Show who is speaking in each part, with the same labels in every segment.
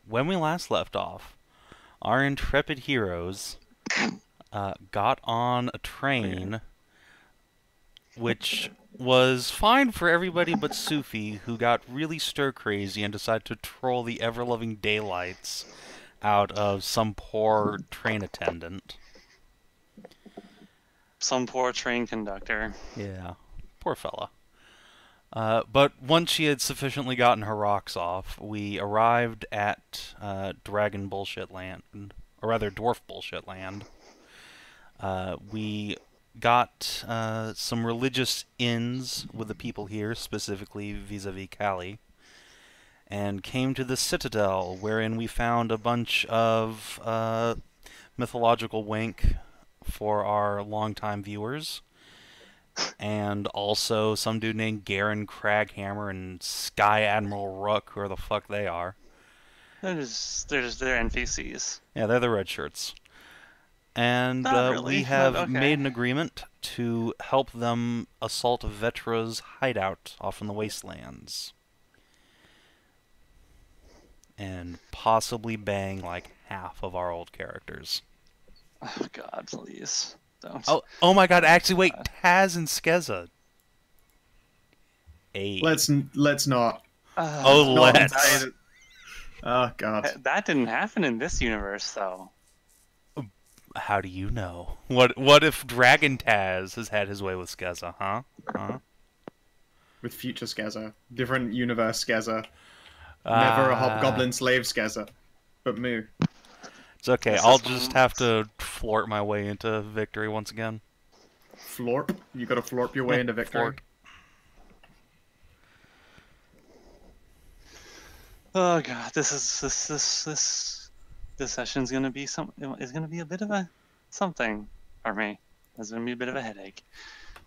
Speaker 1: when we last left off, our intrepid heroes got on a train, which was fine for everybody but Sophie, who got really stir-crazy and decided to troll the ever-loving daylights out of some poor train attendant.
Speaker 2: Some poor train conductor.
Speaker 1: Yeah, poor fella. But once she had sufficiently gotten her rocks off, we arrived at Dragon Bullshit Land, or rather Dwarf Bullshit Land. We got some religious ins with the people here, specifically vis-a-vis Callie, and came to the Citadel, wherein we found a bunch of mythological wank for our longtime viewers. And also some dude named Garen Craghammer and Sky Admiral Rook, whoever the fuck they are.
Speaker 2: They're NPCs.
Speaker 1: Yeah, they're the red shirts. And
Speaker 2: Not really,
Speaker 1: we have
Speaker 2: but okay.
Speaker 1: made an agreement to help them assault Vetra's hideout off in the wastelands. And possibly bang like half of our old characters.
Speaker 2: Oh God, please don't.
Speaker 1: Oh my God! Actually, wait, Taz and Skeza. Hey.
Speaker 3: Let's not.
Speaker 1: Let's.
Speaker 3: Oh God.
Speaker 2: That didn't happen in this universe, though.
Speaker 1: How do you know? What if Dragon Taz has had his way with Skeza, huh?
Speaker 3: With future Skeza, different universe Skeza. Never a hobgoblin slave Skeza, but moo.
Speaker 1: It's okay. I'll just have to flort my way into victory once again.
Speaker 3: Florp? You gotta florp your way into victory.
Speaker 1: Flort.
Speaker 2: Oh God, this session's gonna be it's gonna be a bit of a something for me. It's gonna be a bit of a headache.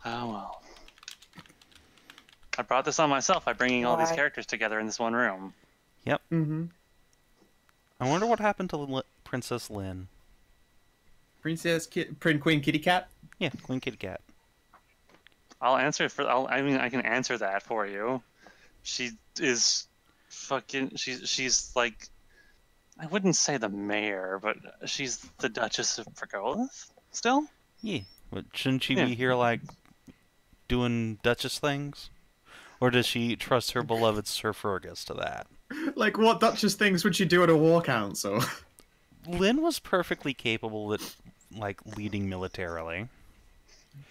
Speaker 2: Oh well. I brought this on myself by bringing all these characters together in this one room.
Speaker 1: Yep.
Speaker 3: Mm-hmm.
Speaker 1: I wonder what happened to Princess Lynn.
Speaker 3: Queen Kitty Cat?
Speaker 1: Yeah, Queen Kitty Cat.
Speaker 2: I'll answer I can answer that for you. She is fucking. She's like, I wouldn't say the mayor, but she's the Duchess of Pergolith still.
Speaker 1: Yeah, but shouldn't she be here like doing Duchess things, or does she trust her beloved Sir Fergus to that?
Speaker 3: Like, what Duchess things would she do at a war council?
Speaker 1: Lynn was perfectly capable at like leading militarily.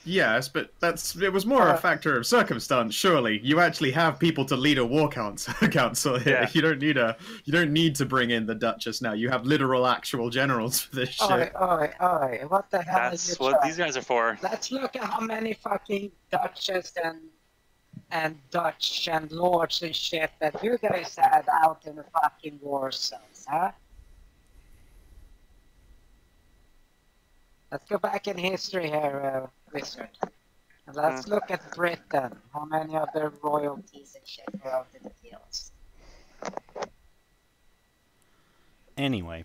Speaker 3: Yes, but it was more a factor of circumstance. Surely, you actually have people to lead a war council here.
Speaker 2: Yeah.
Speaker 3: You don't need to bring in the Duchess now. You have literal, actual generals for this shit.
Speaker 4: Oi, what the hell
Speaker 2: That's
Speaker 4: are you
Speaker 2: what these guys are for.
Speaker 4: Let's look at how many fucking Duchess and Dutch and lords and shit that you guys had out in the fucking war zones, huh? Let's go back in history here, Wizard. And let's look at Britain. How many of their royalties and shit were out in the fields?
Speaker 1: Anyway.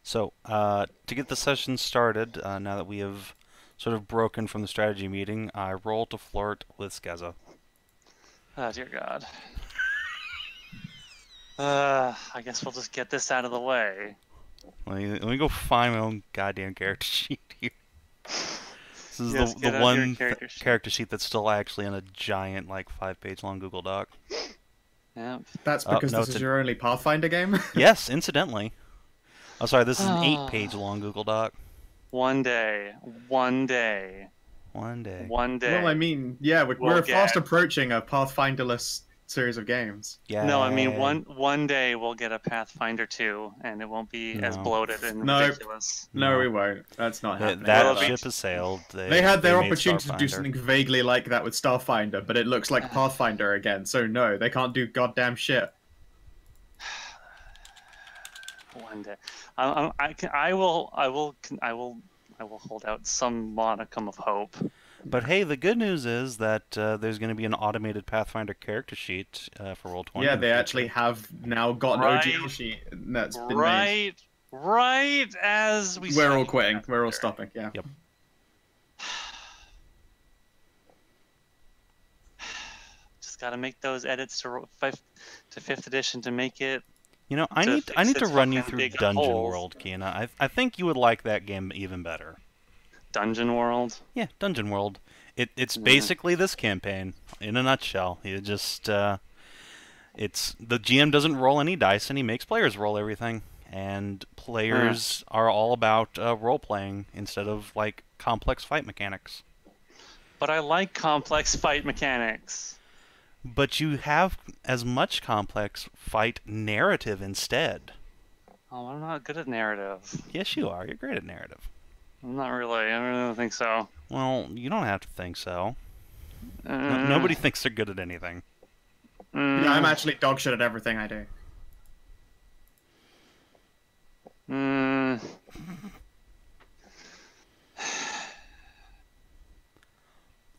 Speaker 1: So, to get the session started, now that we have sort of broken from the strategy meeting, I roll to flirt with Skeza.
Speaker 2: Oh dear God. I guess we'll just get this out of the way.
Speaker 1: Let me go find my own goddamn character sheet here. This is
Speaker 2: Yes,
Speaker 1: the
Speaker 2: get out
Speaker 1: one
Speaker 2: your
Speaker 1: character sheet that's still actually in a giant, like, 5-page long Google Doc.
Speaker 2: Yeah.
Speaker 3: That's because
Speaker 1: no,
Speaker 3: this is your only Pathfinder game?
Speaker 1: Yes, incidentally. Oh, sorry, this is an 8-page long Google Doc.
Speaker 2: One day.
Speaker 1: One day.
Speaker 3: Well, I mean, yeah, we're fast approaching a Pathfinderless series of games.
Speaker 1: Yeah.
Speaker 2: No, I mean one day we'll get a Pathfinder 2, and it won't be as bloated and ridiculous.
Speaker 3: No, we won't. That's not happening.
Speaker 1: That ship has sailed.
Speaker 3: They had their opportunity to do something vaguely like that with Starfinder, but it looks like Pathfinder again. So no, they can't do goddamn shit.
Speaker 2: One day, I will hold out some modicum of hope.
Speaker 1: But hey, the good news is that there's going to be an automated Pathfinder character sheet for Roll20.
Speaker 3: Yeah, they actually have now got an OGL sheet that's been made.
Speaker 2: Right as we
Speaker 3: We're all quitting. We're all stopping, yeah.
Speaker 2: Just just got to make those edits to 5th edition to make it.
Speaker 1: You know, I
Speaker 2: To
Speaker 1: need
Speaker 2: fix
Speaker 1: to
Speaker 2: its
Speaker 1: run you
Speaker 2: fucking
Speaker 1: through
Speaker 2: big
Speaker 1: Dungeon
Speaker 2: holes.
Speaker 1: World, Kina. I think you would like that game even better.
Speaker 2: Dungeon World.
Speaker 1: Yeah, Dungeon World. It's
Speaker 2: Mhm.
Speaker 1: basically this campaign in a nutshell. You just it's the GM doesn't roll any dice and he makes players roll everything, and players are all about role playing instead of like complex fight mechanics.
Speaker 2: But I like complex fight mechanics.
Speaker 1: But you have as much complex fight narrative instead.
Speaker 2: Oh, I'm not good at narrative.
Speaker 1: Yes, you are. You're great at narrative.
Speaker 2: I'm not really. I really don't think so.
Speaker 1: Well, you don't have to think so. Nobody thinks they're good at anything.
Speaker 3: Yeah, I'm actually dog shit at everything I do.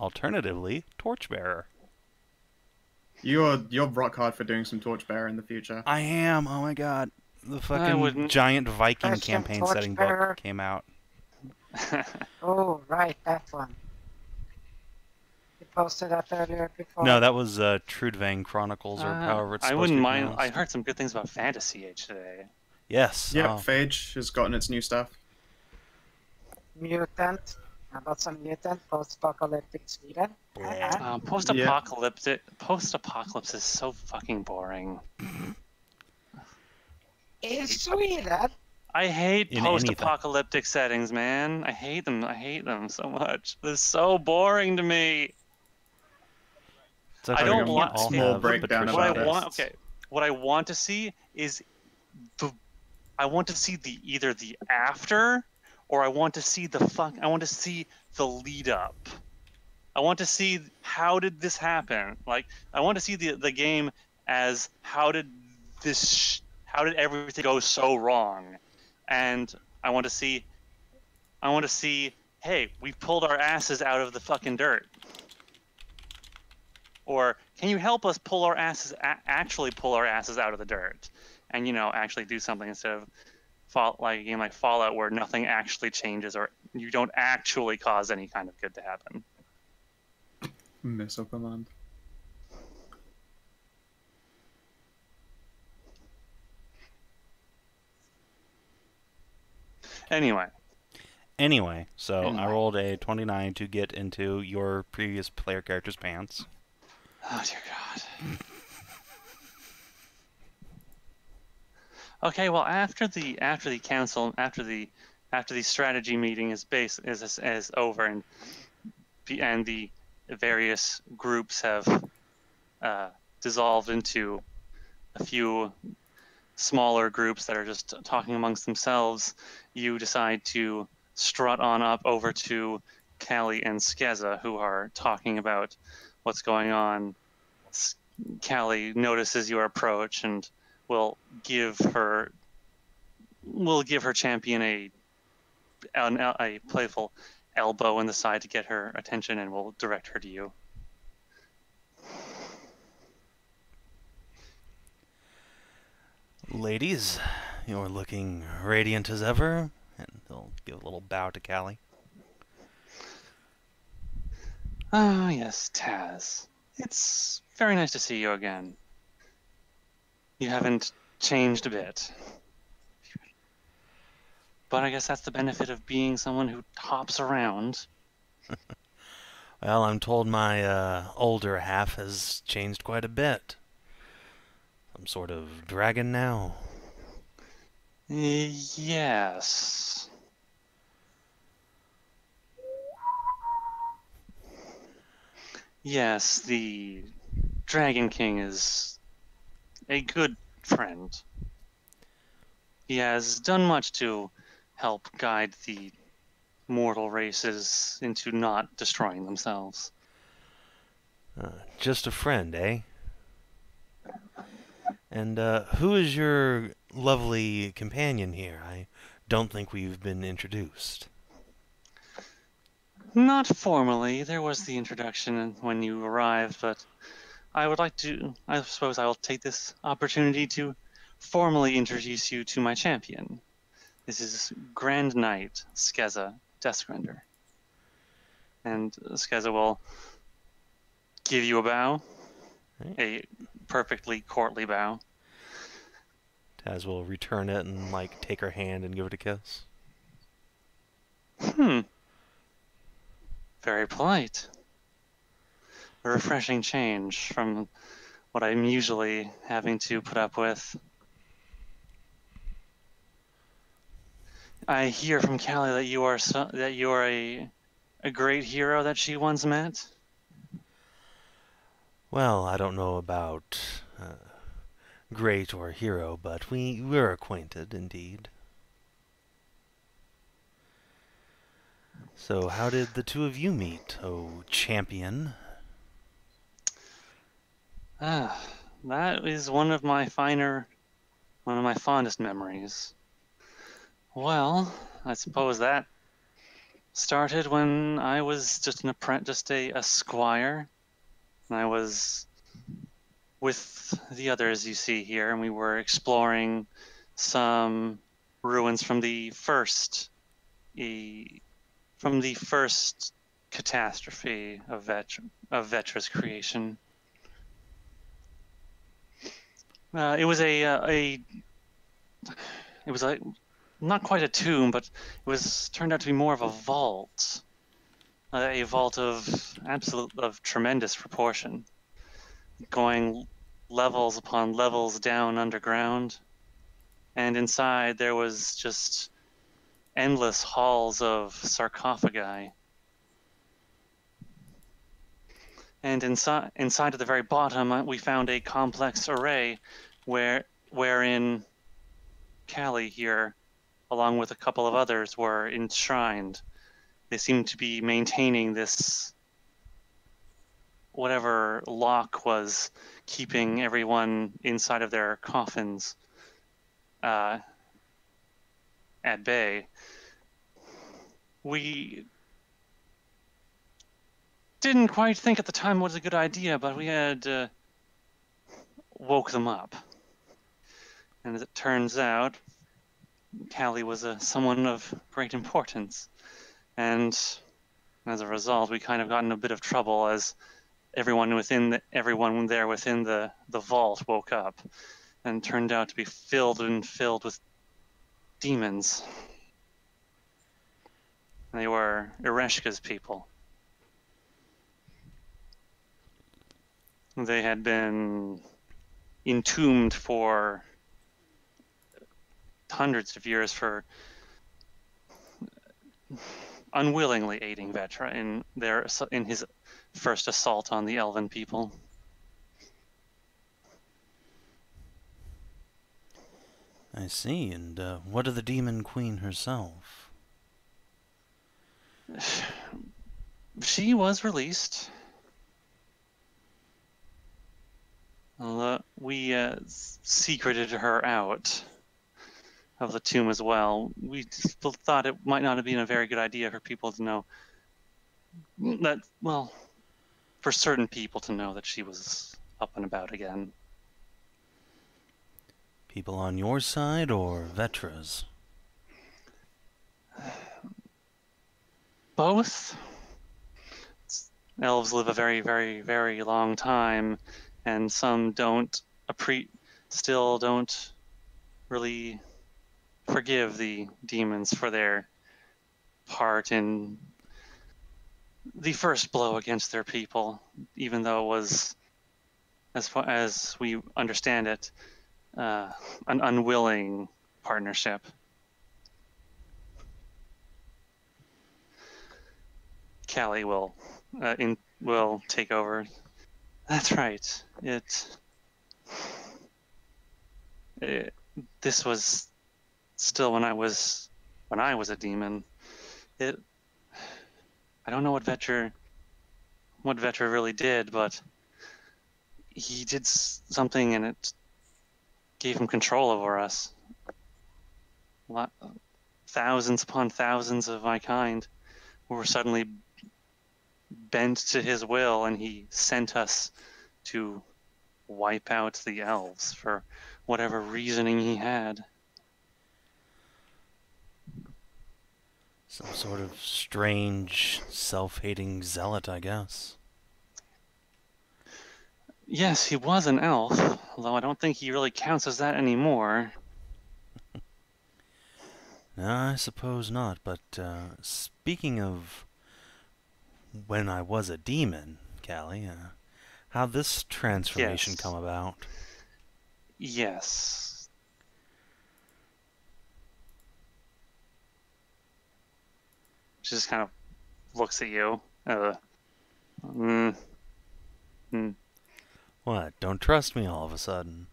Speaker 1: Alternatively, Torchbearer.
Speaker 3: You're rock hard for doing some Torchbearer in the future.
Speaker 1: I am. Oh my god. The
Speaker 2: I
Speaker 1: fucking
Speaker 2: wouldn't.
Speaker 1: giant Viking
Speaker 4: Question,
Speaker 1: campaign setting
Speaker 4: Torchbearer.
Speaker 1: book came out.
Speaker 4: Oh, right, that one. You posted that earlier before.
Speaker 1: No, that was Trudvang Chronicles, or however it's
Speaker 2: I
Speaker 1: supposed
Speaker 2: wouldn't
Speaker 1: to be
Speaker 2: mind. I
Speaker 1: pronounced.
Speaker 2: heard some good things about Fantasy Age today.
Speaker 1: Yes.
Speaker 3: Yep,
Speaker 1: oh.
Speaker 3: Phage has gotten its new stuff.
Speaker 4: Mutant. How about some mutant post-apocalyptic Sweden?
Speaker 2: Post-apocalypse is so fucking boring.
Speaker 4: In Sweden?
Speaker 2: I hate
Speaker 1: In
Speaker 2: post-apocalyptic settings, man. I hate them. I hate them so much. They're so boring to me.
Speaker 1: It's
Speaker 2: I
Speaker 1: okay,
Speaker 2: don't
Speaker 1: we
Speaker 2: want
Speaker 1: all
Speaker 3: small
Speaker 1: have
Speaker 3: breakdown
Speaker 1: Patricia
Speaker 2: What I
Speaker 3: about
Speaker 1: Best.
Speaker 2: want, okay, what I want to see is I want to see either the after, or I want to see the lead up. I want to see how did this happen. Like, I want to see the game as how did everything go so wrong, and I want to see, hey, we pulled our asses out of the fucking dirt. Or can you help us actually pull our asses out of the dirt, and actually do something instead of like a game like Fallout where nothing actually changes or you don't actually cause any kind of good to happen.
Speaker 3: Missile command.
Speaker 1: Anyway, so I
Speaker 2: Anyway.
Speaker 1: rolled a 29 to get into your previous player character's pants.
Speaker 2: Oh dear God. Okay, well after the strategy meeting is over and the various groups have dissolved into a few smaller groups that are just talking amongst themselves, you decide to strut on up over to Callie and Skeza, who are talking about what's going on. Callie notices your approach and will give her champion a playful elbow in the side to get her attention, and will direct her to you.
Speaker 1: Ladies, you're looking radiant as ever. And they'll give a little bow to Callie.
Speaker 2: Ah, yes, Taz. It's very nice to see you again. You haven't changed a bit. But I guess that's the benefit of being someone who hops around.
Speaker 1: Well, I'm told my older half has changed quite a bit. Some sort of dragon now.
Speaker 2: Yes. Yes, the Dragon King is a good friend. He has done much to help guide the mortal races into not destroying themselves.
Speaker 1: Just a friend, eh? And who is your lovely companion here? I don't think we've been introduced.
Speaker 2: Not formally. There was the introduction when you arrived, but I suppose I will take this opportunity to formally introduce you to my champion. This is Grand Knight Skeza Deskrender. And Skeza will give you a bow.
Speaker 1: Right.
Speaker 2: a perfectly courtly bow.
Speaker 1: Taz will return it and, like, take her hand and give it a kiss.
Speaker 2: Very polite. A refreshing change from what I'm usually having to put up with. I hear from Callie that you are a great hero that she once met.
Speaker 1: Well, I don't know about great or hero, but we're acquainted, indeed. So how did the two of you meet, oh champion?
Speaker 2: That is one of my fondest memories. Well, I suppose that started when I was just a squire. And I was with the others you see here, and we were exploring some ruins from the first catastrophe of Vetra's creation. It was not quite a tomb, but it turned out to be more of a vault of tremendous proportion, going levels upon levels down underground, and inside there was just endless halls of sarcophagi. And inside at the very bottom, we found a complex array wherein Callie here, along with a couple of others, were enshrined. They seemed to be maintaining this, whatever lock was keeping everyone inside of their coffins at bay. We didn't quite think at the time it was a good idea, but we had woke them up. And as it turns out, Callie was someone of great importance. And as a result, we kind of got in a bit of trouble as everyone there within the vault woke up and turned out to be filled with demons. They were Ereshka's people. They had been entombed for hundreds of years for unwillingly aiding Vetra in his first assault on the elven people.
Speaker 1: I see, and what of the Demon Queen herself?
Speaker 2: She was released. We secreted her out of the tomb as well. We thought it might not have been a very good idea for people to know that, well, for certain people to know that she was up and about again.
Speaker 1: People on your side or Vetra's?
Speaker 2: Both. Elves live a very, very, very long time, and some still don't really forgive the demons for their part in the first blow against their people, even though it was, as far as we understand it, an unwilling partnership. Callie will take over. That's right. This was still when I was a demon. I don't know what Vetra really did, but he did something, and it gave him control over us. Thousands upon thousands of my kind were suddenly bent to his will, and he sent us to wipe out the elves for whatever reasoning he had.
Speaker 1: Some sort of strange, self-hating zealot, I guess.
Speaker 2: Yes, he was an elf, although I don't think he really counts as that anymore.
Speaker 1: No, I suppose not, but speaking of when I was a demon, Callie, how'd this transformation
Speaker 2: Yes.
Speaker 1: come about?
Speaker 2: Yes. She just kind of looks at you. Mm, mm.
Speaker 1: What, don't trust me all of a sudden?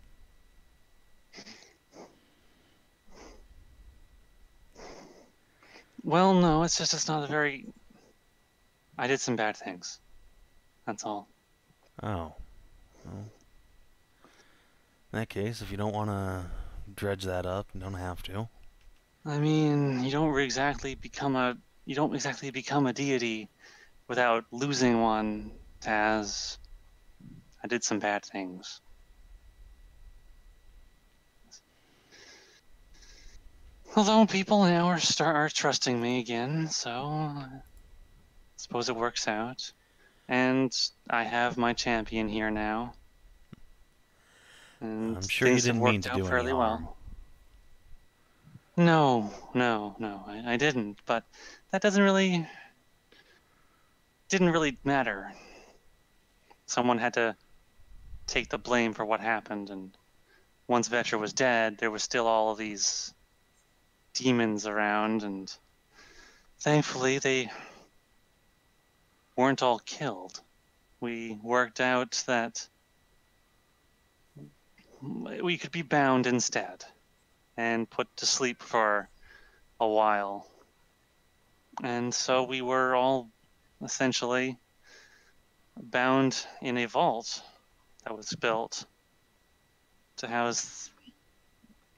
Speaker 2: Well, no, it's not a very... I did some bad things. That's all.
Speaker 1: Oh. Well, in that case, if you don't want to dredge that up, you don't have to.
Speaker 2: I mean, you don't exactly become a deity without losing one, Taz. I did some bad things. Although people now are trusting me again, so I suppose it works out. And I have my champion here now. And
Speaker 1: I'm sure you
Speaker 2: things have
Speaker 1: didn't mean
Speaker 2: worked
Speaker 1: to
Speaker 2: out
Speaker 1: do any
Speaker 2: fairly
Speaker 1: harm.
Speaker 2: well. No, I didn't, but that didn't really matter. Someone had to take the blame for what happened, and once Vetra was dead, there was still all of these demons around, and thankfully they weren't all killed. We worked out that we could be bound instead and put to sleep for a while. And so we were all essentially bound in a vault that was built to house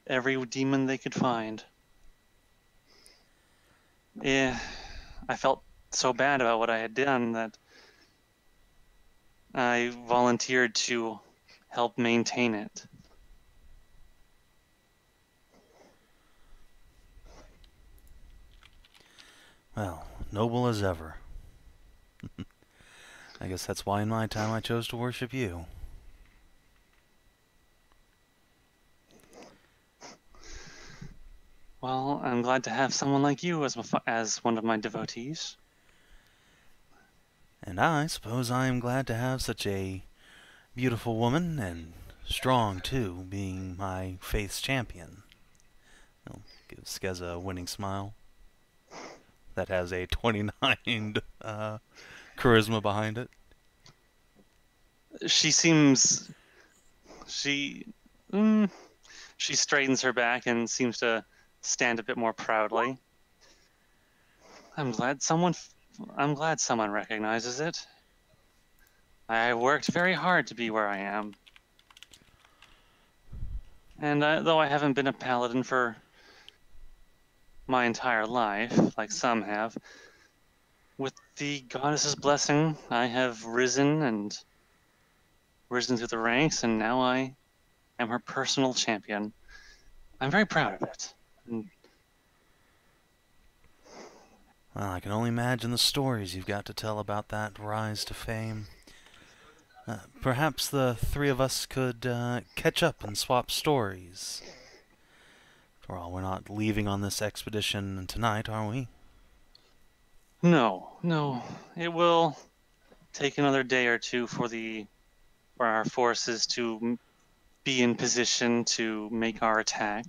Speaker 2: every demon they could find. Yeah, I felt so bad about what I had done that I volunteered to help maintain it.
Speaker 1: Well, noble as ever. I guess that's why in my time I chose to worship you.
Speaker 2: Well, I'm glad to have someone like you as one of my devotees.
Speaker 1: And I suppose I am glad to have such a beautiful woman, and strong too, being my faith's champion. I'll give Skeza a winning smile. That has a 29 charisma behind it.
Speaker 2: She seems... She straightens her back and seems to stand a bit more proudly. I'm glad someone recognizes it. I worked very hard to be where I am. And though I haven't been a paladin for my entire life, like some have, with the goddess's blessing, I have risen through the ranks, and now I am her personal champion. I'm very proud of it. And
Speaker 1: Well, I can only imagine the stories you've got to tell about that rise to fame. Perhaps the three of us could catch up and swap stories. After all, we're not leaving on this expedition tonight, are we?
Speaker 2: no, it will take another day or two for our forces to be in position to make our attack.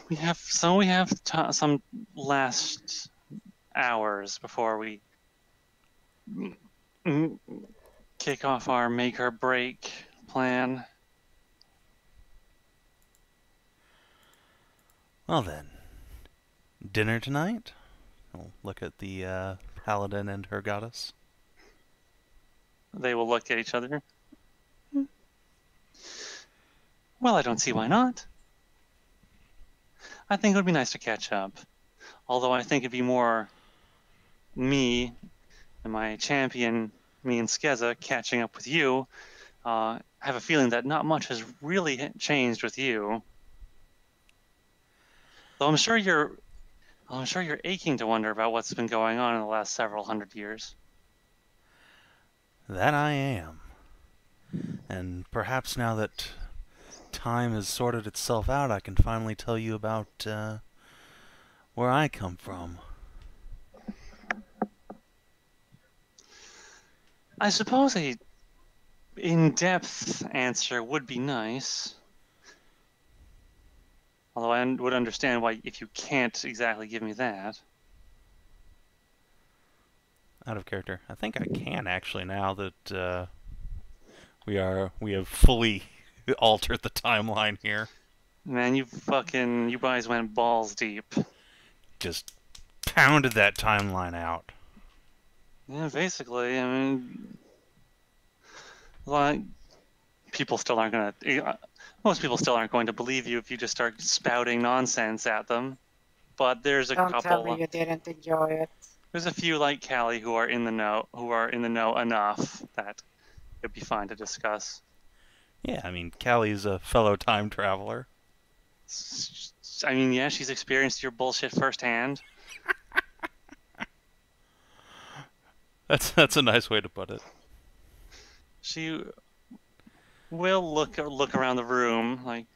Speaker 2: We have some last hours before we kick off our make or break plan.
Speaker 1: Well then, dinner tonight? I'll look at the paladin and her goddess.
Speaker 2: They will look at each other. Well, I don't see why not. I think it would be nice to catch up. Although I think it'd be more me and my champion, me and Skeza, catching up with you. I have a feeling that not much has really changed with you. Though I'm sure you're aching to wonder about what's been going on in the last several hundred years.
Speaker 1: That I am. And perhaps now that time has sorted itself out, I can finally tell you about where I come from.
Speaker 2: I suppose a in-depth answer would be nice. Although I would understand why if you can't exactly give me that.
Speaker 1: Out of character. I think I can actually now that we have fully altered the timeline here.
Speaker 2: Man, you guys went balls deep.
Speaker 1: Just pounded that timeline out.
Speaker 2: Yeah, basically, I mean, like, people still aren't gonna. Most people still aren't going to believe you if you just start spouting nonsense at them. But there's a
Speaker 4: Don't tell
Speaker 2: couple.
Speaker 4: me you didn't enjoy it.
Speaker 2: There's a few like Callie who are in the know enough that it'd be fine to discuss.
Speaker 1: Yeah, I mean, Callie's a fellow time traveler.
Speaker 2: I mean, yeah, she's experienced your bullshit firsthand.
Speaker 1: That's a nice way to put it.
Speaker 2: She will look around the room like.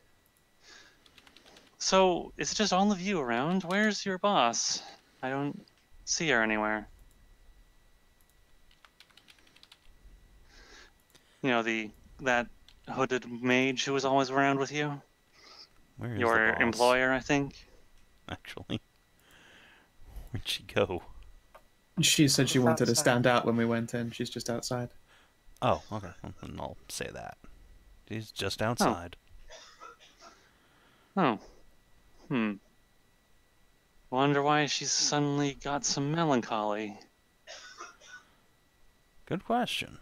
Speaker 2: So, is it just all of you around? Where's your boss? I don't see her anywhere. You know, that hooded mage who was always around with you?
Speaker 1: Where is
Speaker 2: Your
Speaker 1: the boss?
Speaker 2: employer, I think.
Speaker 1: Actually, where'd she go?
Speaker 3: She said she wanted to
Speaker 4: Outside.
Speaker 3: stand out when we went in. She's just outside.
Speaker 1: Oh, okay. Then I'll say that. She's just outside.
Speaker 2: Oh. Wonder why she's suddenly got some melancholy.
Speaker 1: Good question.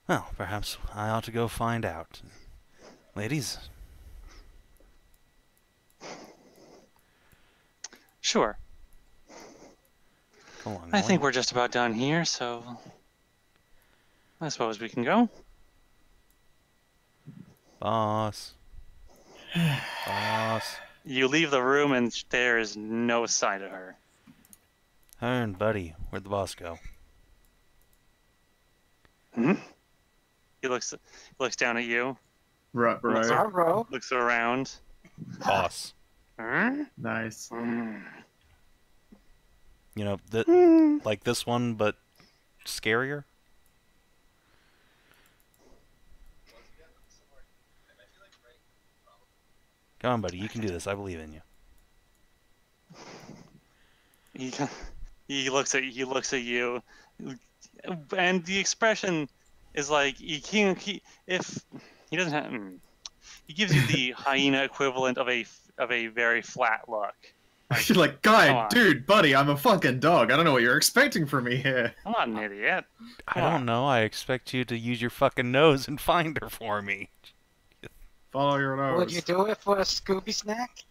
Speaker 1: Well, perhaps I ought to go find out. Ladies?
Speaker 2: Sure.
Speaker 1: Come along,
Speaker 2: I think
Speaker 1: Molly.
Speaker 2: we're just about done here, so I suppose we can go.
Speaker 1: Boss. Boss.
Speaker 2: You leave the room and there is no sign of her.
Speaker 1: Hearn, buddy, where'd the boss go?
Speaker 2: Hmm? He looks down at you,
Speaker 3: Right, right.
Speaker 4: Sorrow.
Speaker 2: looks around.
Speaker 1: Boss.
Speaker 2: Huh?
Speaker 3: Nice.
Speaker 1: You know, like this one, but scarier? Come on, buddy, you can do this. I believe in you.
Speaker 2: He looks at you, and the expression is like if he doesn't have. He gives you the hyena equivalent of a very flat look.
Speaker 3: She's like,
Speaker 2: Come
Speaker 3: guy,
Speaker 2: on.
Speaker 3: dude, buddy, I'm a fucking dog. I don't know what you're expecting from me here.
Speaker 2: I'm not an idiot.
Speaker 1: I don't know. I expect you to use your fucking nose and find her for me.
Speaker 3: Follow your nose.
Speaker 4: Would you do it for a Scooby snack?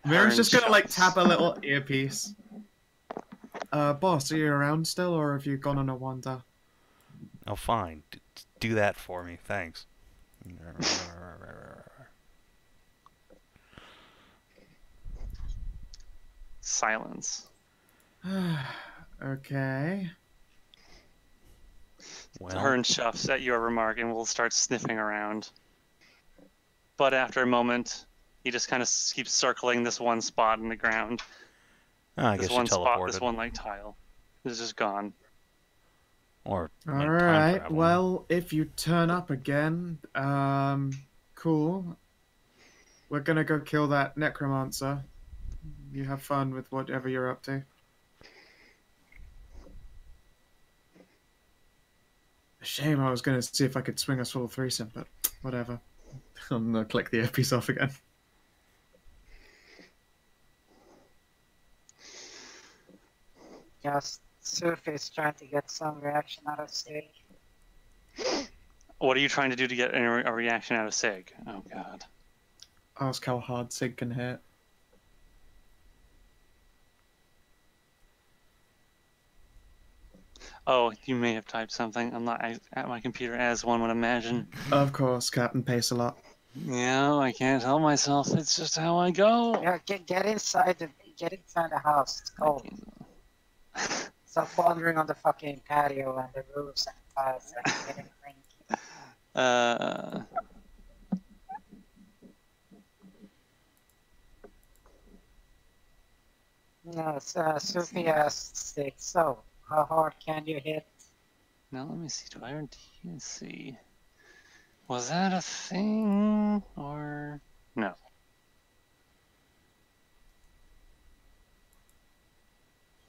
Speaker 3: Mira's just gonna like
Speaker 2: Shots.
Speaker 3: tap a little earpiece. Boss, are you around still, or have you gone on a wander?
Speaker 1: Oh, fine. Do that for me. Thanks.
Speaker 2: Silence.
Speaker 3: Okay.
Speaker 1: Well,
Speaker 2: Hearn shuffs at your remark and will start sniffing around. But after a moment, he just kind of keeps circling this one spot in the ground.
Speaker 1: I
Speaker 2: This
Speaker 1: guess you
Speaker 2: one spot,
Speaker 1: teleported.
Speaker 2: this one like tile. It's just gone.
Speaker 1: Or went time
Speaker 3: Alright,
Speaker 1: traveling.
Speaker 3: well, if you turn up again, cool. We're gonna go kill that necromancer. You have fun with whatever you're up to. Shame, I was gonna see if I could swing us full threesome, but whatever. I'm gonna click the earpiece off again.
Speaker 4: Just Sophie's trying to get some reaction out of Sig.
Speaker 2: What are you trying to do to get a reaction out of Sig? Oh god.
Speaker 3: Ask how hard Sig can hit.
Speaker 2: Oh, you may have typed something. I'm not at my computer as one would imagine.
Speaker 3: Of course, Captain Pace a lot.
Speaker 2: Yeah, I can't help myself. It's just how I go.
Speaker 4: Yeah, get inside the house. It's cold. It's stop wandering on the fucking patio and the roofs and cars and getting cranky. No, Sophie asked 6. So, how hard can you hit?
Speaker 2: Now let me see. Do I already see? Was that a thing or no?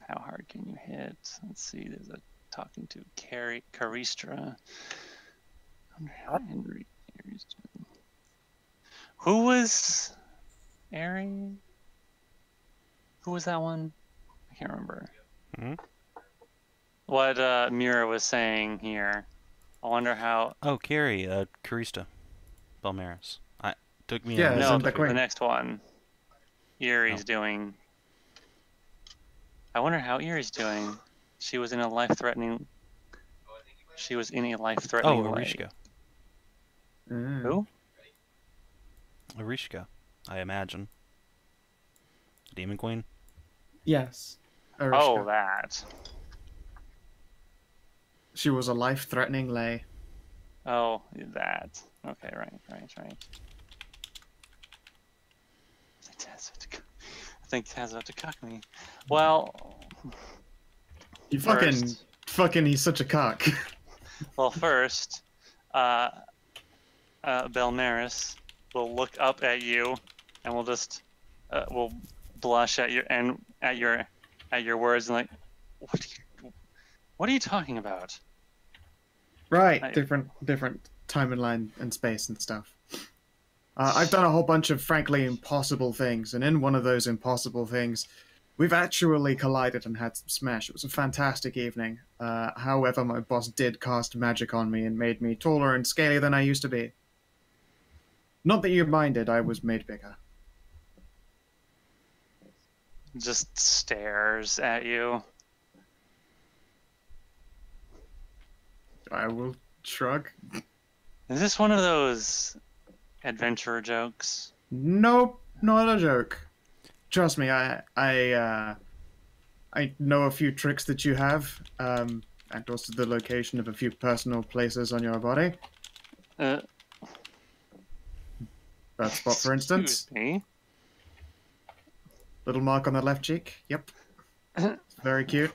Speaker 2: How hard can you hit? Let's see. There's a talking to Caristra. Henry. Who was Aerie? Who was that one? I can't remember.
Speaker 1: Hmm?
Speaker 2: What Mierah was saying here. I wonder how.
Speaker 1: Oh, Carrie, Karista. Belmaris. Took me
Speaker 3: Yeah,
Speaker 1: a
Speaker 2: No,
Speaker 3: isn't the
Speaker 2: the
Speaker 3: queen?
Speaker 2: next one. Eerie's
Speaker 1: Oh.
Speaker 2: doing. I wonder how Eerie's doing. She was in a life-threatening. She was in a life-threatening
Speaker 1: Oh,
Speaker 2: way.
Speaker 1: Arishka.
Speaker 3: Mm.
Speaker 2: Who?
Speaker 1: Arishka, I imagine. Demon Queen?
Speaker 3: Yes.
Speaker 2: Oh,
Speaker 3: Arishka.
Speaker 2: that.
Speaker 3: She was a life-threatening lay.
Speaker 2: Oh, that. Okay, right. I think Taz about to cuck me. Well,
Speaker 3: You
Speaker 2: First.
Speaker 3: fucking, he's such a cock.
Speaker 2: first, Belmaris will look up at you, and we'll just will blush at your words and like, what are you talking about?
Speaker 3: Right, different timeline and space and stuff. I've done a whole bunch of frankly impossible things, and in one of those impossible things, we've actually collided and had some smash. It was a fantastic evening. However, my boss did cast magic on me and made me taller and scalier than I used to be. Not that you minded, I was made bigger.
Speaker 2: Just stares at you.
Speaker 3: I will shrug.
Speaker 2: Is this one of those adventurer jokes?
Speaker 3: Nope, not a joke. Trust me, I know a few tricks that you have, and also the location of a few personal places on your body.
Speaker 2: Uh,
Speaker 3: That spot, for instance.
Speaker 2: Excuse me.
Speaker 3: Little mark on the left cheek. Yep. It's very cute.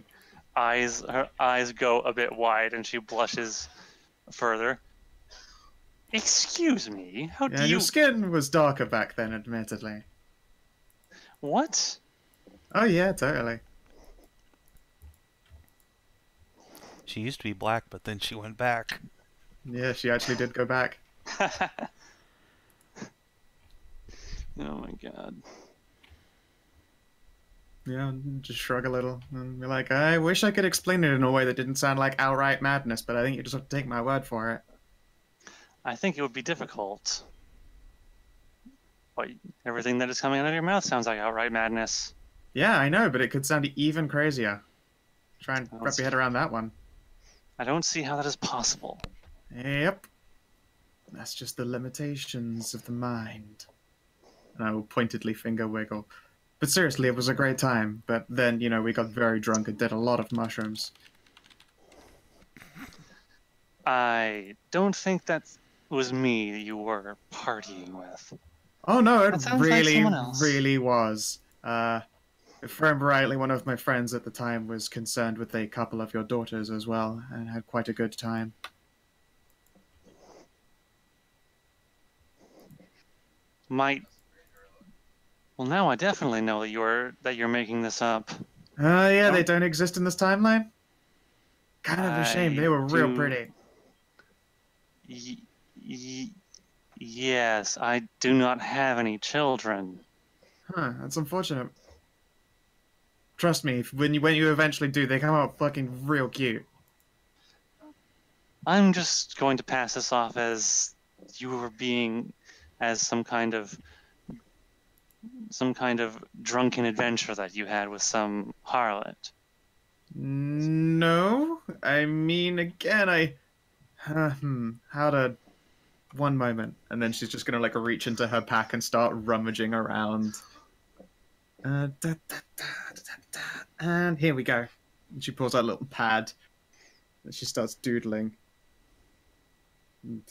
Speaker 2: Her eyes go a bit wide, and she blushes further. Excuse me. How
Speaker 3: Yeah,
Speaker 2: do you?
Speaker 3: your skin was darker back then, admittedly.
Speaker 2: What?
Speaker 3: Oh yeah, totally.
Speaker 1: She used to be black, but then she went back.
Speaker 3: Yeah, she actually did go back.
Speaker 2: Oh my god.
Speaker 3: Yeah, just shrug a little and be like, I wish I could explain it in a way that didn't sound like outright madness, but I think you just have to take my word for it.
Speaker 2: I think it would be difficult. But everything that is coming out of your mouth sounds like outright madness.
Speaker 3: Yeah, I know, but it could sound even crazier. Try and wrap your head around that one.
Speaker 2: I don't see how that is possible.
Speaker 3: Yep. That's just the limitations of the mind. And I will pointedly finger wiggle. But seriously, it was a great time. But then, you know, we got very drunk and did a lot of mushrooms.
Speaker 2: I don't think that was me that you were partying with.
Speaker 3: Oh no,
Speaker 2: That
Speaker 3: it
Speaker 2: sounds like
Speaker 3: really,
Speaker 2: someone else.
Speaker 3: really was. If I remember rightly, one of my friends at the time was concerned with a couple of your daughters as well, and had quite a good time.
Speaker 2: Well, now I definitely know that you're making this up.
Speaker 3: Yeah, they
Speaker 2: Oh.
Speaker 3: don't exist in this timeline? Kind of a shame, they were real
Speaker 2: do-
Speaker 3: pretty.
Speaker 2: Yes, I do not have any children.
Speaker 3: Huh, that's unfortunate. Trust me, when you eventually do, they come out fucking real cute.
Speaker 2: I'm just going to pass this off as you were being as some kind of drunken adventure that you had with some harlot.
Speaker 3: No, I mean, again, how to... One moment, and then she's just gonna, like, reach into her pack and start rummaging around. And here we go. And she pulls out a little pad, and she starts doodling. And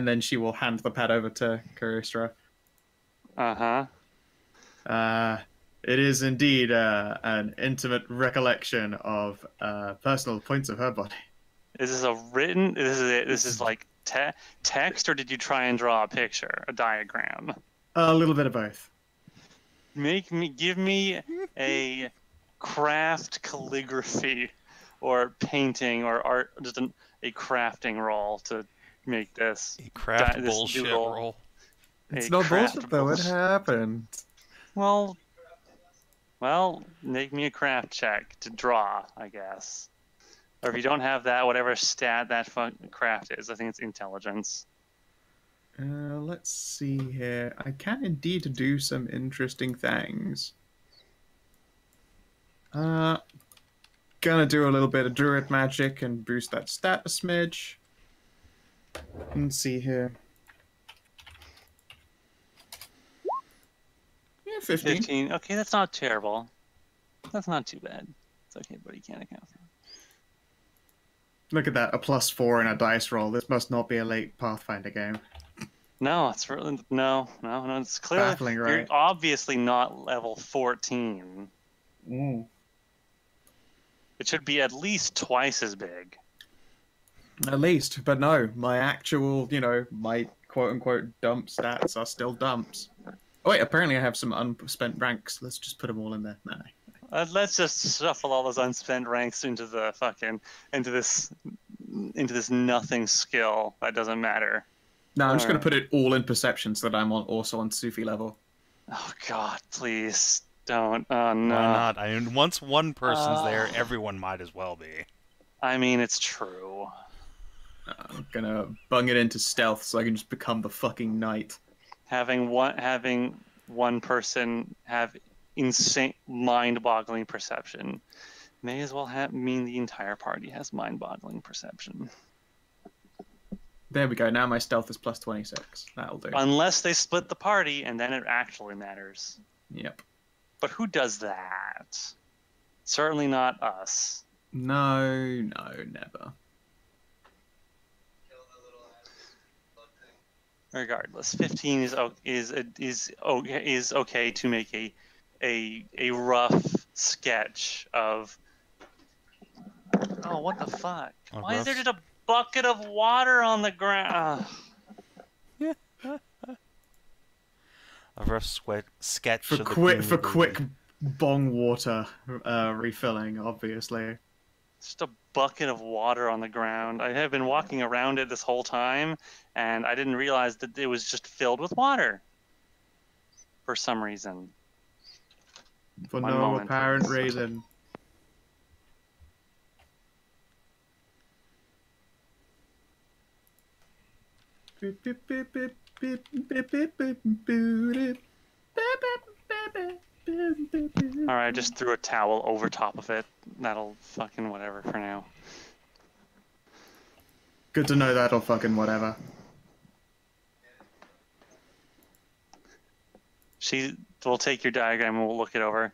Speaker 3: then she will hand the pad over to Caristra. It is indeed an intimate recollection of personal points of her body.
Speaker 2: Is this a written? This is like text, or did you try and draw a picture, a diagram?
Speaker 3: A little bit of both.
Speaker 2: Give me a craft calligraphy, or painting, or art, just a crafting roll to make this.
Speaker 1: A craft
Speaker 2: this
Speaker 1: bullshit
Speaker 2: doodle.
Speaker 1: roll.
Speaker 3: It's not bullshit though. It happened.
Speaker 2: Well, make me a craft check to draw, I guess. Or if you don't have that, whatever stat that craft is, I think it's intelligence.
Speaker 3: Let's see here. I can indeed do some interesting things. Gonna do a little bit of druid magic and boost that stat a smidge. Let's see here. Yeah, 15.
Speaker 2: 15. Okay, that's not terrible. That's not too bad. It's okay, but you can't account for it.
Speaker 3: Look at that, a +4 in a dice roll. This must not be a late Pathfinder game.
Speaker 2: No, it's really no. It's clearly
Speaker 3: Baffling, right?
Speaker 2: You're obviously not level 14. It should be at least twice as big.
Speaker 3: At least, but no, my actual, my quote-unquote dump stats are still dumps. Oh wait, apparently I have some unspent ranks. Let's just put them all in there. No.
Speaker 2: Let's just shuffle all those unspent ranks into the into this nothing skill that doesn't matter.
Speaker 3: No, I'm just going to put it all in perception so that I'm also on Sophie level.
Speaker 2: Oh God, please don't. Oh no.
Speaker 1: Why not? I mean, once one person's there, everyone might as well be.
Speaker 2: I mean, it's true.
Speaker 3: I'm gonna bung it into stealth so I can just become the fucking knight.
Speaker 2: Having one person have insane, mind-boggling perception may as well mean the entire party has mind-boggling perception.
Speaker 3: There we go. Now my stealth is +26. That'll do.
Speaker 2: Unless they split the party, and then it actually matters.
Speaker 3: Yep.
Speaker 2: But who does that? Certainly not us.
Speaker 3: No, never.
Speaker 2: Regardless, 15 is okay to make a rough sketch of. Oh, what the fuck! Why is there just a bucket of water on the ground?
Speaker 1: A rough sketch
Speaker 3: for
Speaker 1: of
Speaker 3: quick bong water refilling, obviously.
Speaker 2: Just a bucket of water on the ground. I have been walking around it this whole time, and I didn't realize that it was just filled with water. For some reason.
Speaker 3: For no apparent reason.
Speaker 2: Alright, I just threw a towel over top of it. That'll fucking whatever for now.
Speaker 3: Good to know that'll fucking whatever.
Speaker 2: We'll take your diagram and we'll look it over.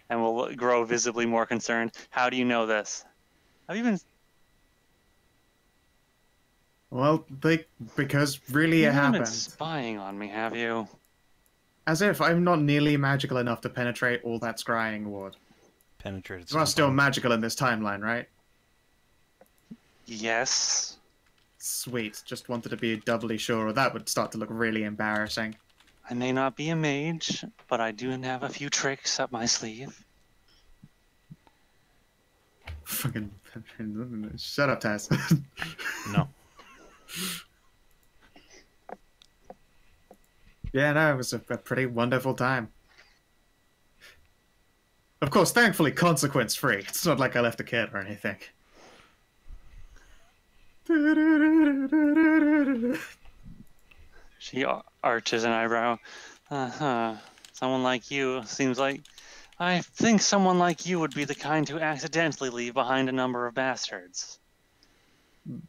Speaker 2: And we'll grow visibly more concerned. How do you know this? Have you been...
Speaker 3: Well, because really
Speaker 2: You
Speaker 3: it
Speaker 2: haven't been
Speaker 3: happened.
Speaker 2: spying on me, have you?
Speaker 3: As if I'm not nearly magical enough to penetrate all that scrying ward.
Speaker 1: Penetrated.
Speaker 3: You are still magical in this timeline, right?
Speaker 2: Yes.
Speaker 3: Sweet. Just wanted to be doubly sure, or that would start to look really embarrassing.
Speaker 2: I may not be a mage, but I do have a few tricks up my sleeve.
Speaker 3: Fucking... Shut up, Taz.
Speaker 1: No.
Speaker 3: Yeah, no, it was a pretty wonderful time. Of course, thankfully consequence-free. It's not like I left a kid or anything.
Speaker 2: She arches an eyebrow. Someone like you seems like... I think someone like you would be the kind to accidentally leave behind a number of bastards.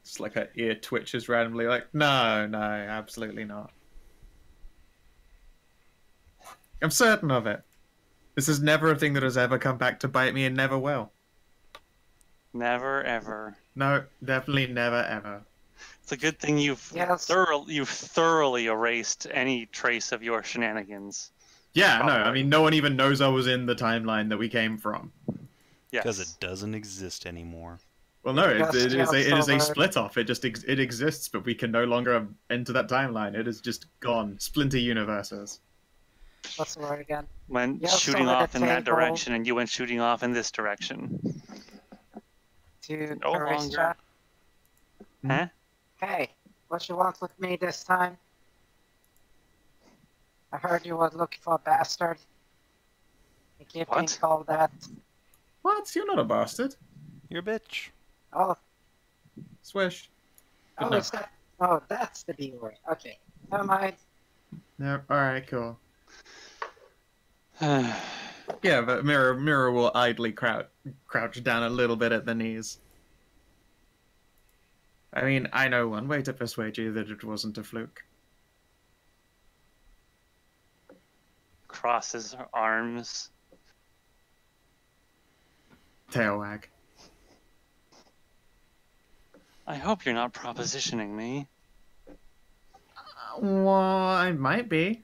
Speaker 3: It's like her ear twitches randomly, like, no, absolutely not. I'm certain of it. This is never a thing that has ever come back to bite me and never will.
Speaker 2: Never ever.
Speaker 3: No, definitely never ever.
Speaker 2: It's a good thing you've thoroughly erased any trace of your shenanigans.
Speaker 3: Yeah,
Speaker 2: Probably.
Speaker 3: no, I mean, no one even knows I was in the timeline that we came from.
Speaker 2: Yes.
Speaker 1: Because it doesn't exist anymore.
Speaker 3: Well, no, it is a
Speaker 4: Solid.
Speaker 3: split off. It exists, but we can no longer enter that timeline. It is just gone. Splinter universes.
Speaker 4: What's the word again?
Speaker 2: Went
Speaker 4: Yeah,
Speaker 2: shooting
Speaker 4: so at
Speaker 2: off
Speaker 4: the
Speaker 2: in that
Speaker 4: table-
Speaker 2: direction, and you went shooting off in this direction.
Speaker 4: To
Speaker 2: No longer.
Speaker 4: Carisha.
Speaker 2: Huh?
Speaker 4: Hey, what you want with me this time? I heard you were looking for a bastard. You keep being
Speaker 2: What?
Speaker 4: called that.
Speaker 3: What? You're not a bastard.
Speaker 1: You're a bitch.
Speaker 4: Oh,
Speaker 3: Swish. Good
Speaker 4: oh,
Speaker 3: enough.
Speaker 4: is that? Oh, that's the B word. Okay, never mind.
Speaker 3: No, alright, cool. Yeah, but Mierah will idly crouch down a little bit at the knees. I mean, I know one way to persuade you that it wasn't a fluke.
Speaker 2: Crosses her arms.
Speaker 3: Tail wag.
Speaker 2: I hope you're not propositioning me.
Speaker 3: Well, I might be.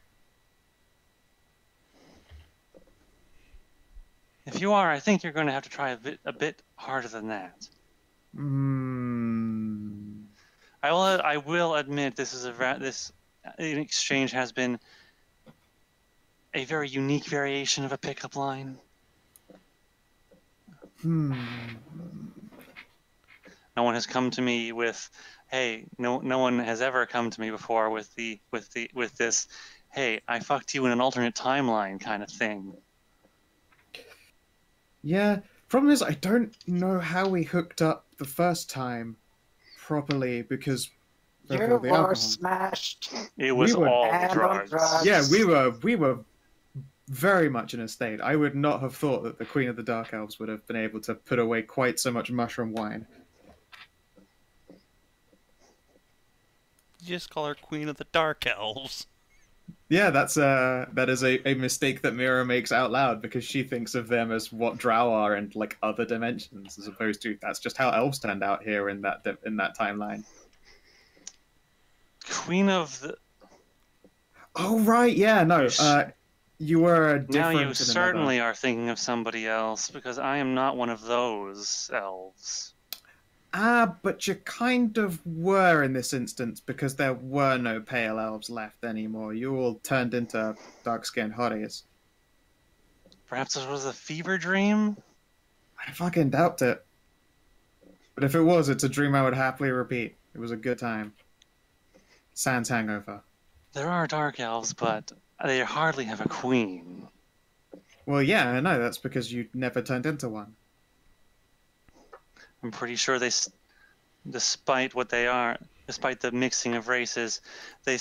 Speaker 2: If you are, I think you're going to have to try a bit harder than that. I will admit this exchange has been a very unique variation of a pickup line. No one has come to me with, hey, no one has ever come to me before with this, hey, I fucked you in an alternate timeline kind of thing.
Speaker 3: Yeah, problem is I don't know how we hooked up the first time properly because of
Speaker 4: You
Speaker 3: all the
Speaker 4: were
Speaker 3: alcohol.
Speaker 2: It
Speaker 4: smashed.
Speaker 2: was
Speaker 3: We were-
Speaker 2: all
Speaker 4: And on
Speaker 2: drugs.
Speaker 4: drugs.
Speaker 3: Yeah, we were very much in a state. I would not have thought that the Queen of the Dark Elves would have been able to put away quite so much mushroom wine.
Speaker 1: You just call her Queen of the Dark Elves.
Speaker 3: Yeah, that is a mistake that Mierah makes out loud because she thinks of them as what drow are in like other dimensions, as opposed to that's just how elves turned out here in that timeline.
Speaker 2: Queen of the...
Speaker 3: Oh right, yeah, no, you were different.
Speaker 2: Now you
Speaker 3: in
Speaker 2: certainly are thinking of somebody else, because I am not one of those elves.
Speaker 3: But you kind of were in this instance because there were no pale elves left anymore. You all turned into dark-skinned hotties.
Speaker 2: Perhaps this was a fever dream?
Speaker 3: I fucking doubt it. But if it was, it's a dream I would happily repeat. It was a good time. Sans hangover.
Speaker 2: There are dark elves, but they hardly have a queen.
Speaker 3: Well, yeah, I know. That's because you never turned into one.
Speaker 2: I'm pretty sure despite what they are, despite the mixing of races, they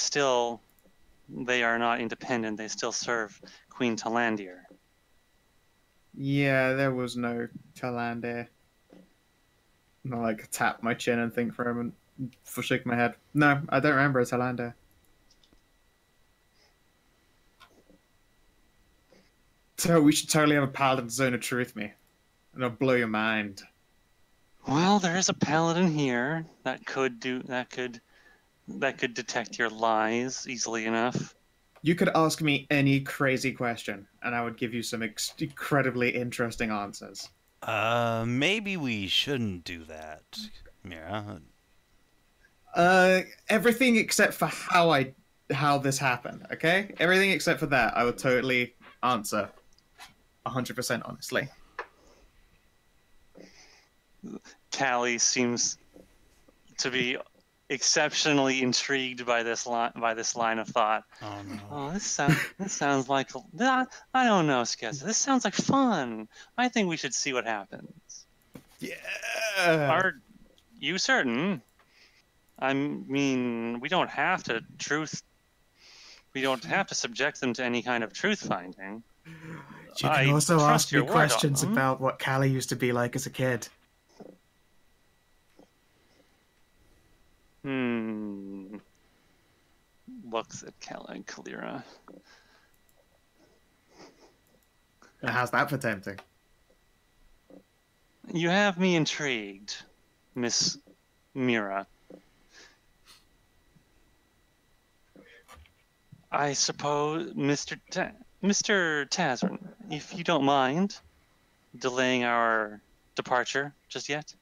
Speaker 2: are not independent. They still serve Queen Talandir.
Speaker 3: Yeah, there was no Talander. I like tap my chin and think for a moment, shake my head. No, I don't remember a Talander. So we should totally have a paladin zone of truth me, and it'll blow your mind.
Speaker 2: Well, there is a paladin here that could detect your lies easily enough.
Speaker 3: You could ask me any crazy question, and I would give you some incredibly interesting answers.
Speaker 1: Maybe we shouldn't do that, Mierah.
Speaker 3: Everything except for how this happened, okay? Everything except for that, I would totally answer 100% honestly.
Speaker 2: Callie seems to be exceptionally intrigued by this line of thought.
Speaker 1: Oh no.
Speaker 2: Oh, this sounds like I don't know, Sketsa. This sounds like fun. I think we should see what happens.
Speaker 3: Yeah.
Speaker 2: Are you certain? I mean, we don't have to subject them to any kind of truth finding.
Speaker 3: You
Speaker 2: I
Speaker 3: can also
Speaker 2: trust
Speaker 3: ask me
Speaker 2: your word on
Speaker 3: questions
Speaker 2: them.
Speaker 3: about what Callie used to be like as a kid.
Speaker 2: Looks at Kalira.
Speaker 3: How's that for tempting?
Speaker 2: You have me intrigued, Miss Mierah. I suppose, Mr. Tazran, if you don't mind delaying our departure just yet.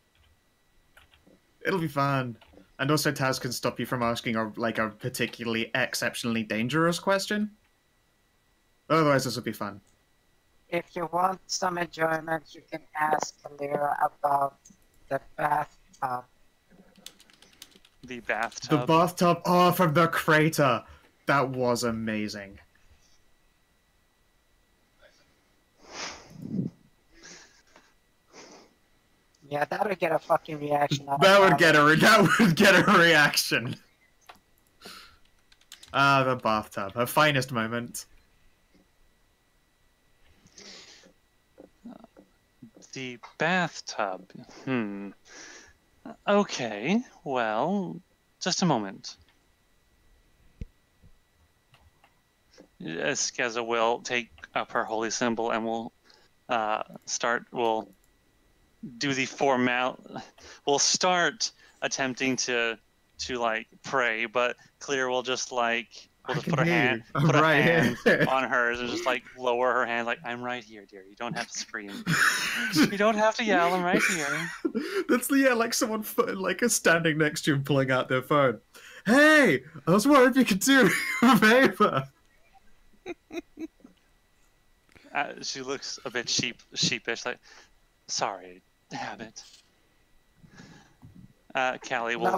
Speaker 3: It'll be fun. And also Taz can stop you from asking a particularly exceptionally dangerous question. Otherwise this will be fun.
Speaker 4: If you want some enjoyment, you can ask Mierah about the bathtub.
Speaker 2: The bathtub.
Speaker 3: The bathtub, oh, from the crater. That was amazing.
Speaker 4: Yeah, that would get a fucking reaction.
Speaker 3: That would get a reaction. Ah, the bathtub, her finest moment.
Speaker 2: The bathtub. Okay, well, just a moment. Skeza will take up her holy symbol and we'll do the we'll start attempting to like pray, but Clear will just like put her hand on hers and just like lower her hand like, I'm right here, dear. You don't have to scream. You don't have to yell. I'm right here.
Speaker 3: That's like someone standing next to you and pulling out their phone. Hey, I was wondering if you could do me a favor.
Speaker 2: She looks a bit sheepish, like, sorry, habit. Callie will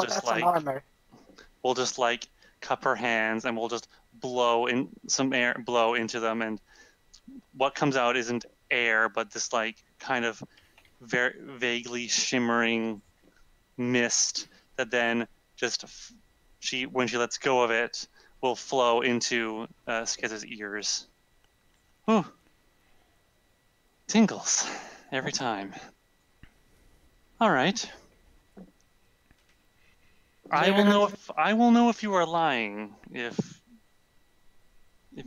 Speaker 2: we'll just like cup her hands and we'll just blow in some air, blow into them, and what comes out isn't air, but this like kind of very vaguely shimmering mist that then just when she lets go of it will flow into Skeza's ears. Whew. Tingles every time. All right. I will know if you are lying. If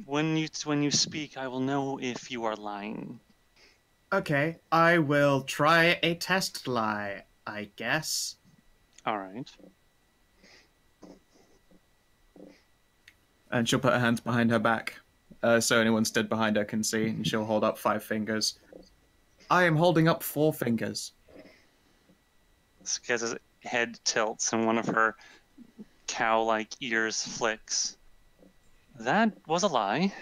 Speaker 2: when you speak, I will know if you are lying.
Speaker 3: Okay, I will try a test lie, I guess.
Speaker 2: All right.
Speaker 3: And she'll put her hands behind her back, so anyone stood behind her can see, and she'll hold up 5 fingers. I am holding up 4 fingers.
Speaker 2: Skeza's head tilts and one of her cow-like ears flicks. That was a lie.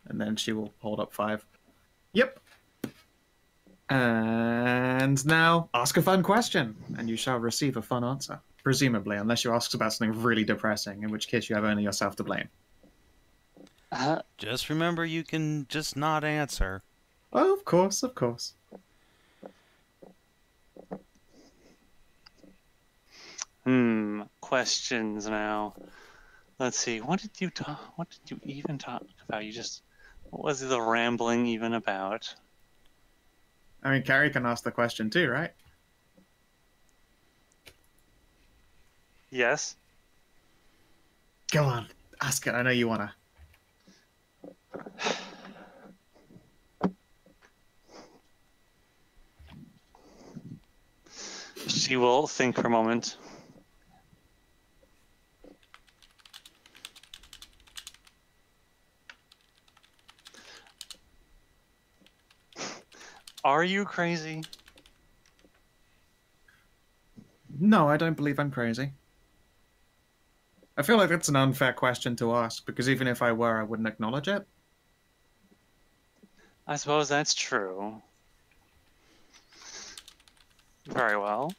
Speaker 3: And then she will hold up 5. Yep. And now, ask a fun question, and you shall receive a fun answer. Presumably, unless you ask about something really depressing, in which case you have only yourself to blame.
Speaker 1: Just remember, you can just not answer.
Speaker 3: Oh, of course, of course.
Speaker 2: Questions now. Let's see. What did you even talk about? What was the rambling even about?
Speaker 3: I mean, Carrie can ask the question too, right?
Speaker 2: Yes.
Speaker 3: Go on, ask it. I know you wanna.
Speaker 2: She will think for a moment. Are you crazy?
Speaker 3: No, I don't believe I'm crazy. I feel like that's an unfair question to ask, because even if I were, I wouldn't acknowledge it.
Speaker 2: I suppose that's true. Very well.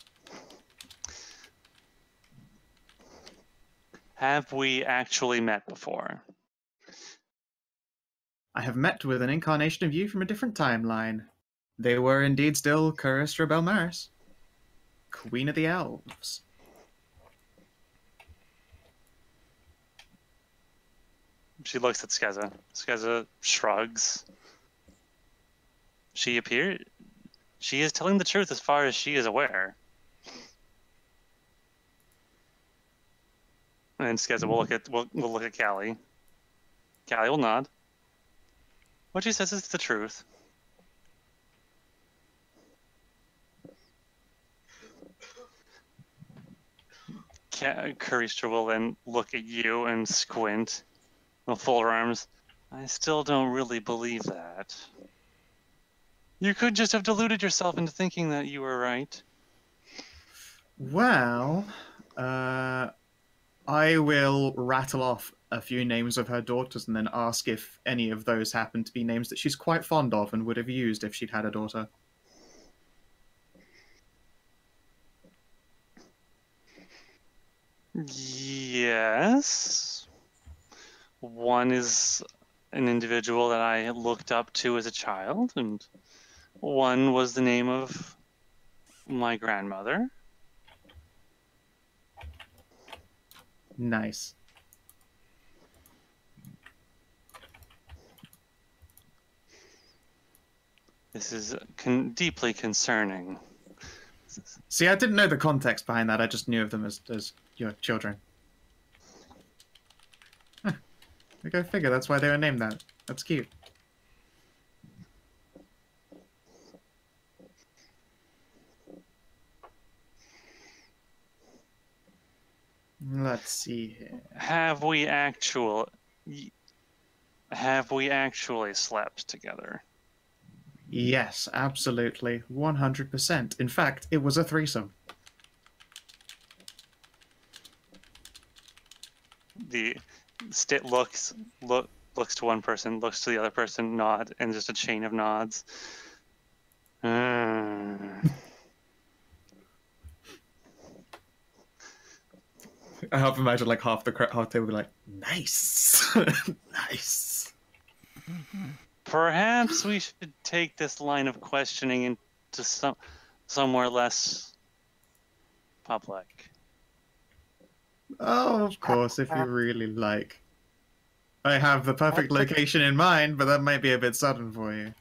Speaker 2: Have we actually met before?
Speaker 3: I have met with an incarnation of you from a different timeline. They were indeed still Curstra Belmaris, Queen of the Elves.
Speaker 2: She looks at Skeza. Skeza shrugs. She is telling the truth as far as she is aware. And Skeza will look at Callie. Callie will nod. What she says is the truth. Caristra will then look at you and squint. Will fold her arms. I still don't really believe that. You could just have deluded yourself into thinking that you were right.
Speaker 3: Well, I will rattle off a few names of her daughters and then ask if any of those happen to be names that she's quite fond of and would have used if she'd had a daughter.
Speaker 2: Yes. One is an individual that I looked up to as a child, and one was the name of my grandmother.
Speaker 3: Nice.
Speaker 2: This is deeply concerning.
Speaker 3: See, I didn't know the context behind that. I just knew of them as your children. Huh. Go figure. That's why they were named that. That's cute. Let's see here.
Speaker 2: Have we actually slept together?
Speaker 3: Yes, absolutely. 100%. In fact, it was a threesome.
Speaker 2: The Stit looks to one person, looks to the other person, nod, and just a chain of nods.
Speaker 3: I half imagine like half the table be like, nice, nice.
Speaker 2: Perhaps we should take this line of questioning into somewhere less public.
Speaker 3: Oh, of course, if you really like. I have the perfect location in mind, but that might be a bit sudden for you.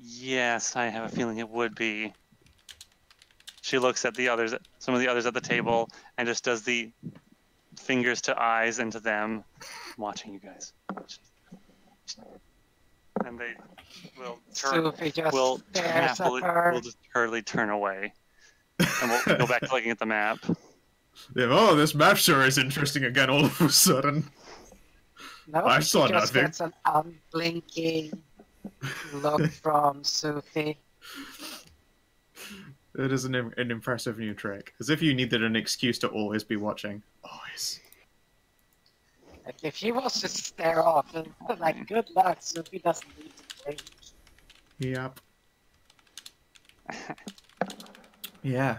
Speaker 2: Yes, I have a feeling it would be. She looks at some of the others at the table, and just does the fingers to eyes and to them. I'm watching you guys. And they will just hurriedly turn away. And we'll go back to looking at the map.
Speaker 3: Yeah, oh, this map sure is interesting again all of a sudden.
Speaker 4: No,
Speaker 3: I saw
Speaker 4: just
Speaker 3: nothing.
Speaker 4: gets an unblinking look from Sophie.
Speaker 3: It is an impressive new trick. As if you needed an excuse to always be watching. Always.
Speaker 4: Like, if she wants to stare off, then, like, good luck, Sophie doesn't need to blink.
Speaker 3: Yep. Yeah.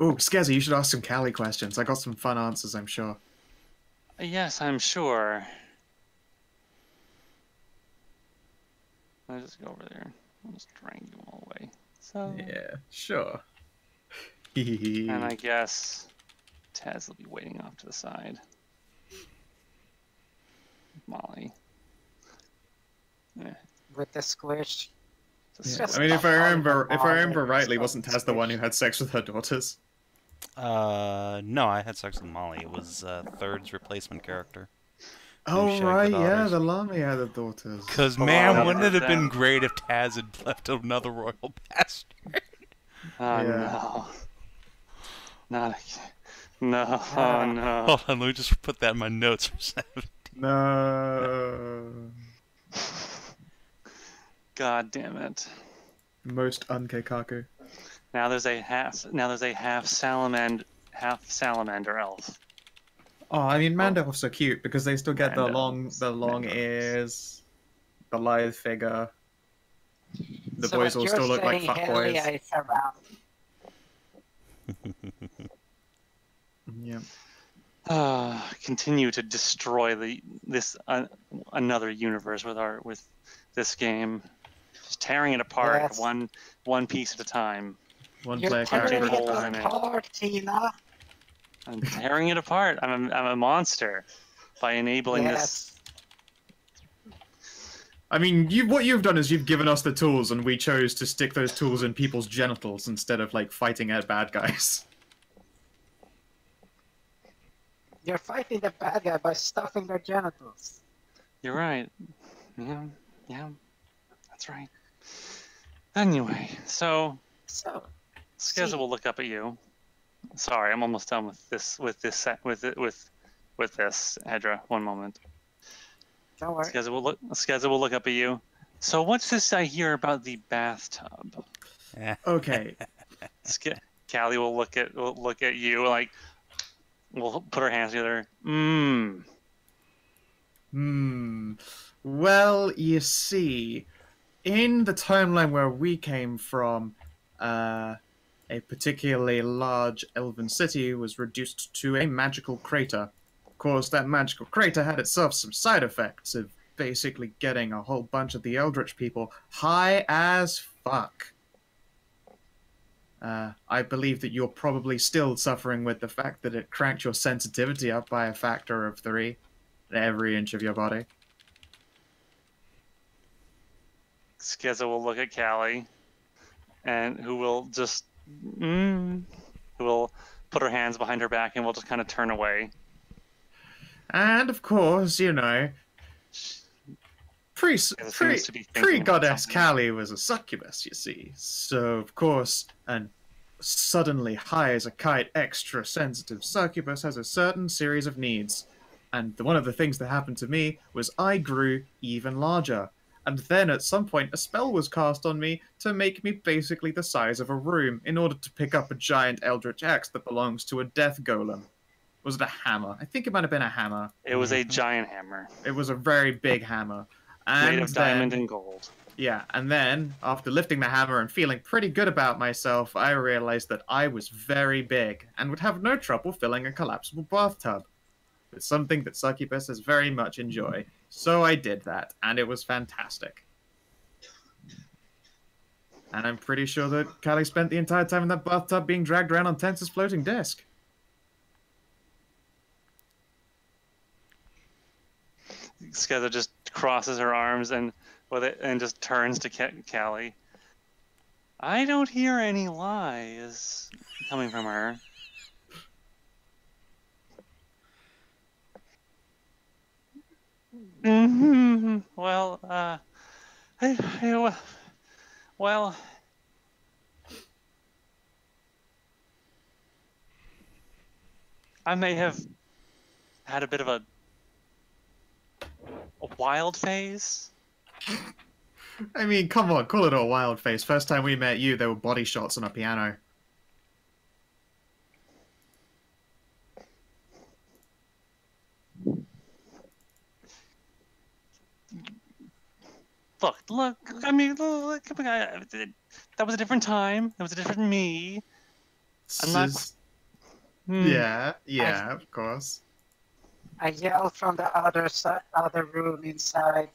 Speaker 3: Ooh, Skezzy, you should ask some Callie questions. I got some fun answers, I'm sure.
Speaker 2: Yes, I'm sure. I'll just go over there. I'll just drag you all away. So.
Speaker 3: Yeah, sure.
Speaker 2: And I guess Taz will be waiting off to the side. Molly.
Speaker 4: With the squish.
Speaker 3: Yeah. I mean, if I remember rightly, wasn't Taz the one who had sex with her daughters?
Speaker 1: No, I had sex with Molly. It was Third's replacement character.
Speaker 3: Oh, right, yeah, the Lamy had the daughters.
Speaker 1: Because, man, wouldn't it have been great if Taz had left another royal bastard?
Speaker 2: Oh,
Speaker 3: Yeah.
Speaker 2: no. Not again. No, oh, no.
Speaker 1: Hold on, let me just put that in my notes for 7.
Speaker 3: No.
Speaker 2: God damn it.
Speaker 3: Most unkeikaku.
Speaker 2: Now there's a half salamander elf.
Speaker 3: Oh, I mean, Mandorfs are cute because they still get the long ears, the lithe figure. The
Speaker 4: So
Speaker 3: boys all still look like fuckboys. Yeah.
Speaker 2: Continue to destroy another universe with this game, just tearing it apart one piece at a time.
Speaker 3: One player character.
Speaker 2: I'm tearing it apart. I'm a monster by enabling this.
Speaker 3: I mean, what you've done is you've given us the tools, and we chose to stick those tools in people's genitals instead of like fighting at bad guys.
Speaker 4: You're fighting the bad guy by stuffing their genitals.
Speaker 2: You're right. Yeah, that's right. Anyway, so Skezza will look up at you. Sorry, I'm almost done with this. With this Hedrah. One moment.
Speaker 4: Don't worry.
Speaker 2: Skeza will look up at you. So what's this I hear about the bathtub?
Speaker 3: Okay.
Speaker 2: Callie will look at you like. We'll put our hands together.
Speaker 3: Well, you see, in the timeline where we came from, a particularly large elven city was reduced to a magical crater. Of course, that magical crater had itself some side effects of basically getting a whole bunch of the Eldritch people high as fuck. I believe that you're probably still suffering with the fact that it cranked your sensitivity up by a factor of 3 in every inch of your body.
Speaker 2: Skeza will look at Callie, and who will just who will put her hands behind her back and will just kind of turn away.
Speaker 3: And of course, you know, pre-goddess Callie was a succubus, you see. So of course, and suddenly high as a kite, extra sensitive succubus has a certain series of needs. And one of the things that happened to me was I grew even larger. And then at some point a spell was cast on me to make me basically the size of a room in order to pick up a giant eldritch axe that belongs to a death golem. Was it a hammer? I think it might have been a hammer.
Speaker 2: It was a giant hammer.
Speaker 3: It was a very big hammer. And
Speaker 2: made of diamond and gold.
Speaker 3: Yeah, and then, after lifting the hammer and feeling pretty good about myself, I realized that I was very big and would have no trouble filling a collapsible bathtub. It's something that succubuses very much enjoy. So I did that, and it was fantastic. And I'm pretty sure that Callie spent the entire time in that bathtub being dragged around on Tense's floating disc.
Speaker 2: Skeza just crosses her arms and just turns to Callie. I don't hear any lies coming from her. Well, well, I may have had a bit of a wild phase.
Speaker 3: I mean, come on, call it a wild phase. First time we met you, there were body shots on a piano.
Speaker 2: Look, I mean, look, that was a different time. It was a different me. I'm not...
Speaker 3: Yeah, of course.
Speaker 4: I yelled from the other room inside.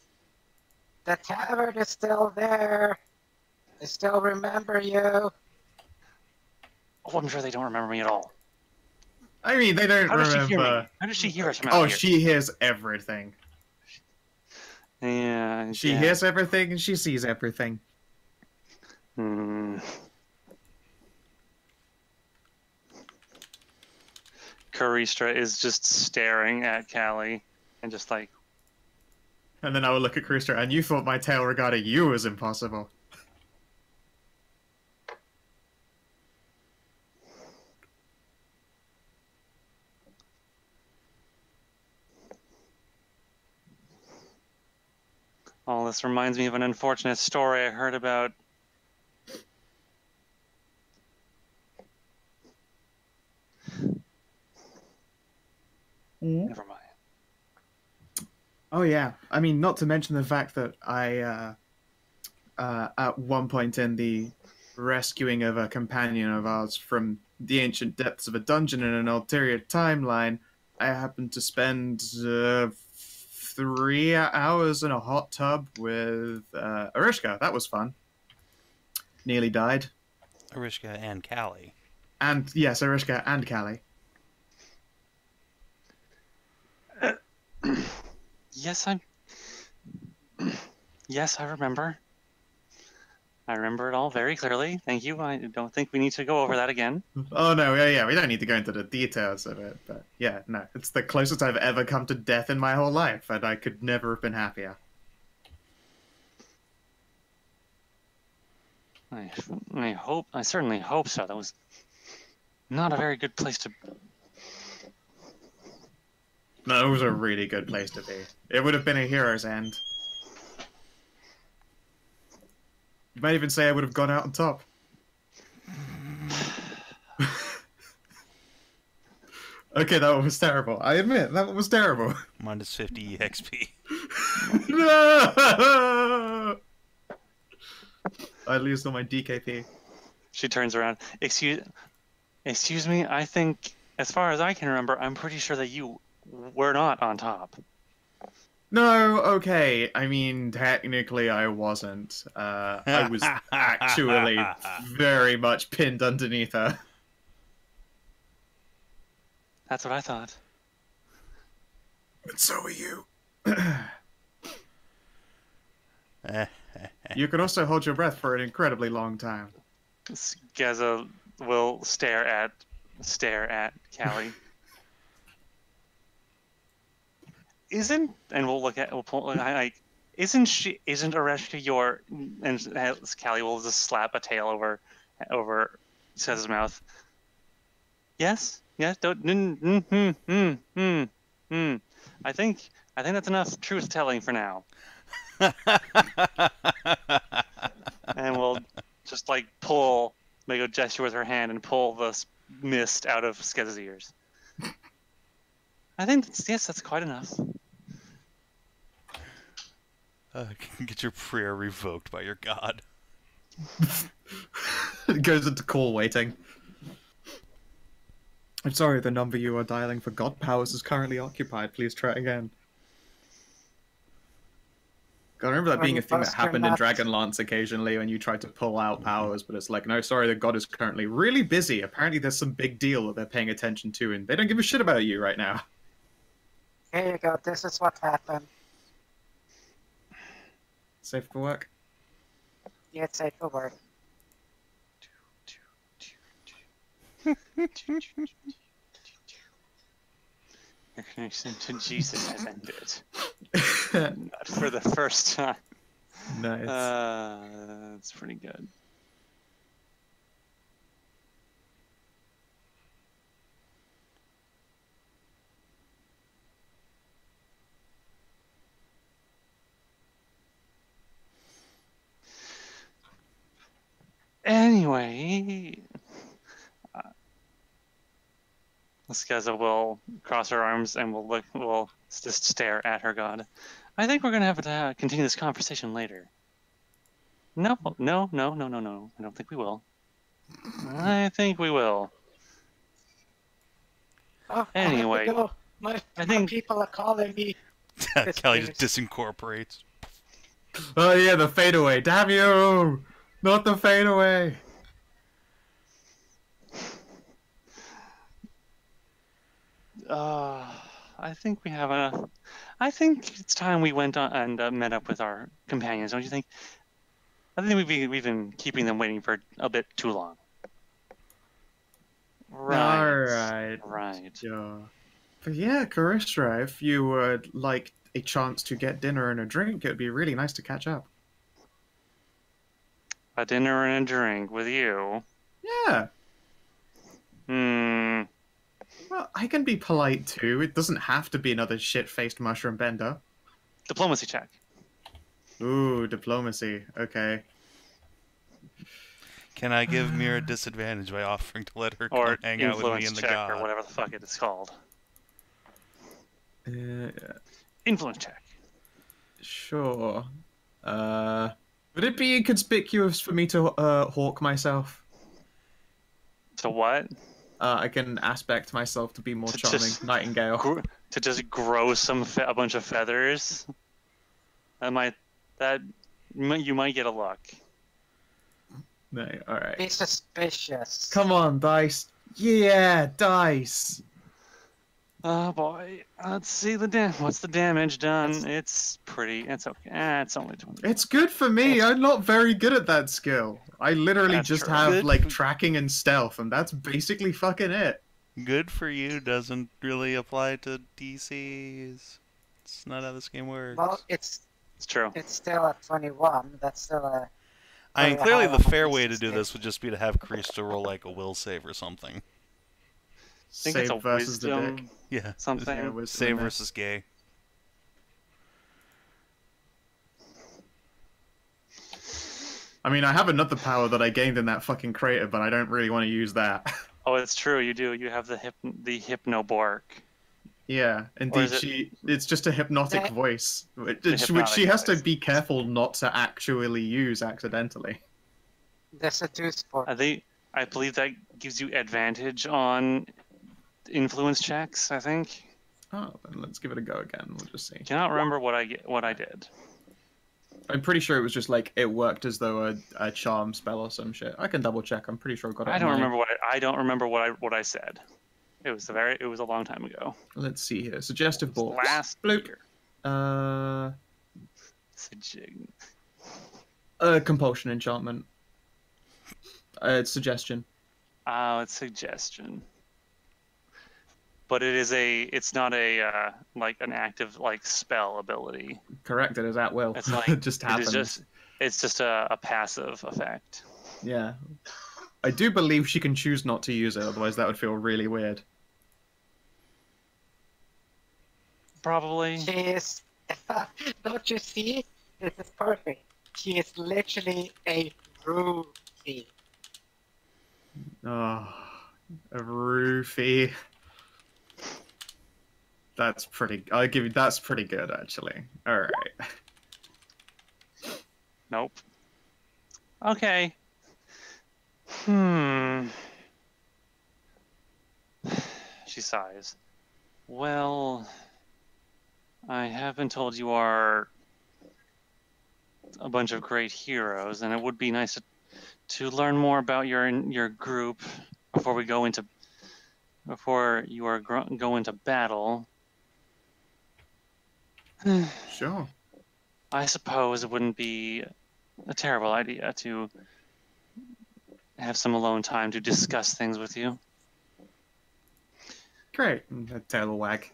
Speaker 4: The tavern is still there. I still remember you.
Speaker 2: Oh, I'm sure they don't remember me at all.
Speaker 3: I mean, they don't remember.
Speaker 2: Does she hear me? How does she hear us from out
Speaker 3: here? Oh,
Speaker 2: here?
Speaker 3: she hears everything.
Speaker 2: Yeah.
Speaker 3: She hears everything and she sees everything.
Speaker 2: Caristra is just staring at Callie and just like...
Speaker 3: And then I would look at Caristra, and you thought my tale regarding you was impossible.
Speaker 2: Oh, this reminds me of an unfortunate story I heard about. Never mind.
Speaker 3: Oh yeah, I mean, not to mention the fact that I, at one point in the rescuing of a companion of ours from the ancient depths of a dungeon in an ulterior timeline, I happened to spend 3 hours in a hot tub with Arishka. That was fun. Nearly died.
Speaker 1: Arishka and Callie.
Speaker 3: And yes, Arishka and Callie.
Speaker 2: Yes, I remember. I remember it all very clearly. Thank you. I don't think we need to go over that again.
Speaker 3: Oh, no, yeah, we don't need to go into the details of it, but yeah, no, it's the closest I've ever come to death in my whole life, and I could never have been happier.
Speaker 2: I certainly hope so. That was not a very good place to...
Speaker 3: No, it was a really good place to be. It would have been a hero's end. You might even say I would have gone out on top. Okay, that one was terrible. I admit, that one was terrible.
Speaker 1: Minus 50 XP.
Speaker 3: No! I lose all my DKP.
Speaker 2: She turns around. Excuse me, I think, as far as I can remember, I'm pretty sure that you were not on top.
Speaker 3: No, okay. I mean, technically I wasn't. I was actually very much pinned underneath her.
Speaker 2: That's what I thought.
Speaker 3: And so are you. You can also hold your breath for an incredibly long time.
Speaker 2: Geza will stare at Callie. Isn't Areshka your, and Callie will just slap a tail over Ceza's mouth. Yes, don't I think that's enough truth telling for now. And we'll just like make a gesture with her hand and pull the mist out of Skeza's ears. I think that's quite enough.
Speaker 1: Get your prayer revoked by your god.
Speaker 3: It goes into call waiting. I'm sorry, the number you are dialing for God powers is currently occupied. Please try again. God, I remember that being a thing that happened in Dragonlance occasionally when you tried to pull out powers, but it's like, no, sorry, the god is currently really busy. Apparently there's some big deal that they're paying attention to, and they don't give a shit about you right now.
Speaker 4: Here you go, this is what happened.
Speaker 3: Safe for work?
Speaker 4: Yeah, it's safe for work.
Speaker 2: Your connection to Jesus has ended. Not for the first time.
Speaker 3: Nice.
Speaker 2: That's pretty good. Anyway, Skeza will cross her arms and will just stare at her god. I think we're gonna have to continue this conversation later. No. I don't think we will. I think we will.
Speaker 4: Oh,
Speaker 2: anyway,
Speaker 4: my people are calling me.
Speaker 1: Callie just disincorporates.
Speaker 3: Oh yeah, the fadeaway. Damn you! Not the fadeaway.
Speaker 2: I think we have enough. I think it's time we went on and met up with our companions. Don't you think? I think we've been keeping them waiting for a bit too long. Right.
Speaker 3: Yeah. But yeah, Caristra, if you would like a chance to get dinner and a drink, it would be really nice to catch up.
Speaker 2: A dinner and a drink with you?
Speaker 3: Yeah. Well, I can be polite too. It doesn't have to be another shit-faced mushroom bender.
Speaker 2: Diplomacy check.
Speaker 3: Ooh, diplomacy. Okay.
Speaker 1: Can I give Mierah disadvantage by offering to let her
Speaker 2: or
Speaker 1: hang out with me and the
Speaker 2: check,
Speaker 1: god?
Speaker 2: or whatever the fuck it is called.
Speaker 3: Yeah.
Speaker 2: Influence check.
Speaker 3: Sure. Would it be inconspicuous for me to hawk myself?
Speaker 2: To what?
Speaker 3: I can aspect myself to be more charming. Nightingale.
Speaker 2: To just grow a bunch of feathers. You might get a luck.
Speaker 3: No, alright.
Speaker 4: Be suspicious.
Speaker 3: Come on, dice. Yeah, dice.
Speaker 2: Oh boy. Let's see what's the damage done? It's pretty. It's okay. It's only 20.
Speaker 3: It's good for me. I'm not very good at that skill. I literally just have like tracking and stealth, and that's basically fucking it.
Speaker 1: Good for you doesn't really apply to DCs. It's not how this game works.
Speaker 4: Well, it's
Speaker 2: true.
Speaker 4: It's still at 21. That's still a...
Speaker 1: I mean, clearly the fair way to do this would just be to have Krista roll like a will save or something.
Speaker 2: think it's a
Speaker 3: versus the dick.
Speaker 2: wisdom
Speaker 1: Yeah.
Speaker 2: something.
Speaker 3: Yeah, wisdom
Speaker 1: Save
Speaker 3: in there.
Speaker 1: versus gay.
Speaker 3: I mean, I have another power that I gained in that fucking crater, but I don't really want to use that.
Speaker 2: Oh, it's true. You do. You have the hypnobork.
Speaker 3: Yeah,
Speaker 2: Or
Speaker 3: indeed.
Speaker 2: is it
Speaker 3: It's just a hypnotic
Speaker 4: The-
Speaker 3: voice, which
Speaker 2: hypnotic
Speaker 3: she has to
Speaker 2: voice.
Speaker 3: be careful not to actually use accidentally.
Speaker 4: The seduce part.
Speaker 2: I believe that gives you advantage on influence checks. I think.
Speaker 3: Oh, then let's give it a go again. We'll just see.
Speaker 2: Cannot remember what I did.
Speaker 3: I'm pretty sure it was just like it worked as though a charm spell or some shit. I can double check. I'm pretty sure I got it.
Speaker 2: I don't
Speaker 3: online.
Speaker 2: remember I don't remember what I said. It was a long time ago.
Speaker 3: Let's see here. Suggestive balls.
Speaker 2: Last
Speaker 3: Bloop.
Speaker 2: year.
Speaker 3: Compulsion enchantment. It's suggestion.
Speaker 2: Oh, it's suggestion. But it's not a like an active like spell ability.
Speaker 3: Correct. It is at will.
Speaker 2: It's like
Speaker 3: it just
Speaker 2: it
Speaker 3: happens.
Speaker 2: it's just a passive effect.
Speaker 3: Yeah. I do believe she can choose not to use it, otherwise that would feel really weird.
Speaker 2: Probably.
Speaker 4: She is. Don't you see? This is perfect. She is literally a roofie.
Speaker 3: Oh, a roofie. That's pretty. I'll give you. That's pretty good, actually. All right.
Speaker 2: Nope. Okay. She sighs. Well, I have been told you are a bunch of great heroes, and it would be nice to learn more about your group before we go into go into battle.
Speaker 3: Sure.
Speaker 2: I suppose it wouldn't be a terrible idea to have some alone time to discuss things with you.
Speaker 3: Great. A tail will wag.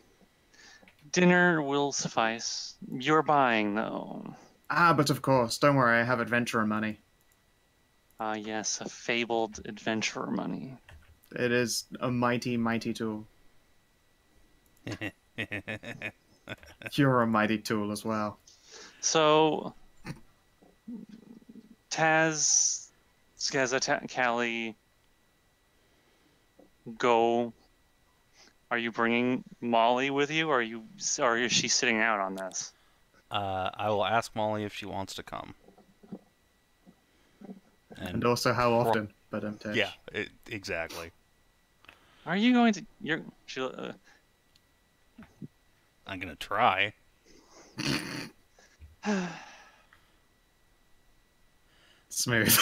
Speaker 2: Dinner will suffice. You're buying, though.
Speaker 3: Ah, but of course. Don't worry. I have adventurer money.
Speaker 2: Ah, yes, a fabled adventurer money.
Speaker 3: It is a mighty, mighty tool. You're a mighty tool as well.
Speaker 2: So, Taz, Skaza, Callie, go. Are you bringing Molly with you, or is she sitting out on this?
Speaker 1: I will ask Molly if she wants to come.
Speaker 3: And also how often, but
Speaker 1: yeah, exactly.
Speaker 2: Are you going to?
Speaker 1: I'm gonna try.
Speaker 3: Smooth.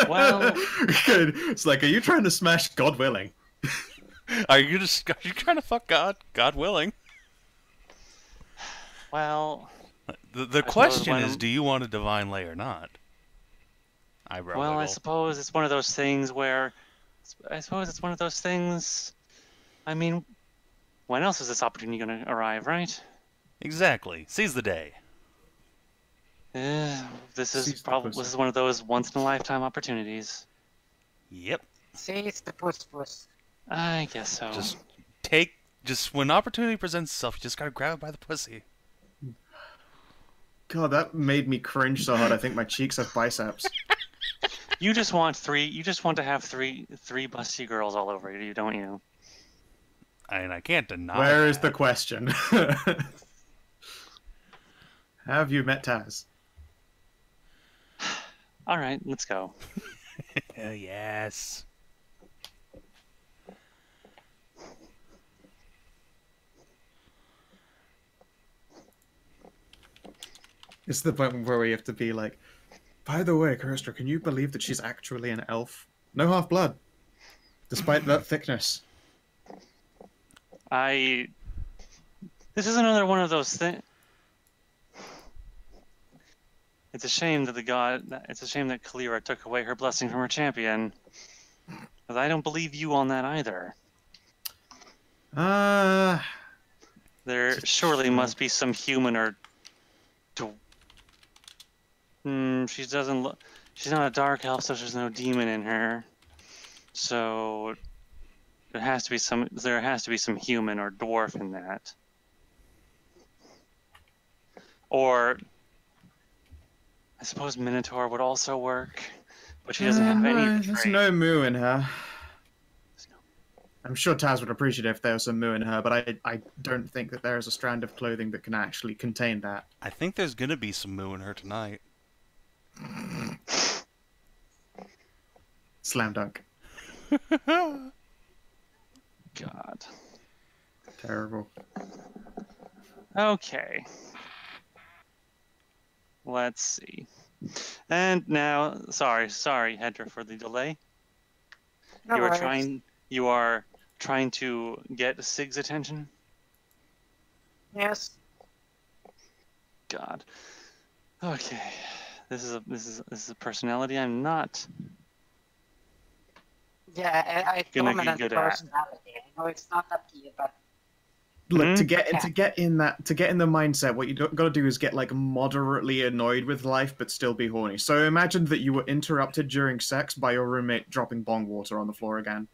Speaker 2: Well,
Speaker 3: good. It's like, are you trying to smash God willing?
Speaker 1: Are you trying to fuck God? God willing.
Speaker 2: Well.
Speaker 1: The question is, do you want a divine lay or not? Eyebrow
Speaker 2: Well,
Speaker 1: wiggle.
Speaker 2: I suppose it's one of those things where. I mean, when else is this opportunity going to arrive, right?
Speaker 1: Exactly. Seize the day.
Speaker 2: This is
Speaker 3: Seize the
Speaker 2: probably
Speaker 3: pussy.
Speaker 2: one of those once-in-a-lifetime opportunities.
Speaker 1: Yep.
Speaker 4: See, it's the puss.
Speaker 2: I guess so.
Speaker 1: Just when opportunity presents itself, you just gotta grab it by the pussy.
Speaker 3: God, that made me cringe so hard. I think my cheeks have biceps.
Speaker 2: You just want to have three busty girls all over you, don't you?
Speaker 1: I can't deny.
Speaker 3: Where is
Speaker 1: that.
Speaker 3: the question? Have you met Taz?
Speaker 2: All right, let's go.
Speaker 1: Yes.
Speaker 3: It's the point where we have to be like, by the way, Karustra, can you believe that she's actually an elf? No half-blood. Despite that thickness.
Speaker 2: This is another one of those things. It's a shame that Kalira took away her blessing from her champion. But I don't believe you on that either. There surely must be some human or. She doesn't look. She's not a dark elf, so there's no demon in her. So, There has to be some human or dwarf in that. Or I suppose Minotaur would also work, but she doesn't have any of the
Speaker 3: There's
Speaker 2: traits.
Speaker 3: no moo in her. I'm sure Taz would appreciate it if there was some moo in her, but I don't think that there is a strand of clothing that can actually contain that.
Speaker 1: I think there's gonna be some moo in her tonight.
Speaker 3: Slam dunk.
Speaker 2: God.
Speaker 3: Terrible.
Speaker 2: Okay. Let's see. And now, sorry, Hedrah, for the delay.
Speaker 4: No worries.
Speaker 2: You are trying to get Sig's attention.
Speaker 4: Yes.
Speaker 2: God. Okay. This is a personality I'm not
Speaker 4: Yeah, I
Speaker 2: gonna be
Speaker 4: dominant
Speaker 2: good at.
Speaker 4: personality. I know it's not up to you, but
Speaker 3: Look, to
Speaker 2: Hmm?
Speaker 3: get in the mindset, what you got to do is get like moderately annoyed with life, but still be horny. So imagine that you were interrupted during sex by your roommate dropping bong water on the floor again,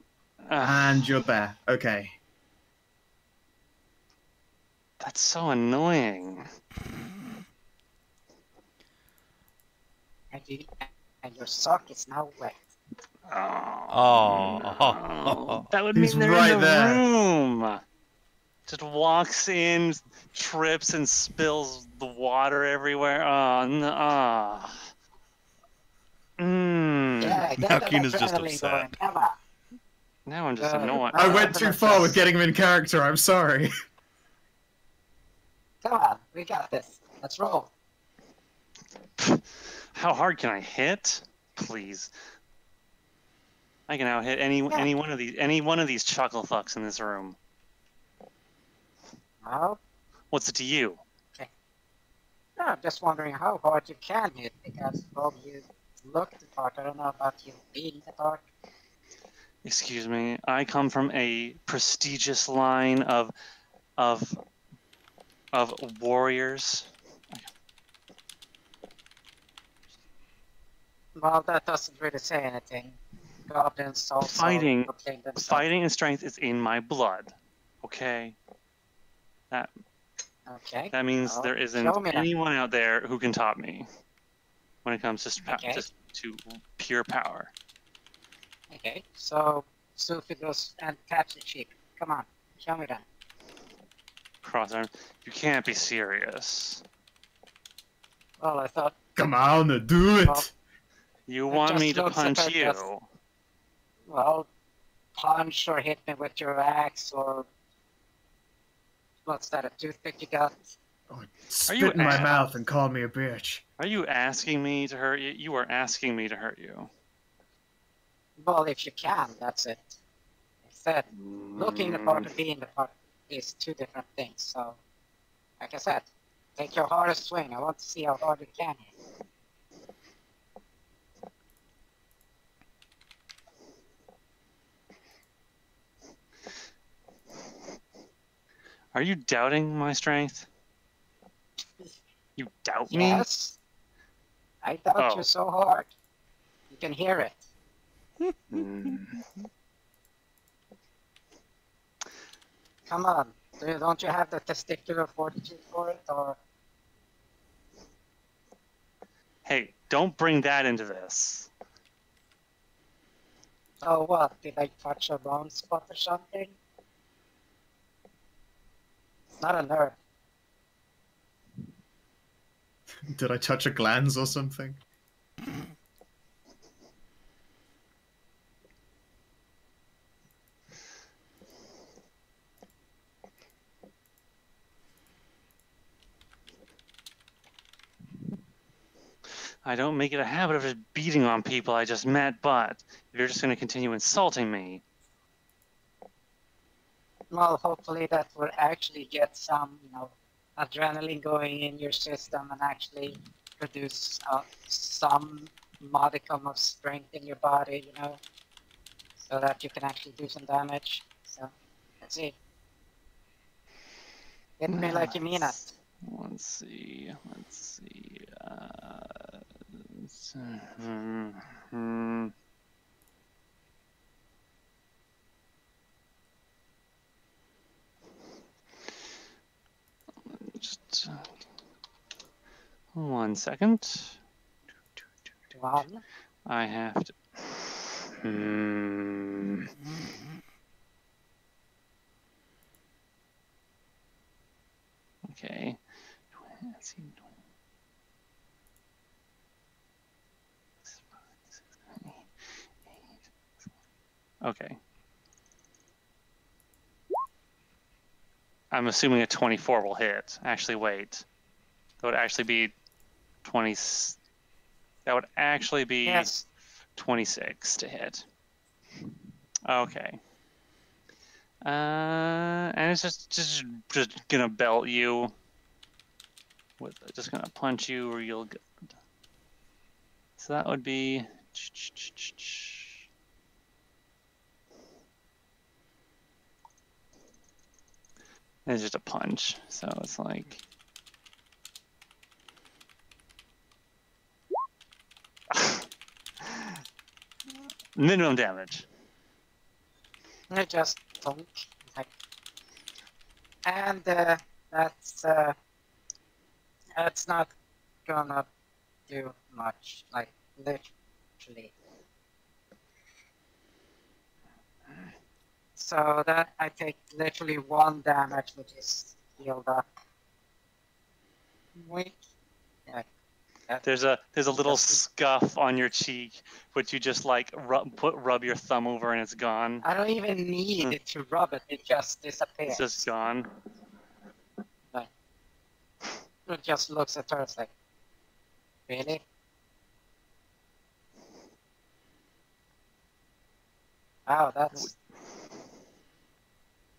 Speaker 3: and you're there. Okay.
Speaker 2: That's so annoying.
Speaker 4: and your sock is now wet.
Speaker 1: Oh.
Speaker 2: No. That would
Speaker 3: He's
Speaker 2: mean they're
Speaker 3: right
Speaker 2: in the
Speaker 3: there.
Speaker 2: room. Just walks in, trips, and spills the water everywhere. Oh no.
Speaker 4: Yeah, get
Speaker 1: Now
Speaker 4: that
Speaker 1: Kina's just
Speaker 4: adrenaline
Speaker 1: upset.
Speaker 4: going. Come on.
Speaker 2: Now I'm just
Speaker 4: Good.
Speaker 2: annoyed.
Speaker 3: I went too far with getting him in character. I'm sorry.
Speaker 4: Come on, we got this. Let's roll.
Speaker 2: How hard can I hit? Please. I can out hit any one of these chuckle fucks in this room.
Speaker 4: No,
Speaker 2: What's it to you?
Speaker 4: no, I'm just wondering how hard you can hit because, well, you look the part. I don't know about you being the part.
Speaker 2: Excuse me. I come from a prestigious line of warriors.
Speaker 4: Well, that doesn't really say anything. Goblins also
Speaker 2: Fighting
Speaker 4: obtain themselves.
Speaker 2: Fighting and strength is in my blood. Okay.
Speaker 4: Okay.
Speaker 2: That means
Speaker 4: well,
Speaker 2: there isn't
Speaker 4: show me then.
Speaker 2: anyone out there who can top me when it comes to
Speaker 4: Okay.
Speaker 2: just to pure power.
Speaker 4: Okay, so Sophie goes and catch the sheep. Come on, show me then.
Speaker 2: Crossarm. You can't be serious.
Speaker 4: Well, I thought,
Speaker 3: Come on, do
Speaker 4: Well,
Speaker 3: it.
Speaker 2: You
Speaker 4: It
Speaker 2: want
Speaker 4: just
Speaker 2: me to
Speaker 4: looks at
Speaker 2: punch
Speaker 4: her
Speaker 2: you?
Speaker 4: just- well, punch or hit me with your axe or what's that? A toothpick you got?
Speaker 3: Oh, spit
Speaker 2: you
Speaker 3: in my
Speaker 2: ass?
Speaker 3: mouth and call me a bitch.
Speaker 2: Are you asking me to hurt you? You are asking me to hurt you.
Speaker 4: Well, if you can, that's it. I said, looking the part and being the part is two different things. So, like I said, take your hardest swing. I want to see how hard you can hit.
Speaker 2: Are you doubting my strength? You doubt me?
Speaker 4: Yes, I doubt
Speaker 2: Oh.
Speaker 4: you so hard. You can hear it.
Speaker 2: Mm.
Speaker 4: Come on, don't you have the testicular fortitude for it, or?
Speaker 2: Hey, don't bring that into this.
Speaker 4: Oh, what? Did I touch a wrong spot or something? It's not a nerve.
Speaker 3: Did I touch a glands or something?
Speaker 2: I don't make it a habit of just beating on people I just met, but if you're just going to continue insulting me,
Speaker 4: Well, hopefully that will actually get some, adrenaline going in your system and actually produce some modicum of strength in your body, so that you can actually do some damage. So, let's see. Hit me like you mean it.
Speaker 2: let's see. 1 second.
Speaker 4: One.
Speaker 2: I have to. Okay. Let's see. Okay. I'm assuming a 24 will hit. Actually, wait. That would actually be 20. That would actually be
Speaker 4: Yes.
Speaker 2: 26 to hit. Okay. And it's just gonna belt you. With just gonna punch you real good. So that would be. It's just a punch, so it's like. Minimum damage.
Speaker 4: I just don't. Like, and that's not gonna do much. Like literally. So that I take literally 1 damage, which is healed up. Wait. Yeah.
Speaker 2: There's a little scuff on your cheek, which you just like rub your thumb over and it's gone.
Speaker 4: I don't even need it to rub it. It just disappears.
Speaker 2: It's just gone.
Speaker 4: Like, it just looks at her. It's like, really? Wow, that's.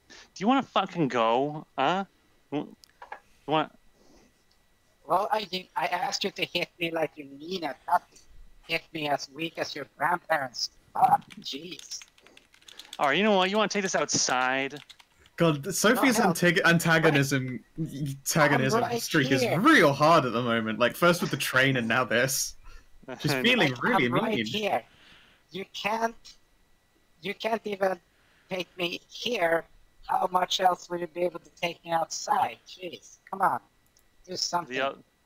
Speaker 2: Do you want to fucking go? Huh? You want?
Speaker 4: Well, I asked you to hit me like you mean it, not hit me as weak as your grandparents. Fuck, jeez.
Speaker 2: Alright, you know what? You want to take this outside?
Speaker 3: God, Sophie's antagonism
Speaker 4: right
Speaker 3: streak is
Speaker 4: here.
Speaker 3: real hard at the moment. Like, first with the train and now this. She's feeling really
Speaker 4: I'm
Speaker 3: mean.
Speaker 4: right here. You can't even take me here. How much else will you be able to take me outside? Jeez, come on. Do something.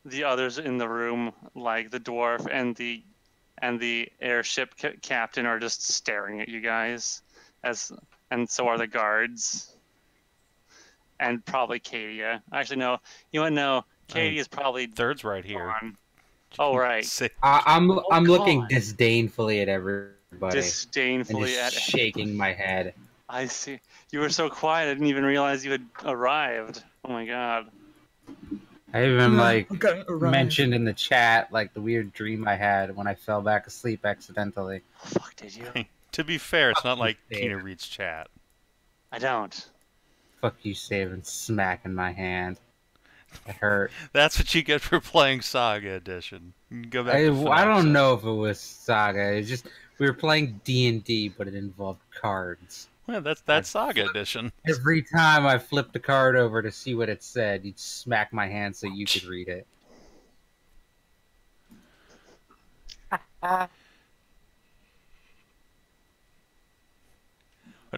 Speaker 2: The others in the room, like the dwarf and the airship captain, are just staring at you guys, and so are the guards, and probably Cadia. Actually, no. You want to know? Cadia is probably
Speaker 1: Third's right here.
Speaker 2: gone. Oh right.
Speaker 5: I'm
Speaker 2: God.
Speaker 5: looking disdainfully at everybody
Speaker 2: Disdainfully
Speaker 5: and just shaking my head.
Speaker 2: I see. You were so quiet. I didn't even realize you had arrived. Oh my god.
Speaker 5: I even
Speaker 3: arrive.
Speaker 5: mentioned in the chat like the weird dream I had when I fell back asleep accidentally.
Speaker 2: Oh, fuck, did you?
Speaker 1: To be fair, it's not like
Speaker 5: Dave.
Speaker 1: Kina reads chat.
Speaker 2: I don't.
Speaker 5: Fuck you, Savin, smacking my hand. It hurt.
Speaker 1: That's what you get for playing Saga Edition. You can go back to
Speaker 5: I
Speaker 1: FNAF
Speaker 5: don't
Speaker 1: session.
Speaker 5: know if it was Saga. It's just we were playing D&D, but it involved cards.
Speaker 1: Well, that's Saga Edition.
Speaker 5: Every time I flipped a card over to see what it said, you'd smack my hand so you could read it.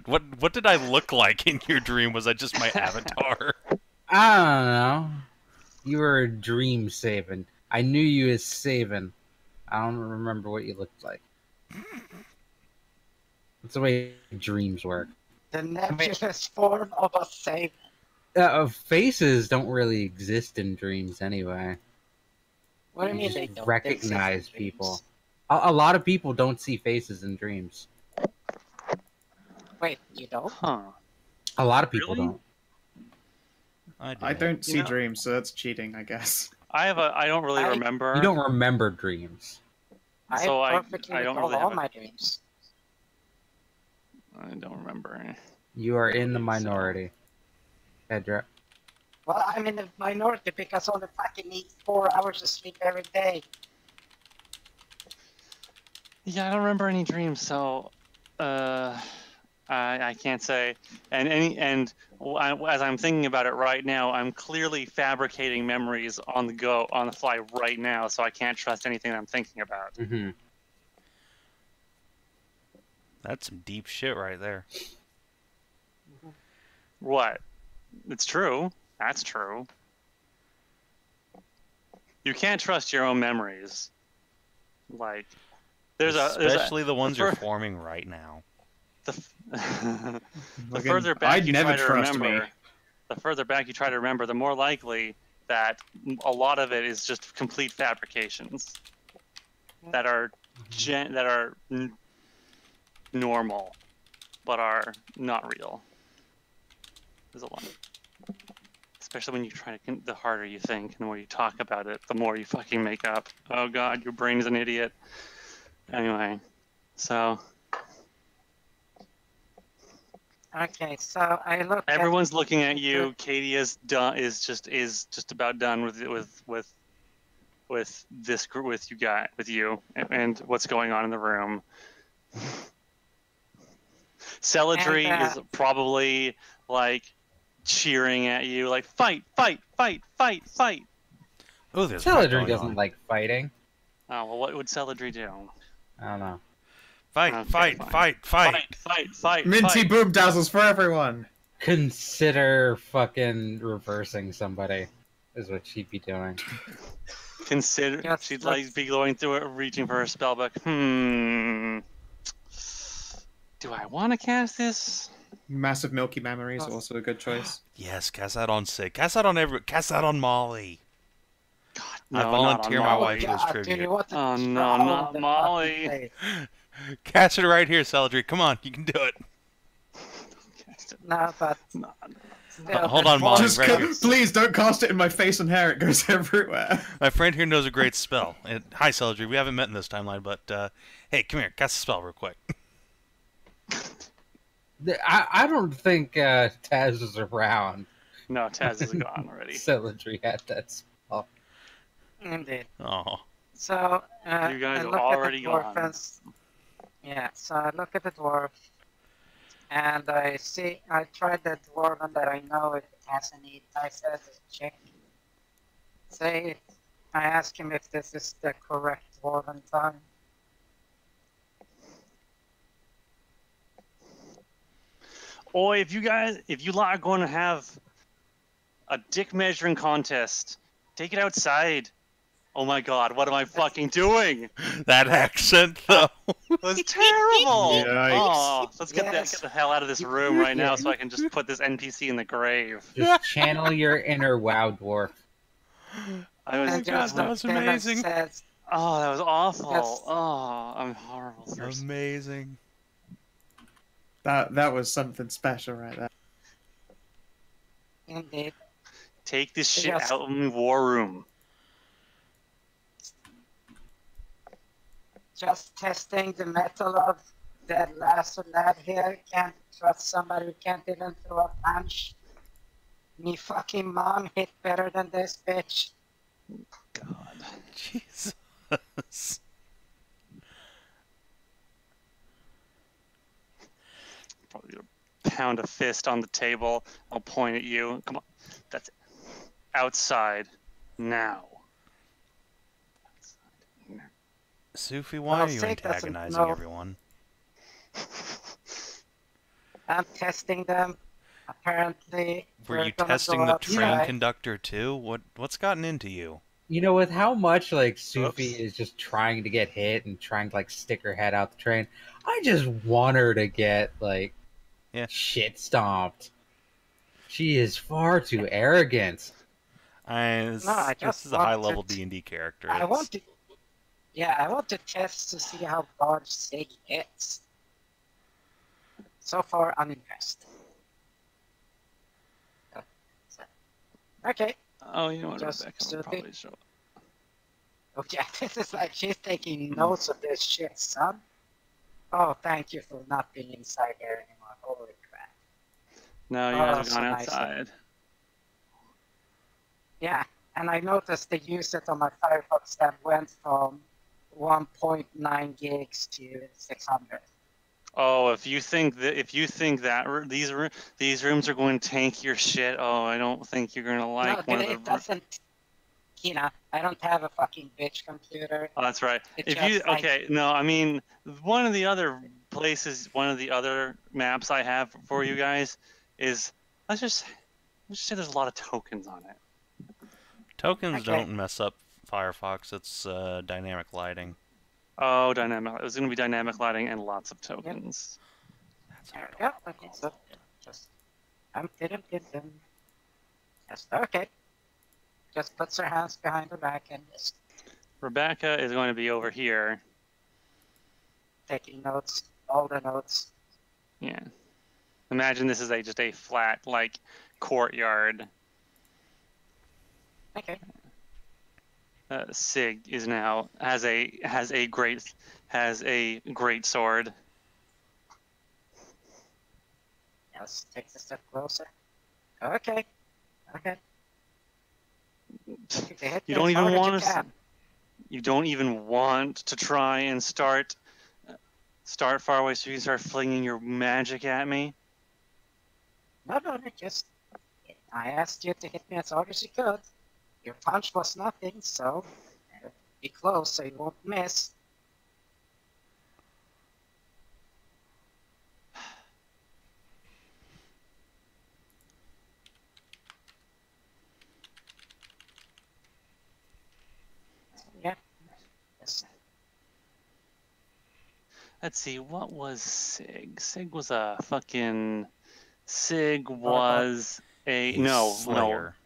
Speaker 1: What did I look like in your dream? Was I just my avatar?
Speaker 5: I don't know. You were a dream Savin. I knew you as Savin. I don't remember what you looked like. That's the way dreams work.
Speaker 4: The nebulous form of a Savin.
Speaker 5: Faces don't really exist in dreams anyway.
Speaker 4: What do you
Speaker 5: You
Speaker 4: mean
Speaker 5: just
Speaker 4: they don't
Speaker 5: recognize
Speaker 4: exist in
Speaker 5: people.
Speaker 4: dreams?
Speaker 5: A lot of people don't see faces in dreams.
Speaker 4: Wait, you don't?
Speaker 2: Huh.
Speaker 5: A lot of people
Speaker 2: Really?
Speaker 5: don't.
Speaker 3: I don't see
Speaker 2: You know-
Speaker 3: dreams, so that's cheating, I guess.
Speaker 2: I don't really remember.
Speaker 5: You don't remember dreams.
Speaker 2: So
Speaker 4: I
Speaker 2: I
Speaker 4: perfectly
Speaker 2: don't
Speaker 4: recall
Speaker 2: really
Speaker 4: all
Speaker 2: have a-
Speaker 4: my dreams.
Speaker 2: I don't remember.
Speaker 5: You are in the minority. Hedrah.
Speaker 4: Well, I'm in the minority because I only fucking need 4 hours of sleep every day.
Speaker 2: Yeah, I don't remember any dreams, so I can't say. And as I'm thinking about it right now, I'm clearly fabricating memories on the fly right now, so I can't trust anything I'm thinking about.
Speaker 5: Mm-hmm.
Speaker 1: That's some deep shit right there.
Speaker 2: What? It's true. That's true. You can't trust your own memories. Like,
Speaker 1: especially the ones you're forming right now.
Speaker 2: The
Speaker 3: Again,
Speaker 2: further back
Speaker 3: I'd
Speaker 2: you
Speaker 3: never
Speaker 2: try to
Speaker 3: trust
Speaker 2: remember,
Speaker 3: me.
Speaker 2: the further back you try to remember, the more likely that a lot of it is just complete fabrications that are normal, but are not real. There's a lot. Especially when you try to, the harder you think and the more you talk about it, the more you fucking make up. Oh god, your brain is an idiot. Anyway, so
Speaker 4: Okay, so I look.
Speaker 2: everyone's looking at you. Cadia's done. Is just about done with this group, with you, and what's going on in the room. Celadry is probably like cheering at you, like fight, fight, fight, fight, fight.
Speaker 1: Oh, there's
Speaker 5: Celadry doesn't like fighting.
Speaker 2: Oh well, what would Celadry do?
Speaker 5: I don't know.
Speaker 1: Fight,
Speaker 2: Okay,
Speaker 1: fight,
Speaker 2: fine.
Speaker 1: fight, fight,
Speaker 2: Fight, fight,
Speaker 3: Minty
Speaker 2: fight.
Speaker 3: boob dazzles for everyone.
Speaker 5: Consider fucking reversing somebody, is what she'd be doing.
Speaker 2: Consider
Speaker 4: Yes,
Speaker 2: she'd
Speaker 4: let's-
Speaker 2: like be going through it, reaching for her spellbook. Do I want to cast this?
Speaker 3: Massive milky memories, also a good choice.
Speaker 1: Yes, cast that on Sig. Cast that on cast that on Molly.
Speaker 2: God,
Speaker 1: I
Speaker 2: no,
Speaker 1: volunteer
Speaker 2: not
Speaker 1: my
Speaker 2: on
Speaker 1: wife
Speaker 2: Molly.
Speaker 1: as tribute.
Speaker 2: Oh no, not Molly.
Speaker 1: Cast it right here, Celadry. Come on, you can do it.
Speaker 4: No, but
Speaker 2: No.
Speaker 4: still,
Speaker 1: Hold on, Molly.
Speaker 3: Just
Speaker 1: Right here.
Speaker 3: please don't cast it in my face and hair. It goes everywhere.
Speaker 1: My friend here knows a great spell. Hi, Celadry. We haven't met in this timeline, but hey, come here. Cast a spell real quick.
Speaker 5: I don't think Taz is around.
Speaker 2: No, Taz is gone already.
Speaker 5: Celadry had that spell.
Speaker 4: Indeed.
Speaker 1: Oh,
Speaker 4: So
Speaker 2: You guys
Speaker 4: I
Speaker 2: are
Speaker 4: look
Speaker 2: already
Speaker 4: at the dwarf
Speaker 2: gone.
Speaker 4: and yeah, so I look at the dwarf and I tried the dwarven that I know it has a need. I said check. I ask him if this is the correct dwarven tongue.
Speaker 2: Or if you lot are going to have a dick measuring contest, take it outside. Oh my god, what am I fucking doing?
Speaker 1: that accent though.
Speaker 2: That's terrible.
Speaker 3: Yikes.
Speaker 2: Oh, let's get
Speaker 4: Yes.
Speaker 2: the hell out of this room right now so I can just put this NPC in the grave.
Speaker 5: Just channel your inner WoW dwarf.
Speaker 2: I was,
Speaker 4: And just
Speaker 1: that was
Speaker 4: looked at him and
Speaker 1: amazing.
Speaker 4: says,
Speaker 2: oh, that was awful.
Speaker 4: Yes.
Speaker 2: Oh, I'm a horrible person.
Speaker 1: Amazing.
Speaker 3: That was something special right there.
Speaker 4: indeed.
Speaker 2: Take this shit
Speaker 4: Yes.
Speaker 2: out in the war room.
Speaker 4: Just testing the metal of that last lad here. Can't trust somebody who can't even throw a punch. Me fucking mom hit better than this bitch.
Speaker 2: God.
Speaker 1: Jesus.
Speaker 2: Probably gonna pound a fist on the table. I'll point at you. Come on. That's it. Outside. Now.
Speaker 1: Sophie, why
Speaker 4: Well,
Speaker 1: are you
Speaker 4: Sig doesn't
Speaker 1: antagonizing
Speaker 4: know.
Speaker 1: everyone?
Speaker 4: I'm testing them. Apparently,
Speaker 1: Were
Speaker 4: we're
Speaker 1: you
Speaker 4: gonna
Speaker 1: testing
Speaker 4: go
Speaker 1: the train
Speaker 4: outside.
Speaker 1: conductor too? What's gotten into you?
Speaker 5: You know, with how much like Sophie
Speaker 2: Oops.
Speaker 5: is just trying to get hit and trying to like stick her head out the train, I just want her to get like shit stomped. She is far too arrogant.
Speaker 1: This
Speaker 4: just
Speaker 1: is a high
Speaker 4: want
Speaker 1: level
Speaker 4: to-
Speaker 1: D&D character.
Speaker 4: I
Speaker 1: It's-
Speaker 4: want to. Yeah, I want to test to see how large Sig hits. So far, I'm impressed. Okay.
Speaker 2: Oh, you know what?
Speaker 4: Just
Speaker 2: Rebecca will
Speaker 4: Sophie?
Speaker 2: probably show up.
Speaker 4: Okay, this is like she's taking notes of this shit, son. Oh, thank you for not being inside there anymore. Holy crap.
Speaker 2: No, you
Speaker 4: Oh,
Speaker 2: guys have
Speaker 4: so
Speaker 2: gone
Speaker 4: nice.
Speaker 2: outside.
Speaker 4: Yeah, and I noticed the usage on my Firefox that went from 1.9 gigs to 600.
Speaker 2: Oh, if you think that these rooms are going to tank your shit, oh, I don't think you're gonna like
Speaker 4: No,
Speaker 2: one
Speaker 4: it
Speaker 2: of the.
Speaker 4: doesn't. I don't have a fucking bitch computer.
Speaker 2: Oh, that's right.
Speaker 4: It
Speaker 2: If you
Speaker 4: just, like-
Speaker 2: okay, no, I mean one of the other maps I have for you guys is let's just say there's a lot of tokens on it.
Speaker 1: Tokens
Speaker 4: Okay.
Speaker 1: don't mess up Firefox. It's dynamic lighting.
Speaker 2: Oh, dynamic. It was going to be dynamic lighting and lots of tokens.
Speaker 1: That's
Speaker 4: There we go. Okay, so just yes, okay. Just puts her hands behind her back and just
Speaker 2: Rebecca is going to be over here.
Speaker 4: taking notes, all the notes.
Speaker 2: Yeah. Imagine this is just a flat, like, courtyard.
Speaker 4: Okay.
Speaker 2: Sig is now has a great sword.
Speaker 4: Yes, takes a step closer. Okay. Okay.
Speaker 2: You don't even want to. You don't even want to try and start far away so you can start flinging your magic at me.
Speaker 4: No, just I asked you to hit me as hard as you could. Your punch was nothing, so be close so you won't miss. Yeah. Yes.
Speaker 2: Let's see, what was Sig? Sig was a fucking. Sig was a
Speaker 1: Slayer.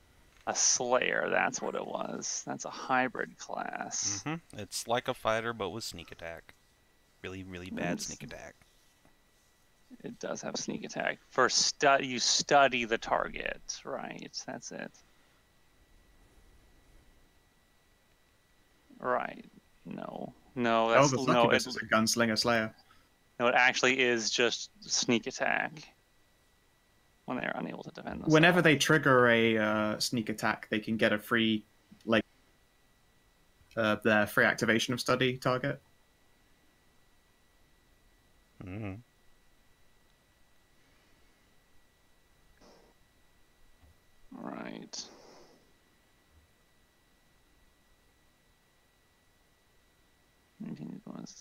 Speaker 2: A Slayer. That's what it was. That's a hybrid class.
Speaker 1: It's like a fighter, but with sneak attack. Really, really bad sneak attack.
Speaker 2: It does have sneak attack. For you study the target, right? That's it. Right. No, that's
Speaker 3: the succubus is a gunslinger slayer.
Speaker 2: No, it actually is just sneak attack. When they are unable to defend themselves.
Speaker 3: Whenever they trigger a sneak attack, they can get a free, like, their free activation of study target.
Speaker 2: Right.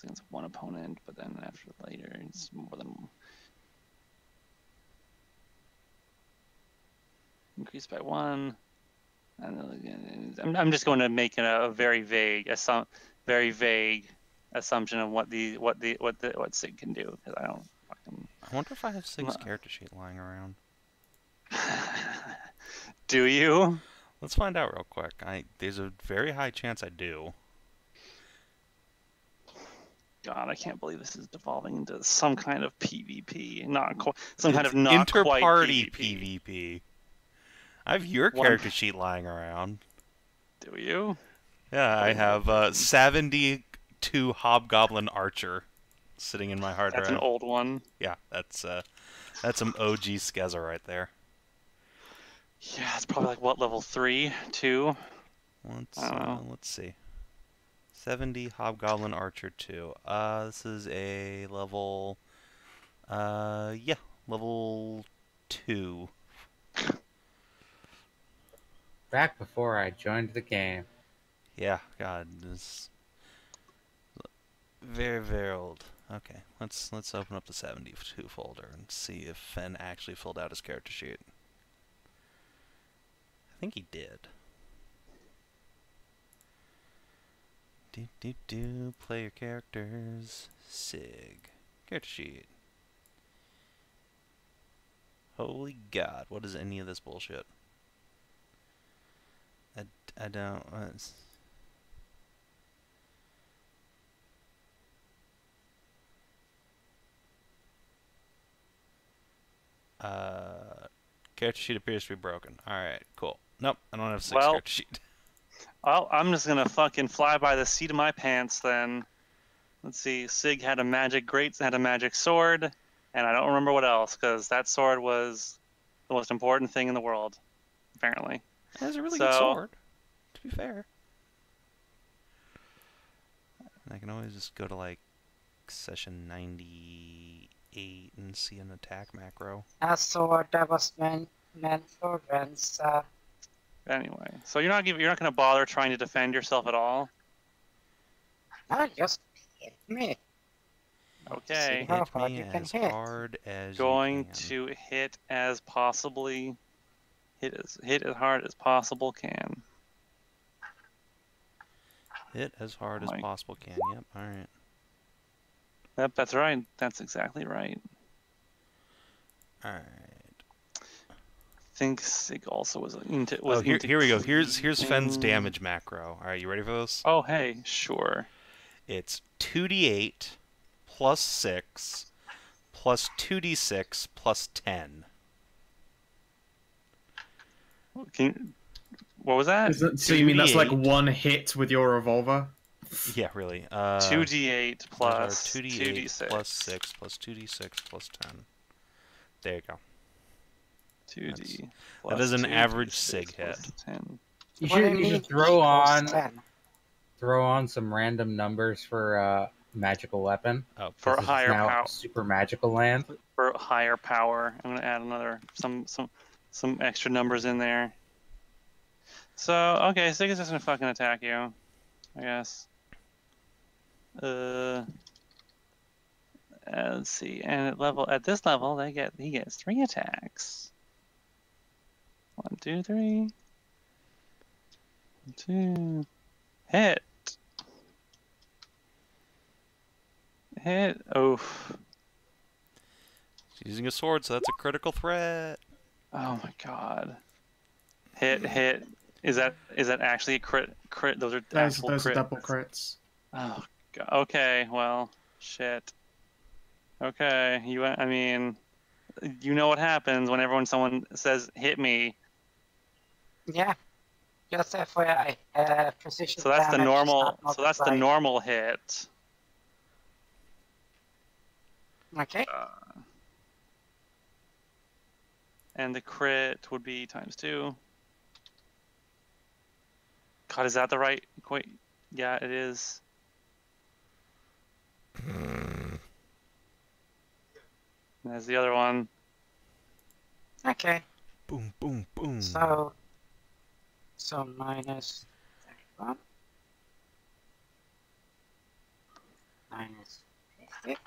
Speaker 2: Against one opponent, but then after later, it's more than. Increased by 1. I'm just going to make a very vague assumption of what Sig can do, because I don't fucking.
Speaker 1: I wonder if I have Sig's character sheet lying around.
Speaker 2: Do you?
Speaker 1: Let's find out real quick. There's a very high chance I do.
Speaker 2: God, I can't believe this is devolving into some kind of PvP, not quite
Speaker 1: inter-party
Speaker 2: PvP.
Speaker 1: PvP. I have your character sheet lying around.
Speaker 2: Do you?
Speaker 1: Yeah, I have 72 Hobgoblin Archer sitting in my hard drive.
Speaker 2: That's an old one.
Speaker 1: Yeah, that's some OG Skeza right there.
Speaker 2: Yeah, it's probably like, what, level 3, 2?
Speaker 1: Let's see. 70 Hobgoblin Archer 2. This is a level... level 2.
Speaker 5: Back before I joined the game.
Speaker 1: Yeah, God, this very, very old. Okay, let's open up the 72 folder and see if Fen actually filled out his character sheet. I think he did. Play your characters. Sig. Character sheet. Holy God, what is any of this bullshit? I don't... character sheet appears to be broken. Alright, cool. Nope, I don't have Sig's character sheet.
Speaker 2: Well, I'm just gonna fucking fly by the seat of my pants then. Let's see, Sig had a magic sword, and I don't remember what else, because that sword was the most important thing in the world, apparently.
Speaker 1: It has a really good sword, to be fair. And I can always just go to, like, session 98 and see an attack macro.
Speaker 4: A sword that was meant for Rensa.
Speaker 2: Anyway, so you're not gonna bother trying to defend yourself at all?
Speaker 4: Just hit me.
Speaker 2: Okay.
Speaker 4: How
Speaker 1: Hit
Speaker 4: hard
Speaker 1: me
Speaker 4: you can
Speaker 1: as
Speaker 4: hit.
Speaker 1: hard as
Speaker 2: Going
Speaker 1: you can.
Speaker 2: to hit as hard as possible can.
Speaker 1: Hit as hard as possible can. Yep. All right.
Speaker 2: Yep, that's right. That's exactly right.
Speaker 1: All right.
Speaker 2: I think Sig also was into.
Speaker 1: Oh, here we go. Here's Fenn's damage macro. All right, you ready for this?
Speaker 2: Oh, hey, sure.
Speaker 1: It's 2d8 plus 6 plus 2d6 plus 10.
Speaker 2: What was that?
Speaker 3: So you mean that's like one hit with your revolver?
Speaker 1: Yeah, really.
Speaker 2: 2d8 plus
Speaker 1: 2d8
Speaker 2: 2d6
Speaker 1: plus 6 plus 2d6 plus 10. There you go.
Speaker 2: 2d.
Speaker 1: That is an average Sig hit.
Speaker 2: 10.
Speaker 5: You should throw on some random numbers for magical weapon.
Speaker 1: Oh,
Speaker 2: for higher power.
Speaker 5: Super magical land.
Speaker 2: For higher power, I'm gonna add another some extra numbers in there. So okay, Sig is just gonna fucking attack you, I guess. Let's see, and at this level, he gets 3 attacks. 1, 2, 3. 1, 2. Hit. Oof.
Speaker 1: She's using a sword, so that's a critical threat.
Speaker 2: Oh my god. Hit. Is that actually a crit? Those are actual
Speaker 3: those
Speaker 2: crits.
Speaker 3: are double crits.
Speaker 2: Oh god. Okay. Well, shit. Okay. I mean, you know what happens whenever someone says "hit me."
Speaker 4: Yeah. Just FYI, precision.
Speaker 2: So that's the normal. So that's the normal hit.
Speaker 4: Okay.
Speaker 2: And the crit would be ×2. God, is that the right? Wait, yeah, it is. There's the other one.
Speaker 4: Okay.
Speaker 1: Boom, boom, boom.
Speaker 4: So minus 31. Minus 50.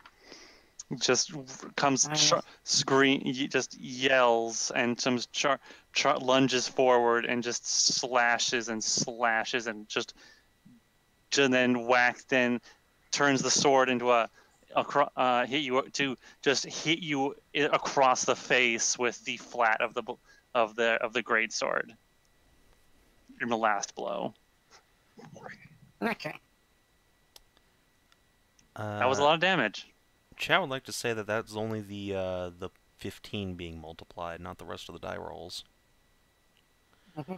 Speaker 2: Just comes just yells and comes lunges forward and just slashes and just then turns the sword into hit you across the face with the flat of the great sword in the last blow.
Speaker 4: Okay.
Speaker 2: That was a lot of damage.
Speaker 1: Chat would like to say that that's only the 15 being multiplied, not the rest of the die rolls.
Speaker 4: Mm-hmm.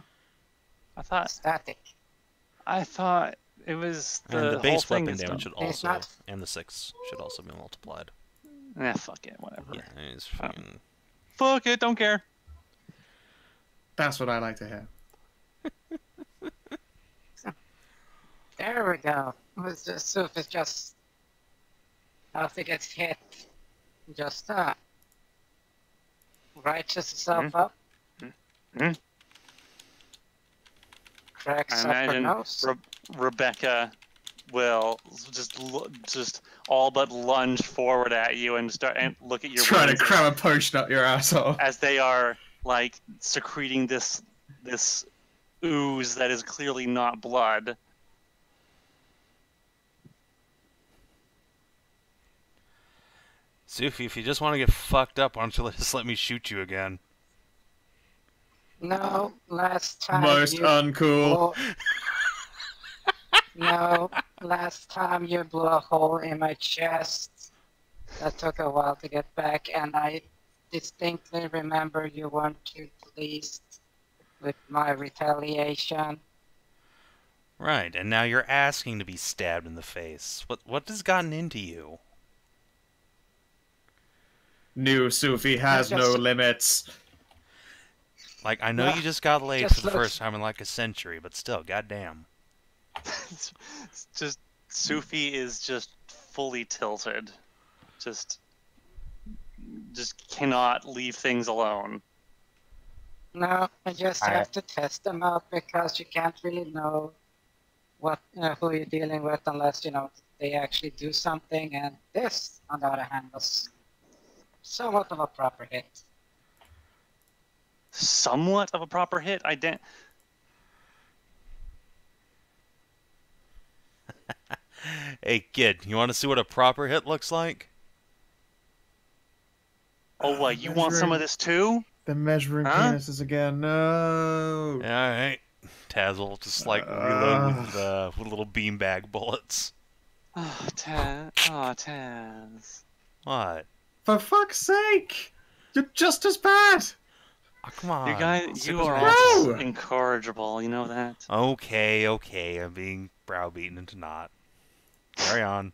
Speaker 2: I thought it was
Speaker 1: the base
Speaker 2: whole
Speaker 1: weapon
Speaker 2: thing
Speaker 1: damage should also, and the 6 should also be multiplied.
Speaker 2: Fuck it, whatever.
Speaker 1: Yeah, it's fucking.
Speaker 2: Fuck it, don't care.
Speaker 3: That's what I like to hear.
Speaker 4: There we go. Sophie just after it gets hit, just righteous itself up. Cracks
Speaker 2: I
Speaker 4: up her
Speaker 2: imagine
Speaker 4: nose.
Speaker 2: Rebecca will just all but lunge forward at you and start and look at your
Speaker 3: trying to cram a potion up your asshole
Speaker 2: as they are like secreting this ooze that is clearly not blood.
Speaker 1: Sophie, if you just want to get fucked up, why don't you just let me shoot you again?
Speaker 4: No, last time
Speaker 3: most uncool.
Speaker 4: No, last time you blew a hole in my chest. That took a while to get back, and I distinctly remember you weren't too pleased with my retaliation.
Speaker 1: Right, and now you're asking to be stabbed in the face. What has gotten into you?
Speaker 3: New Sophie has no limits.
Speaker 1: Like, I know you just got laid for the first time in like a century, but still, goddamn.
Speaker 2: Just Sophie is just fully tilted. Just cannot leave things alone.
Speaker 4: No, I just have to test them out because you can't really know what who you're dealing with unless they actually do something. And this, on the other hand, was somewhat of a proper hit.
Speaker 2: Somewhat of a proper hit?
Speaker 1: Hey, kid, you want to see what a proper hit looks like?
Speaker 2: Oh, what? You want some of this too?
Speaker 3: The measuring penises again. No.
Speaker 1: Yeah, all right. Taz will just like reload with little beanbag bullets.
Speaker 2: Oh, Taz. Oh, Taz.
Speaker 1: What?
Speaker 3: For fuck's sake! You're just as bad!
Speaker 1: Oh, come on.
Speaker 2: You are all incorrigible, you know that?
Speaker 1: Okay, okay. I'm being browbeaten into not. Carry on.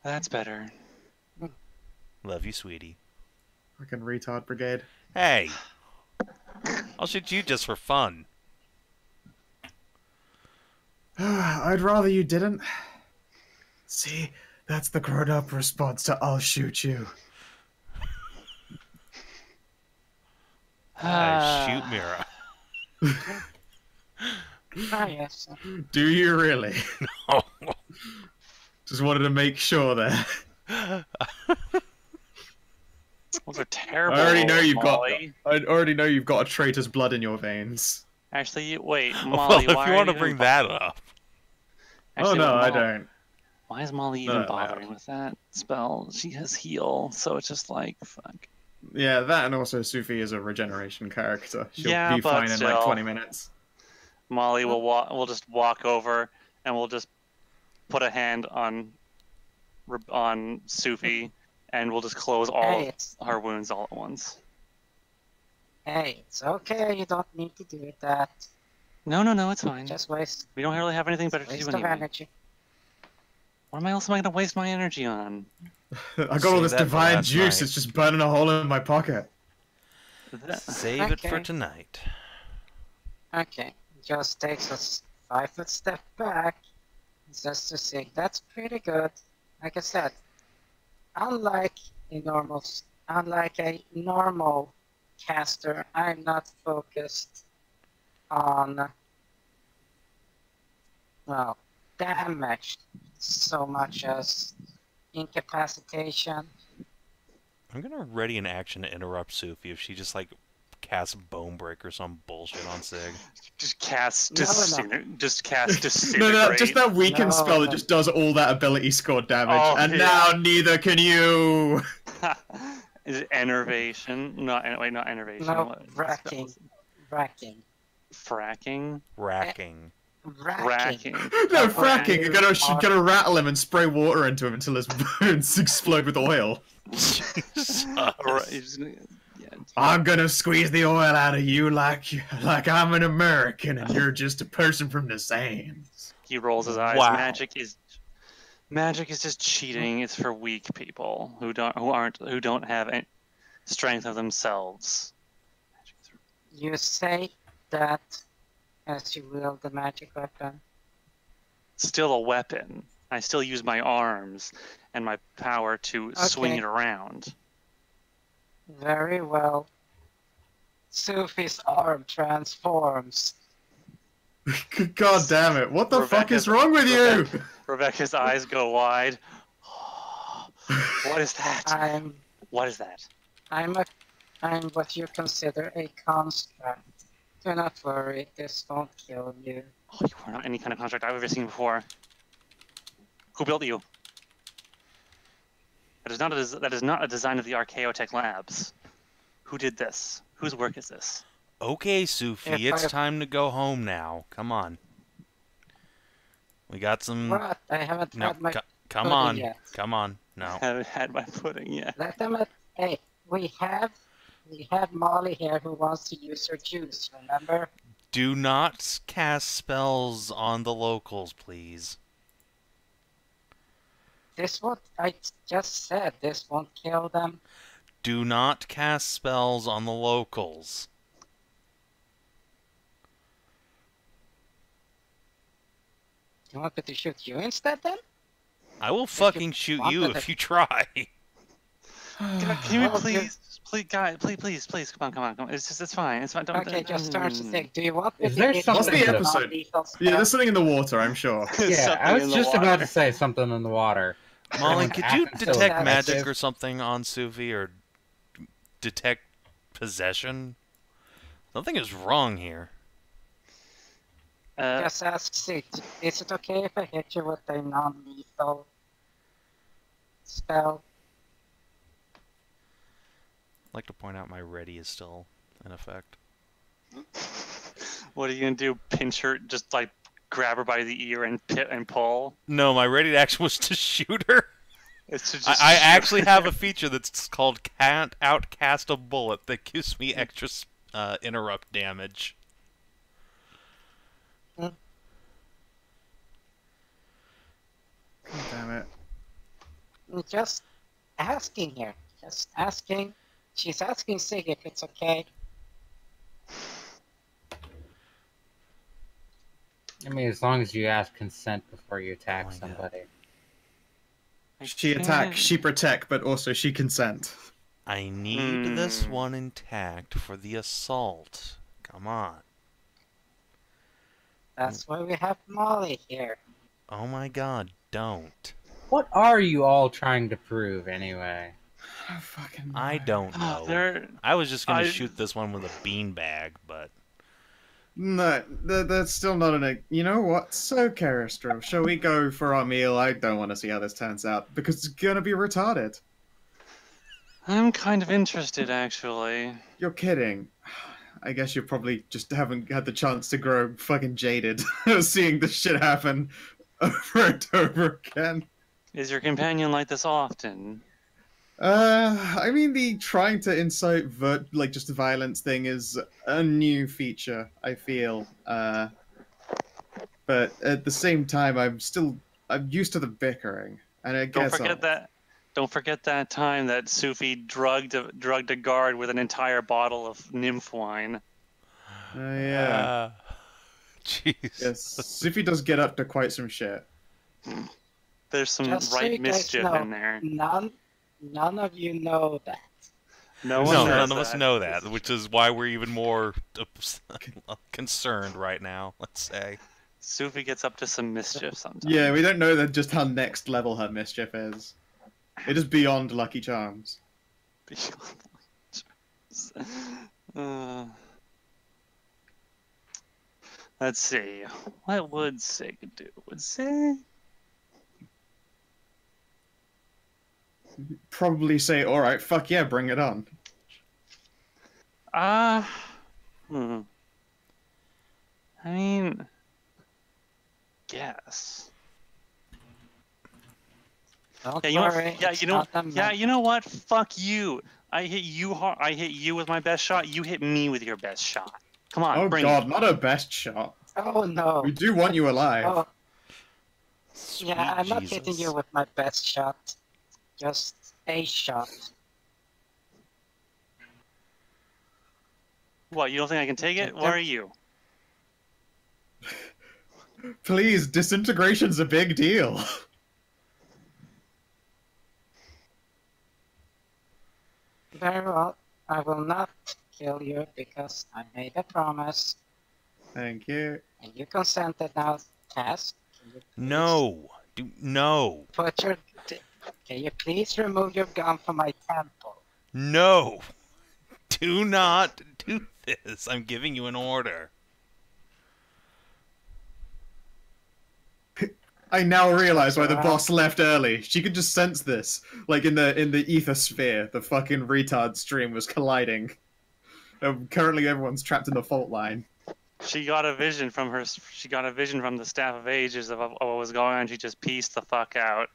Speaker 2: That's better.
Speaker 1: Love you, sweetie.
Speaker 3: Fucking retard brigade.
Speaker 1: Hey! I'll shoot you just for fun.
Speaker 3: I'd rather you didn't. See, that's the grown-up response to "I'll shoot you."
Speaker 1: Shoot Mierah.
Speaker 4: Yes.
Speaker 3: Do you really?
Speaker 1: No.
Speaker 3: Just wanted to make sure there.
Speaker 2: Those are terrible.
Speaker 3: I already know
Speaker 2: Molly.
Speaker 3: I already know you've got a traitor's blood in your veins.
Speaker 2: Actually, wait,
Speaker 1: Well,
Speaker 2: Molly.
Speaker 1: if
Speaker 2: why
Speaker 1: you
Speaker 2: are
Speaker 1: want to
Speaker 2: you
Speaker 1: bring
Speaker 2: even
Speaker 1: that up.
Speaker 3: Oh no, I don't.
Speaker 2: Why is Molly even bothering with that spell? She has heal, so it's just like fuck.
Speaker 3: Yeah, that and also Sophie is a regeneration character. She'll
Speaker 2: Yeah,
Speaker 3: be
Speaker 2: but
Speaker 3: fine in like
Speaker 2: still.
Speaker 3: 20 minutes.
Speaker 2: Molly will just walk over and we'll just put a hand on Sophie and we'll just close all of her wounds all at once.
Speaker 4: Hey, it's okay. You don't need to do that.
Speaker 2: No, it's fine.
Speaker 4: Just waste.
Speaker 2: We don't really have anything better to do
Speaker 4: Waste of
Speaker 2: anyway.
Speaker 4: energy.
Speaker 2: What else am I going to waste my energy on?
Speaker 3: I got all this divine juice. It's just burning a hole in my pocket.
Speaker 1: Save it for tonight.
Speaker 4: Okay, just takes a 5-foot step back, just to see. That's pretty good. Like I said, unlike a normal caster, I'm not focused on damage so much as incapacitation.
Speaker 1: I'm gonna ready an action to interrupt Sophie if she just like casts Bone Break or some bullshit on Sig.
Speaker 2: Just cast Disintegrate.
Speaker 3: No, just that weakened spell that just does all that ability score damage, now neither can you.
Speaker 2: Is it Enervation? Not Enervation.
Speaker 4: No, Racking.
Speaker 2: Fracking?
Speaker 1: Racking.
Speaker 3: No, fracking. You're gonna rattle him and spray water into him until his bones explode with oil. I'm gonna squeeze the oil out of you like I'm an American and you're just a person from the sands.
Speaker 2: He rolls his eyes.
Speaker 1: Wow.
Speaker 2: Magic is just cheating. It's for weak people who don't have any strength of themselves.
Speaker 4: You say that as you wield the magic weapon.
Speaker 2: Still a weapon. I still use my arms and my power to swing it around.
Speaker 4: Very well. Sophie's arm transforms.
Speaker 3: God damn it! What the fuck is wrong with you?
Speaker 2: Rebecca's eyes go wide. What is that? What is that?
Speaker 4: I'm what you consider a construct. Do not worry, this won't kill you.
Speaker 2: Oh, you are not any kind of construct I've ever seen before. Who built you? That is not a design of the Archaeotech Labs. Who did this? Whose work is this?
Speaker 1: Okay, Sophie, it's time to go home now. Come on. We got some...
Speaker 4: What? I haven't had my
Speaker 1: come on.
Speaker 4: yet.
Speaker 1: Come on. No.
Speaker 2: I haven't had my pudding yet.
Speaker 4: Let them hey, we have Molly here who wants to use her juice, remember?
Speaker 1: Do not cast spells on the locals, please.
Speaker 4: I just said, this won't kill them.
Speaker 1: Do not cast spells on the locals.
Speaker 4: You want me to shoot you instead then?
Speaker 1: I will fucking shoot you if you try.
Speaker 2: Can we please, come on. It's fine.
Speaker 4: Okay, just turn to think. Do you want me
Speaker 5: to hit
Speaker 3: What's the episode? Yeah, there's something in the water, I'm sure.
Speaker 5: Yeah, I was just about to say something in the water.
Speaker 1: Molly, could you detect magic or something on Sophie, or detect possession? Nothing is wrong here.
Speaker 4: Just ask Sig, is it okay if I hit you with a non-lethal spell?
Speaker 1: I'd like to point out my ready is still in effect.
Speaker 2: What are you gonna do? Pinch her, just like grab her by the ear and pull?
Speaker 1: No, my ready action was to shoot her.
Speaker 2: It's to just
Speaker 1: I
Speaker 2: shoot
Speaker 1: actually
Speaker 2: her.
Speaker 1: have a feature that's called Can't Outcast a Bullet that gives me extra interrupt damage.
Speaker 3: God damn it.
Speaker 4: Just asking here. Just asking. She's asking Sig if it's okay.
Speaker 5: I mean, as long as you ask consent before you attack
Speaker 1: Oh my God.
Speaker 5: somebody.
Speaker 3: She attack, she protect, but also she consent.
Speaker 1: I need this one intact for the assault. Come on.
Speaker 4: That's why we have Molly here.
Speaker 1: Oh my God, don't.
Speaker 5: What are you all trying to prove, anyway?
Speaker 3: Oh, fucking
Speaker 1: I don't know.
Speaker 2: There,
Speaker 1: I was just gonna shoot this one with a beanbag, but...
Speaker 3: No, that's still not an... You know what? So, Kerastro, shall we go for our meal? I don't want to see how this turns out, because it's gonna be retarded.
Speaker 2: I'm kind of interested, actually.
Speaker 3: You're kidding. I guess you probably just haven't had the chance to grow fucking jaded seeing this shit happen over and over again.
Speaker 2: Is your companion like this often?
Speaker 3: I mean, the trying to incite just violence thing is a new feature, I feel. But at the same time, I'm used to the bickering, and I guess
Speaker 2: Don't forget that time that Sophie drugged a guard with an entire bottle of nymph wine.
Speaker 3: Yeah.
Speaker 1: Jeez.
Speaker 3: Yes, Sophie does get up to quite some shit.
Speaker 2: There's some
Speaker 4: Just so you guys
Speaker 2: mischief
Speaker 4: know,
Speaker 2: in there.
Speaker 4: None of you know that.
Speaker 2: No,
Speaker 1: None of us know that, which is why we're even more concerned right now, let's say.
Speaker 2: Sophie gets up to some mischief sometimes.
Speaker 3: Yeah, we don't know that just how next level her mischief is. It is beyond Lucky Charms.
Speaker 2: Let's see. What would Sig do? Would Sig...
Speaker 3: Probably say, alright, fuck yeah, bring it on.
Speaker 2: I mean... Guess.
Speaker 4: Don't
Speaker 2: You know what?
Speaker 4: worry, it's
Speaker 2: You know.
Speaker 4: not them.
Speaker 2: Yeah, you know what? Fuck you. I hit you hard. I hit you with my best shot. You hit me with your best shot. Come on,
Speaker 3: Oh
Speaker 2: bring
Speaker 3: god,
Speaker 2: it.
Speaker 3: not her best shot.
Speaker 4: Oh no.
Speaker 3: We do want you alive.
Speaker 4: Oh,
Speaker 1: Sweet
Speaker 4: yeah, I'm not
Speaker 1: Jesus.
Speaker 4: hitting you with my best shot. Just a shot.
Speaker 2: What? You don't think I can take it? Where are you?
Speaker 3: Please, disintegration's a big deal.
Speaker 4: Very well. I will not kill you because I made a promise.
Speaker 3: Thank you.
Speaker 4: And you consented now, Taz.
Speaker 1: No. No.
Speaker 4: Can you please remove your gun from my temple?
Speaker 1: No. Do not do this. I'm giving you an order.
Speaker 3: I now realize why the boss left early. She could just sense this. Like in the ether sphere, the fucking retard stream was colliding. Currently everyone's trapped in the fault line.
Speaker 2: She got a vision from her. She got a vision from the Staff of Aegis of what was going on. She just pieced the fuck out.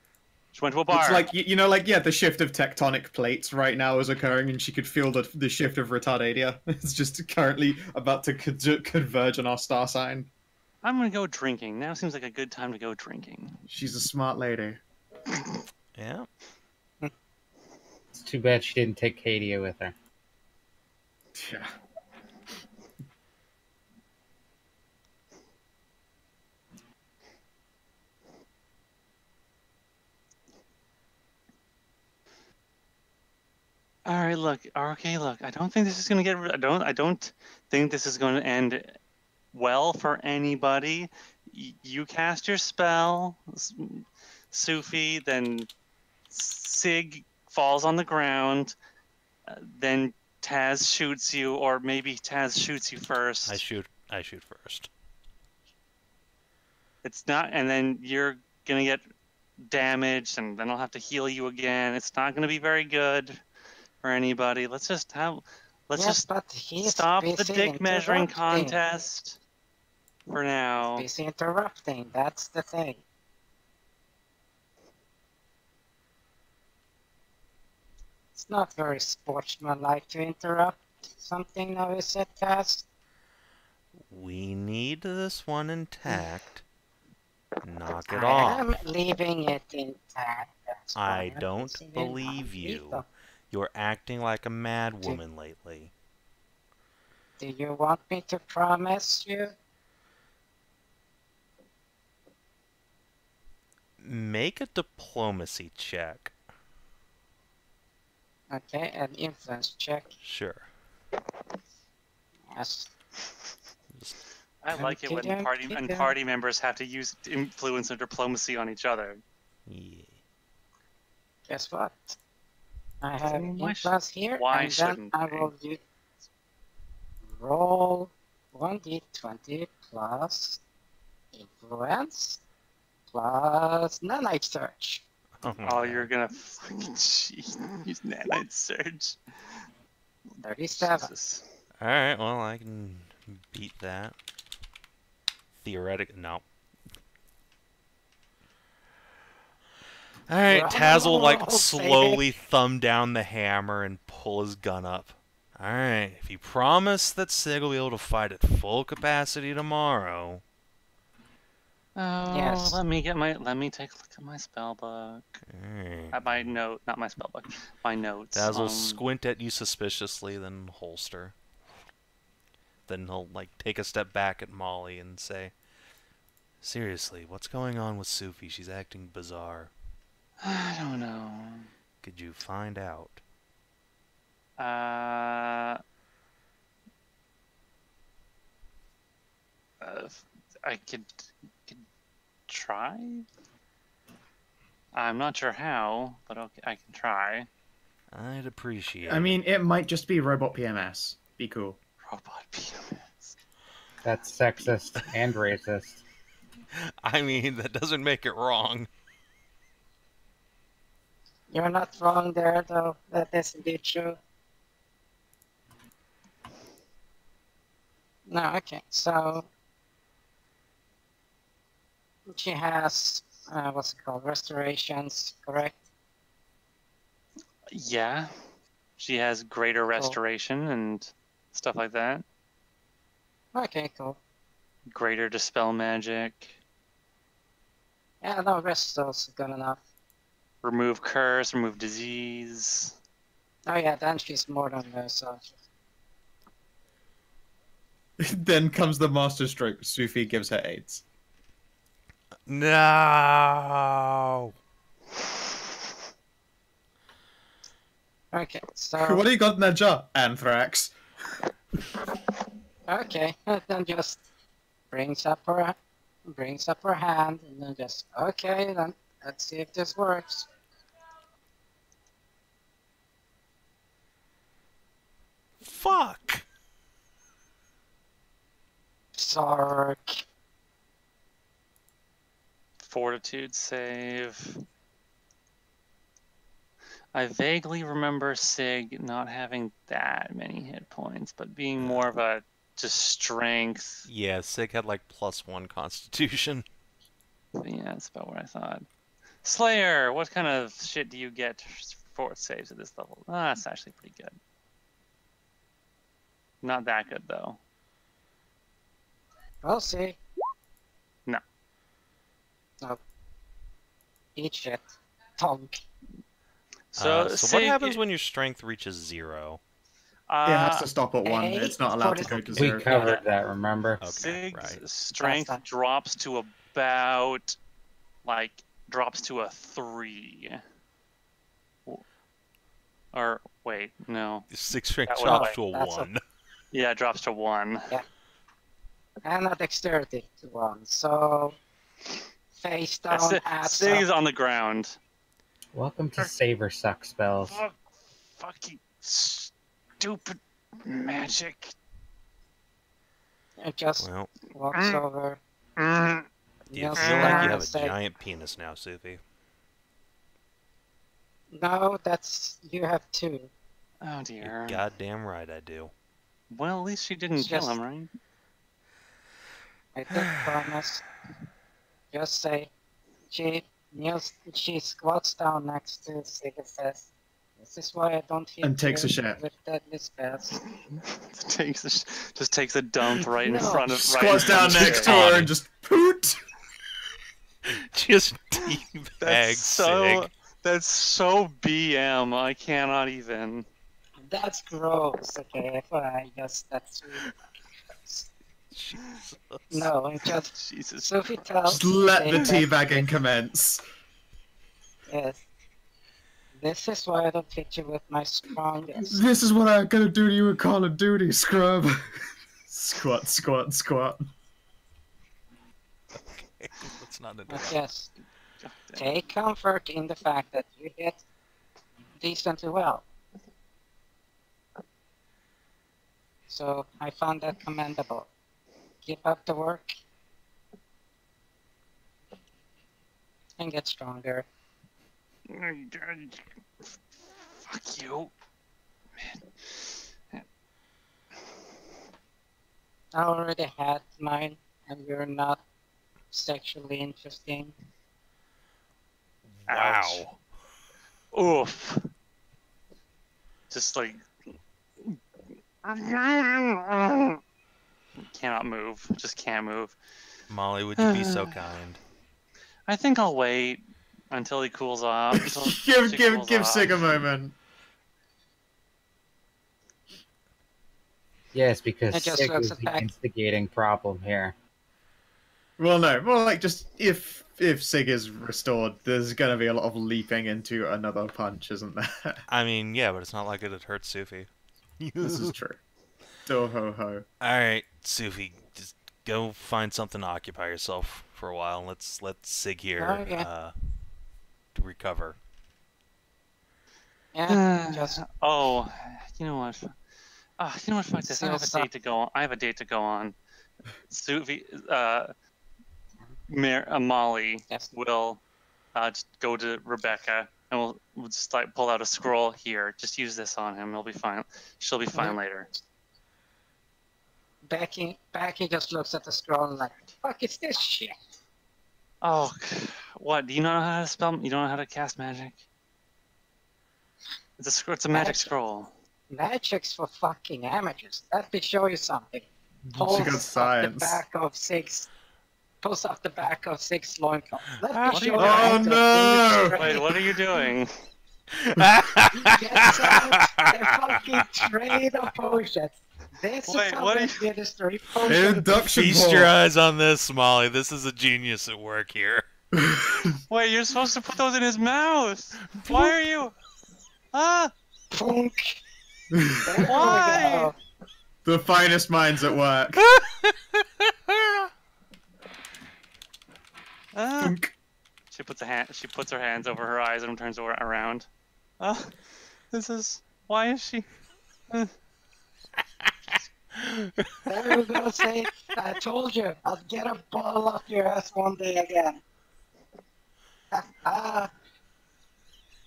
Speaker 2: She went to a bar.
Speaker 3: It's like, you know, like, yeah, the shift of tectonic plates right now is occurring, and she could feel the shift of retardadia. It's just currently about to converge on our star sign.
Speaker 2: I'm gonna go drinking. Now seems like a good time to go drinking.
Speaker 3: She's a smart lady.
Speaker 1: Yeah.
Speaker 5: It's too bad she didn't take Cadia with her.
Speaker 3: Yeah.
Speaker 2: All right, look. Okay, look. I don't think this is gonna get. I don't think this is gonna end well for anybody. You cast your spell, Sophie. Then Sig falls on the ground. Then Taz shoots you, or maybe Taz shoots you first.
Speaker 1: I shoot first.
Speaker 2: It's not, and then you're gonna get damaged, and then I'll have to heal you again. It's not gonna be very good for anybody. Let's just
Speaker 4: But he's
Speaker 2: stop the
Speaker 4: busy
Speaker 2: dick measuring
Speaker 4: interrupting.
Speaker 2: contest for now.
Speaker 4: Busy interrupting, that's the thing. It's not very sportsmanlike to interrupt something now is set past.
Speaker 1: We need this one intact. Knock it
Speaker 4: I
Speaker 1: off.
Speaker 4: am leaving it intact. That's
Speaker 1: I
Speaker 4: why I'm
Speaker 1: don't
Speaker 4: using it
Speaker 1: believe
Speaker 4: on
Speaker 1: you.
Speaker 4: lethal.
Speaker 1: You're acting like a mad woman lately.
Speaker 4: Do you want me to promise you?
Speaker 1: Make a diplomacy check.
Speaker 4: Okay, an influence check.
Speaker 1: Sure.
Speaker 4: Yes.
Speaker 2: I like it when party members have to use influence and diplomacy on each other.
Speaker 1: Yeah.
Speaker 4: Guess what? I have
Speaker 2: Why
Speaker 4: influence here,
Speaker 2: why
Speaker 4: and then
Speaker 2: shouldn't
Speaker 4: I
Speaker 2: they?
Speaker 4: will do roll 1d20 plus influence plus nanite search.
Speaker 2: Oh, you're gonna fucking use nanite search.
Speaker 4: 37.
Speaker 2: Jesus.
Speaker 1: Alright, well, I can beat that. Theoretic. No. Alright, Taz will, like, slowly thumb down the hammer and pull his gun up. Alright, if you promise that Sig will be able to fight at full capacity tomorrow.
Speaker 2: Oh,
Speaker 4: Yes.
Speaker 2: let me take a look at my spell book. At my note, not my spell book, my notes.
Speaker 1: Taz will squint at you suspiciously, then holster. Then he'll, like, take a step back at Molly and say, seriously, what's going on with Sophie? She's acting bizarre.
Speaker 2: I don't know.
Speaker 1: Could you find out?
Speaker 2: I could try. I'm not sure how, but okay, I can try.
Speaker 1: I'd appreciate
Speaker 3: I mean, it might just be robot PMS. Be cool.
Speaker 2: Robot PMS.
Speaker 5: That's sexist and racist.
Speaker 1: I mean, that doesn't make it wrong.
Speaker 4: You're not wrong there, though. That is indeed true. No, okay, so she has what's it called? Restorations, correct?
Speaker 2: Yeah, she has greater restoration and stuff like that.
Speaker 4: Okay, cool.
Speaker 2: Greater dispel magic.
Speaker 4: Yeah, no, rest is also good enough.
Speaker 2: Remove curse, remove disease.
Speaker 4: Oh yeah, then she's more than so.
Speaker 3: Then comes the master stroke. Sophie gives her AIDS.
Speaker 1: No.
Speaker 4: Okay, so
Speaker 3: What do you got in that jar? Anthrax.
Speaker 4: okay, then just brings up her hand, and then just okay, then let's see if this works.
Speaker 1: Fuck.
Speaker 4: Sark.
Speaker 2: Fortitude save. I vaguely remember Sig not having that many hit points, but being more of a just strength.
Speaker 1: Yeah, Sig had like +1 constitution.
Speaker 2: Yeah, that's about what I thought. Slayer, what kind of shit do you get for saves at this level? Ah, that's actually pretty good. Not that good though.
Speaker 4: We'll see.
Speaker 2: No.
Speaker 4: No. Eat shit. Tonk.
Speaker 1: So
Speaker 2: Sig,
Speaker 1: what happens when your strength reaches 0?
Speaker 3: It has to stop at 1. It's not allowed to go to 0.
Speaker 5: We covered that, remember?
Speaker 1: Okay,
Speaker 2: Sig's
Speaker 1: right.
Speaker 2: strength drops to about, like, drops to a 3. Or, wait, no.
Speaker 1: 6 strength
Speaker 2: That
Speaker 1: drops
Speaker 2: way.
Speaker 1: to a
Speaker 4: That's
Speaker 1: 1.
Speaker 2: Yeah, it drops to 1.
Speaker 4: Yeah. And a dexterity to 1. So face down, ass
Speaker 2: Sig is
Speaker 4: up.
Speaker 2: on the ground.
Speaker 5: Welcome to Saber Suck spells.
Speaker 2: Fucking stupid magic.
Speaker 4: It just
Speaker 1: Well,
Speaker 4: walks over.
Speaker 1: Do you
Speaker 4: Niels
Speaker 1: feel like you have a
Speaker 4: say,
Speaker 1: giant penis now, Sophie?
Speaker 4: No, you have two.
Speaker 2: Oh
Speaker 1: You're
Speaker 2: dear.
Speaker 1: goddamn right I do.
Speaker 2: Well, at least she didn't
Speaker 4: It's
Speaker 2: kill
Speaker 4: just-
Speaker 2: him, right?
Speaker 4: I did promise. Just say, she squats down next to Sig and says, "This is why I don't hit
Speaker 3: And takes
Speaker 4: you
Speaker 3: a shit.
Speaker 4: with deadly spells."
Speaker 2: Just takes a dump right in
Speaker 4: No.
Speaker 2: front of.
Speaker 3: Squats down
Speaker 2: Sig.
Speaker 3: next to her and just poot.
Speaker 1: Just teabag
Speaker 2: That's so.
Speaker 1: Sig.
Speaker 2: That's so BM. I cannot even.
Speaker 4: That's gross. Okay, I guess that's really gross.
Speaker 1: Jesus.
Speaker 4: No, and just
Speaker 2: Jesus.
Speaker 4: Sophie tells
Speaker 3: Just let the
Speaker 4: Sig that-
Speaker 3: teabagging commence.
Speaker 4: Yes. This is why I don't hit you with my strongest.
Speaker 3: This is what I'm gonna do to you in Call of Duty, scrub. Squat, squat, squat.
Speaker 1: Okay, let's not
Speaker 4: But
Speaker 1: interrupt.
Speaker 4: yes,
Speaker 2: God damn.
Speaker 4: take comfort in the fact that you hit decently well. So I found that commendable. Keep up the work and get stronger.
Speaker 2: Fuck you.
Speaker 4: I already had mine, and you're not sexually interesting.
Speaker 1: Wow.
Speaker 2: Oof. Just like. Cannot move. Just can't move.
Speaker 1: Molly, would you be so kind?
Speaker 2: I think I'll wait until he cools off. until she cools
Speaker 3: give
Speaker 2: off.
Speaker 3: Sig a moment.
Speaker 5: Yes, because
Speaker 4: I just
Speaker 5: Sig
Speaker 4: looks
Speaker 5: is
Speaker 4: at
Speaker 5: the
Speaker 4: back.
Speaker 5: instigating problem here.
Speaker 3: Well, no, more like just if Sig is restored, there's gonna be a lot of leaping into another punch, isn't there?
Speaker 1: I mean, yeah, but it's not like it hurt Sophie.
Speaker 3: This is true. Do ho ho.
Speaker 1: Alright, Sophie, just go find something to occupy yourself for a while. Let's let Sig here
Speaker 4: Oh, yeah.
Speaker 1: to recover.
Speaker 4: Yeah, just
Speaker 2: Oh, you know what? You know what? Fuck this. I have a
Speaker 4: Still
Speaker 2: date to go on. I have a date to go on. Sophie, Molly
Speaker 4: yes.
Speaker 2: will just go to Rebecca and we'll just like pull out a scroll here. Just use this on him. He'll be fine. She'll be fine
Speaker 4: Yeah.
Speaker 2: later.
Speaker 4: Becky just looks at the scroll and like, fuck is this shit?
Speaker 2: Oh, what? Do you know how to spell? You don't know how to cast magic? It's a magic
Speaker 4: Magic.
Speaker 2: scroll.
Speaker 4: Magic's for fucking amateurs. Let me show you something.
Speaker 3: She got science.
Speaker 4: Pulls off the back of Sig's loincloth. Let me
Speaker 2: What are
Speaker 4: show
Speaker 2: you
Speaker 4: you
Speaker 2: doing?
Speaker 4: how
Speaker 3: Oh,
Speaker 4: to
Speaker 3: no!
Speaker 4: illustrate.
Speaker 2: Wait, what are you doing?
Speaker 4: Yes, they're fucking trade of potions. This
Speaker 2: Wait,
Speaker 4: is how
Speaker 2: what
Speaker 4: they
Speaker 2: are you-
Speaker 4: administer potions.
Speaker 3: Induction
Speaker 1: Feast
Speaker 3: ball.
Speaker 1: your eyes on this, Molly. This is a genius at work here.
Speaker 2: Wait, you're supposed to put those in his mouth. Why are you? Ah!
Speaker 4: Punk. There we
Speaker 2: Why?
Speaker 4: go.
Speaker 3: The finest minds at work.
Speaker 2: Ah! She puts her hands over her eyes and turns around. Oh, this is. Why is she?
Speaker 4: There we go, say, I told you, I'll get a ball up your ass one day again.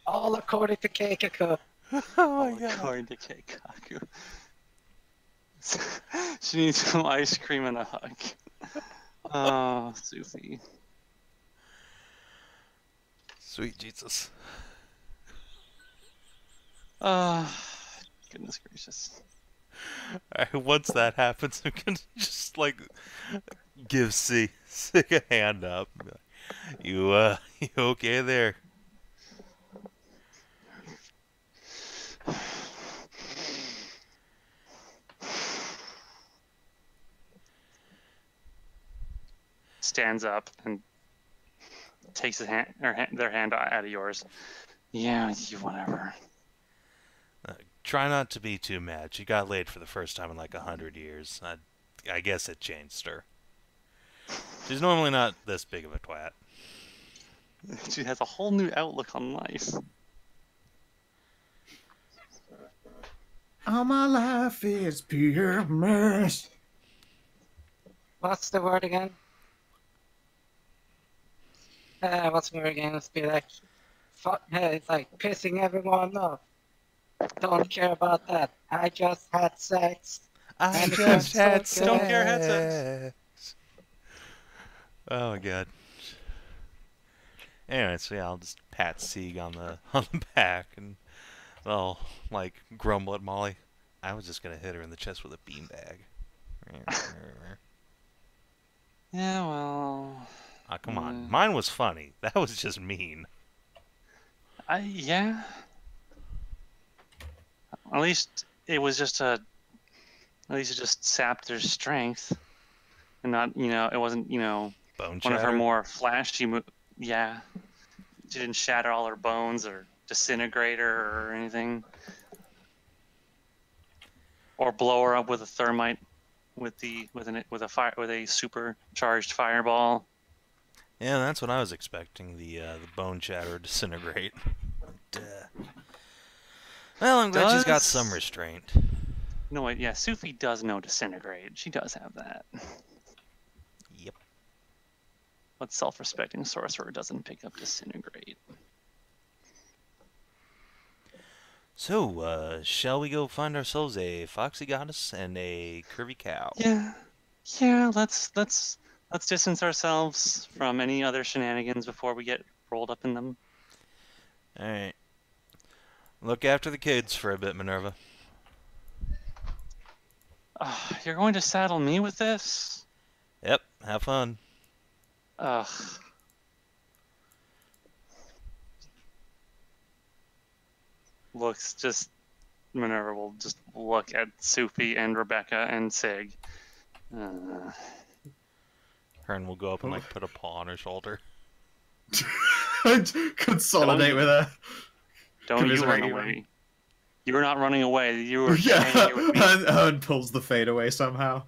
Speaker 4: All according to Keikaku.
Speaker 1: Oh my god.
Speaker 2: According to Keikaku. She needs some ice cream and a hug. Oh, Sophie.
Speaker 1: Sweet Jesus.
Speaker 2: Oh, goodness gracious.
Speaker 1: Alright, once that happens, I'm gonna just like give Sig a hand up. And be like, you okay there?
Speaker 2: Stands up and takes their hand out of yours. Yeah, you whatever.
Speaker 1: Try not to be too mad. She got laid for the first time in like 100 years. I guess it changed her. She's normally not this big of a twat.
Speaker 2: She has a whole new outlook on life.
Speaker 3: All my life is pure mess.
Speaker 4: What's the word again? what's more games be like, fuck, it's like pissing everyone off. Don't care about that. I just had sex.
Speaker 1: I
Speaker 4: And it
Speaker 1: just
Speaker 4: felt
Speaker 1: had
Speaker 4: so
Speaker 2: Don't
Speaker 4: good.
Speaker 2: care, had sex.
Speaker 1: sex. Oh my god. Anyway, so yeah, I'll just pat Sieg on the back and I'll like grumble at Molly. I was just gonna hit her in the chest with a beanbag.
Speaker 2: Yeah, well.
Speaker 1: Ah, come on. Mine was funny. That was just mean.
Speaker 2: Yeah. At least it was just a. At least it just sapped their strength, and not, it wasn't,
Speaker 1: Bone
Speaker 2: one
Speaker 1: chatter.
Speaker 2: of her more flashy. Yeah, she didn't shatter all her bones or disintegrate her or anything, or blow her up with a thermite, with a supercharged fireball.
Speaker 1: Yeah, that's what I was expecting. The bone chatter disintegrate. But, well, I'm glad she's got some restraint.
Speaker 2: You know what? Yeah, Sophie does know disintegrate. She does have that.
Speaker 1: Yep.
Speaker 2: What self-respecting sorcerer doesn't pick up disintegrate?
Speaker 1: So, shall we go find ourselves a foxy goddess and a curvy cow?
Speaker 2: Yeah. Let's distance ourselves from any other shenanigans before we get rolled up in them.
Speaker 1: All right. Look after the kids for a bit, Minerva.
Speaker 2: You're going to saddle me with this?
Speaker 1: Yep. Have fun.
Speaker 2: Ugh. Minerva will just look at Sophie and Rebecca and Sig.
Speaker 1: Hearn will go up and like put a paw on her shoulder.
Speaker 3: Consolidate with her.
Speaker 2: Don't you run away. You're not running away. You were hanging with me.
Speaker 3: And pulls the fade away somehow.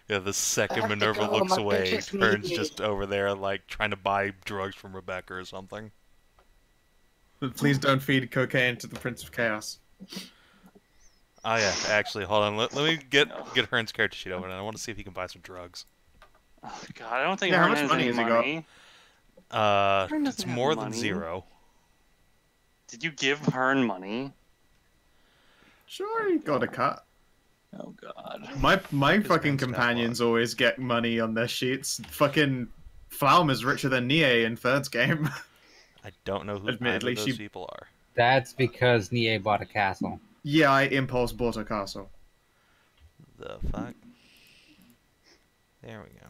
Speaker 1: Yeah, the second Minerva looks away, Hearn's just over there like trying to buy drugs from Rebecca or something.
Speaker 3: But please don't feed cocaine to the Prince of Chaos.
Speaker 1: Oh yeah, actually, hold on. Let me get Hearn's character sheet over, and I want to see if he can buy some drugs.
Speaker 2: Oh God, I don't think
Speaker 3: Yeah, how
Speaker 2: Hearn
Speaker 3: much
Speaker 2: has
Speaker 3: money
Speaker 2: any
Speaker 3: has he
Speaker 2: money. Hearn doesn't
Speaker 1: It's
Speaker 2: have
Speaker 1: more than
Speaker 2: money.
Speaker 1: 0.
Speaker 2: Did you give Hearn money?
Speaker 3: Sure, he got a cut.
Speaker 2: Oh God.
Speaker 3: My
Speaker 1: His
Speaker 3: fucking
Speaker 1: man's got
Speaker 3: companions always get money on their sheets. Fucking Flaum is richer than Nie in Third's game.
Speaker 1: I don't know who
Speaker 3: Admittedly,
Speaker 1: either of those people are.
Speaker 5: That's because Nie bought a castle.
Speaker 3: Yeah, I impulse bought a castle.
Speaker 1: The fuck? There we go.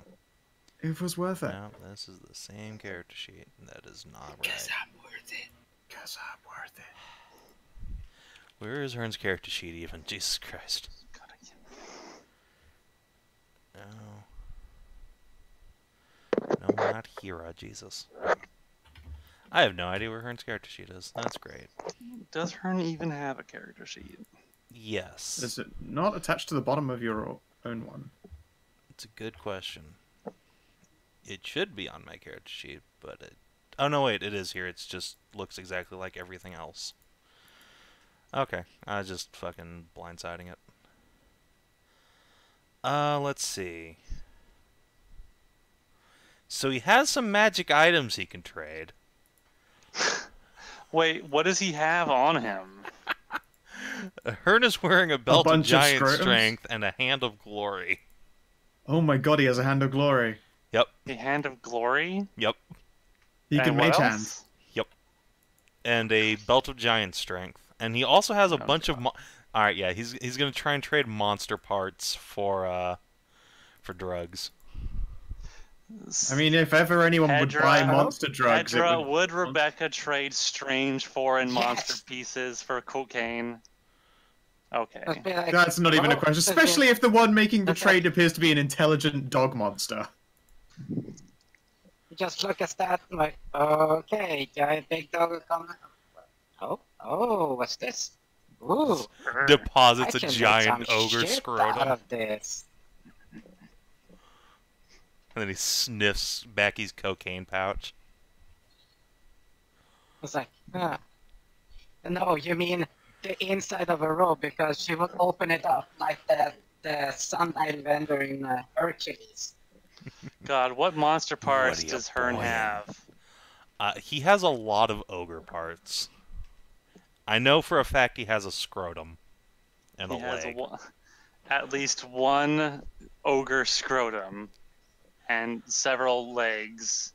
Speaker 3: It was worth it.
Speaker 1: No, this is the same character sheet. That is not right.
Speaker 5: Guess I'm worth it.
Speaker 3: Cause I'm worth it.
Speaker 1: Where is Hearn's character sheet even? Jesus Christ. No. No, not Hedrah, Jesus. I have no idea where Hearn's character sheet is. That's great.
Speaker 2: Does Hearn even have a character sheet?
Speaker 1: Yes.
Speaker 3: Is it not attached to the bottom of your own one?
Speaker 1: It's a good question. It should be on my character sheet, but it... Oh, no, wait, it is here. It just looks exactly like everything else. Okay, I was just fucking blindsiding it. Let's see. So he has some magic items he can trade.
Speaker 2: Wait, what does he have on him?
Speaker 1: Hearn is wearing a belt of
Speaker 3: bunch of
Speaker 1: giant
Speaker 3: scrotums?
Speaker 1: strength and a hand of glory.
Speaker 3: Oh my god, he has a hand of glory.
Speaker 1: Yep,
Speaker 2: A hand of glory?
Speaker 1: yep,
Speaker 3: He
Speaker 2: And
Speaker 3: can
Speaker 2: what
Speaker 3: mage
Speaker 2: else?
Speaker 3: hand.
Speaker 1: yep. And a belt of giant strength. And he also has a bunch of... Alright, yeah, he's gonna try and trade monster parts for drugs.
Speaker 3: I mean, if ever anyone would buy monster drugs, it
Speaker 2: Hedrah,
Speaker 3: would...
Speaker 2: would Rebecca trade strange foreign monster
Speaker 4: Yes.
Speaker 2: pieces for cocaine? Okay.
Speaker 4: Just be like,
Speaker 3: That's not even a question, especially if the one making the
Speaker 4: Okay.
Speaker 3: trade appears to be an intelligent dog monster.
Speaker 4: You just look at that and like, okay, giant big dog will come. Oh, what's this? Ooh,
Speaker 1: Deposits
Speaker 4: I
Speaker 1: a
Speaker 4: can make
Speaker 1: giant
Speaker 4: some
Speaker 1: ogre
Speaker 4: shit
Speaker 1: scrotum.
Speaker 4: out of this.
Speaker 1: And then he sniffs Becky's cocaine pouch.
Speaker 4: It's like, huh. No, you mean the inside of a robe, because she would open it up like the sundial vendor in Hercules.
Speaker 2: God, what monster parts
Speaker 1: What are you
Speaker 2: does Hearn
Speaker 1: boying?
Speaker 2: have?
Speaker 1: He has a lot of ogre parts. I know for a fact he has a scrotum and
Speaker 2: He
Speaker 1: a
Speaker 2: has
Speaker 1: leg.
Speaker 2: at least one ogre scrotum and several legs.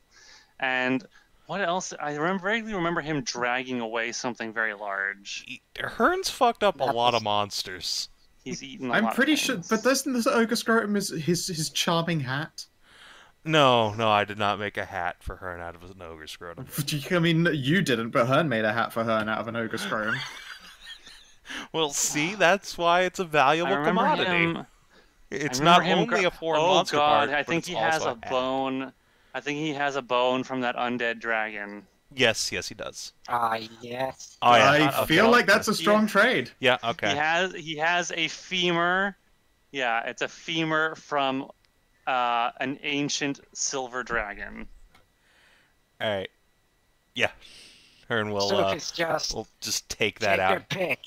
Speaker 2: And what else? Vaguely remember him dragging away something very large.
Speaker 1: Hearn's fucked up a
Speaker 4: That
Speaker 1: lot
Speaker 4: was-
Speaker 1: of monsters.
Speaker 2: He's eaten a
Speaker 3: I'm
Speaker 2: lot
Speaker 3: pretty
Speaker 2: of
Speaker 3: sure,
Speaker 2: things.
Speaker 3: but doesn't this ogre scrotum is his charming hat?
Speaker 1: No, I did not make a hat for Hearn out of an ogre scrotum.
Speaker 3: I mean, you didn't, but Hearn made a hat for Hearn out of an ogre scrotum.
Speaker 1: Well, see, that's why it's a valuable
Speaker 2: I remember
Speaker 1: commodity.
Speaker 2: him.
Speaker 1: It's
Speaker 2: I
Speaker 1: not
Speaker 2: remember him
Speaker 1: only a foreign
Speaker 2: oh
Speaker 1: monster
Speaker 2: God,
Speaker 1: part,
Speaker 2: I
Speaker 1: but
Speaker 2: think
Speaker 1: it's
Speaker 2: he has
Speaker 1: also
Speaker 2: a
Speaker 1: hat.
Speaker 2: bone. I think he has a bone from that undead dragon.
Speaker 1: Yes, he does.
Speaker 4: Ah, yes.
Speaker 1: Oh yeah,
Speaker 3: I
Speaker 1: okay.
Speaker 3: feel like that's a strong trade.
Speaker 1: Yeah, okay.
Speaker 2: He has a femur. Yeah, it's a femur from an ancient silver dragon.
Speaker 1: All right. Yeah, Hearn will
Speaker 4: So it's just
Speaker 1: we'll just take that
Speaker 4: take
Speaker 1: out.
Speaker 4: your pick.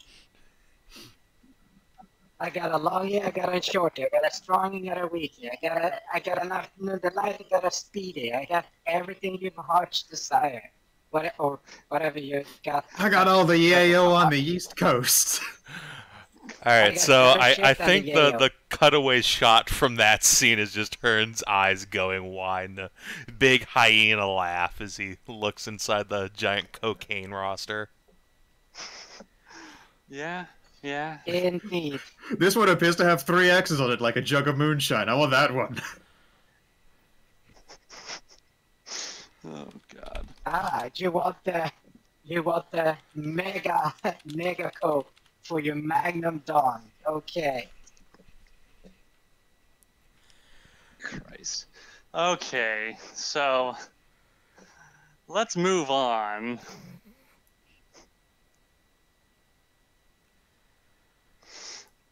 Speaker 4: I got a longy, I got a shorty, I got a strong, I got a weaky, I got an afternoon delight, I got a speedy, I got everything your heart's desire. Whatever you got.
Speaker 3: I got all the yayo on the East Coast.
Speaker 1: All right,
Speaker 4: got
Speaker 1: so
Speaker 4: better
Speaker 1: I
Speaker 4: shit than
Speaker 1: think
Speaker 4: the
Speaker 1: the
Speaker 4: Yayo.
Speaker 1: cutaway shot from that scene is just Hearn's eyes going wide, and a big hyena laugh as he looks inside the giant cocaine roster.
Speaker 2: Yeah.
Speaker 4: Indeed.
Speaker 3: This one appears to have 3 X's on it, like a jug of moonshine. I want that one.
Speaker 2: Oh God.
Speaker 4: Ah, you want the mega coke for your Magnum Dawn. Okay.
Speaker 2: Christ. Okay, so let's move on.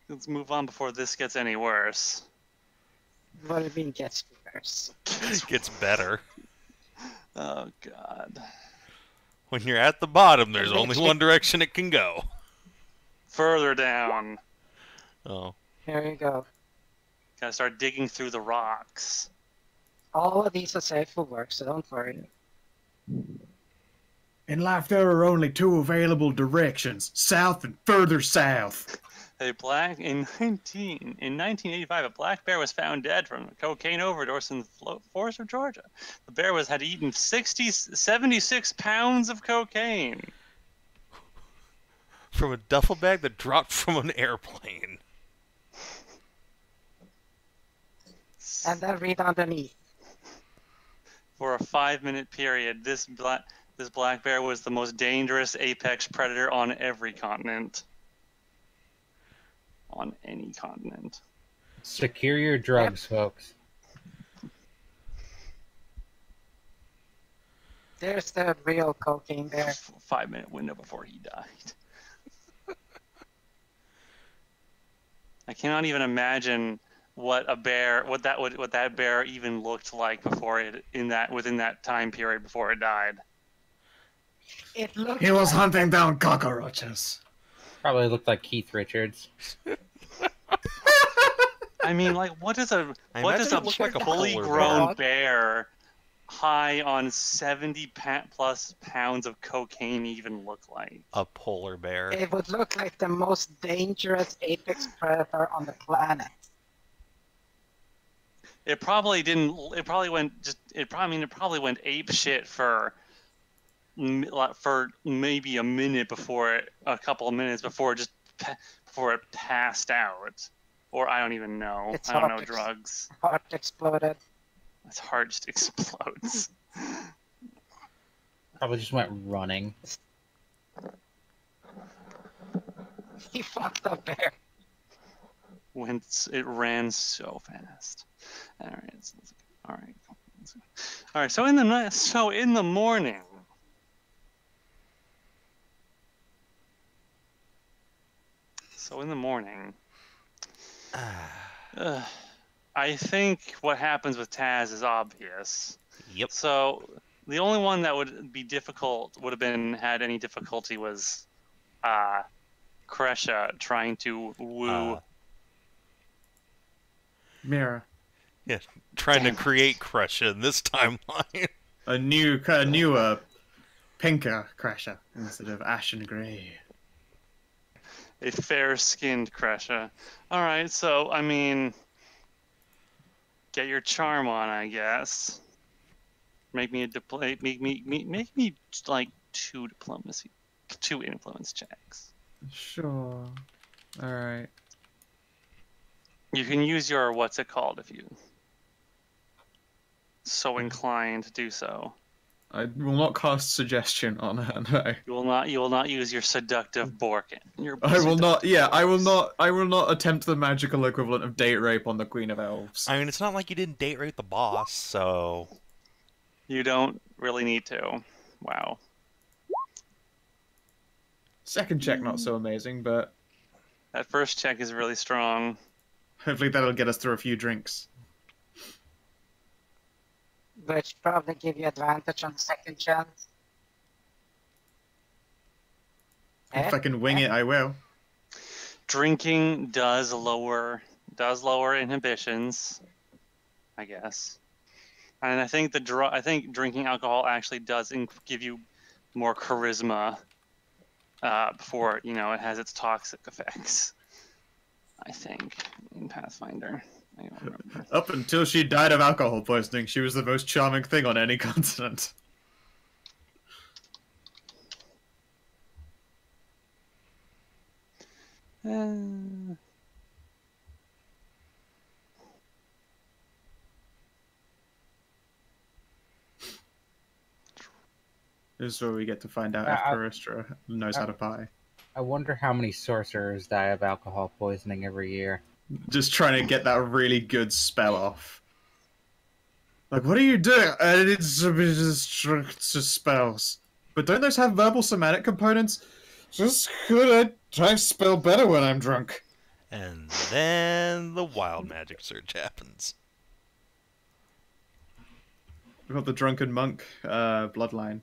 Speaker 2: Let's move on before this gets any worse.
Speaker 4: What do you mean gets worse?
Speaker 1: It gets better.
Speaker 2: Oh God.
Speaker 1: When you're at the bottom, there's only
Speaker 4: Eventually-
Speaker 1: one direction it can go.
Speaker 2: Further down.
Speaker 1: Oh.
Speaker 4: Here you go.
Speaker 2: Gotta start digging through the rocks.
Speaker 4: All of these are safe for work, so don't worry.
Speaker 3: In life, there are only 2 available directions: south and further south.
Speaker 2: In 1985, a black bear was found dead from a cocaine overdose in the forest of Georgia. The bear had eaten 76 pounds of cocaine.
Speaker 1: From a duffel bag that dropped from an airplane.
Speaker 4: And then read underneath.
Speaker 2: For a 5-minute period, this black bear was the most dangerous apex predator on every continent. On any continent.
Speaker 5: Secure your drugs, folks.
Speaker 4: There's the real cocaine bear.
Speaker 2: 5-minute window before he died. I cannot even imagine what that bear even looked like within that time period before it died.
Speaker 4: It looks
Speaker 3: He was hunting down cockroaches.
Speaker 5: Probably looked like Keith Richards.
Speaker 2: I mean, like, what does a
Speaker 1: imagine it looked like a
Speaker 2: fully
Speaker 1: polar
Speaker 2: grown bear high on 70 plus pounds of cocaine even look like?
Speaker 1: A polar bear.
Speaker 4: It would look like the most dangerous apex predator on the planet.
Speaker 2: It probably didn't. It probably went ape shit for maybe a couple of minutes before it passed out, or I don't even know.
Speaker 4: Its
Speaker 2: I don't know
Speaker 4: heart
Speaker 2: drugs.
Speaker 4: Heart exploded.
Speaker 2: Its heart just explodes.
Speaker 5: Probably just went running.
Speaker 4: He fucked the bear.
Speaker 2: When it ran so fast. All right. All right. All right. So in the morning. I think what happens with Taz is obvious.
Speaker 1: Yep.
Speaker 2: So the only one that would have had any difficulty was Kresha trying to woo
Speaker 3: Mierah.
Speaker 1: Yeah, trying to create Crusher in this timeline.
Speaker 3: A newer, pinker Crusher instead of ashen grey.
Speaker 2: A fair-skinned Crusher. All right, so I mean, get your charm on, I guess. Make me make me like 2 influence checks.
Speaker 3: Sure. All right.
Speaker 2: You can use your what's it called if you so inclined to do so.
Speaker 3: I will not cast suggestion on her. No.
Speaker 2: You will not use your seductive Borkin.
Speaker 3: I will not. Yeah, I will not. I will not attempt the magical equivalent of date rape on the Queen of Elves.
Speaker 1: I mean, it's not like you didn't date rape the boss, so
Speaker 2: You don't really need to. Wow.
Speaker 3: Second check, not so amazing, but
Speaker 2: That first check is really strong.
Speaker 3: hopefully that'll get us through a few drinks.
Speaker 4: Which probably give you advantage on second chance.
Speaker 3: If I can wing it, I will.
Speaker 2: Drinking does lower inhibitions, I guess. And I think drinking alcohol actually does give you more charisma before it has its toxic effects. I think in Pathfinder. I don't remember.
Speaker 3: Up until she died of alcohol poisoning, she was the most charming thing on any continent. This is where we get to find out if Caristra knows how to pie.
Speaker 5: I wonder how many sorcerers die of alcohol poisoning every year.
Speaker 3: Just trying to get that really good spell off. Like, what are you doing? It's just spells. But don't those have verbal somatic components? Just could I spell better when I'm drunk?
Speaker 1: And then the wild magic surge happens.
Speaker 3: We've got the drunken monk bloodline.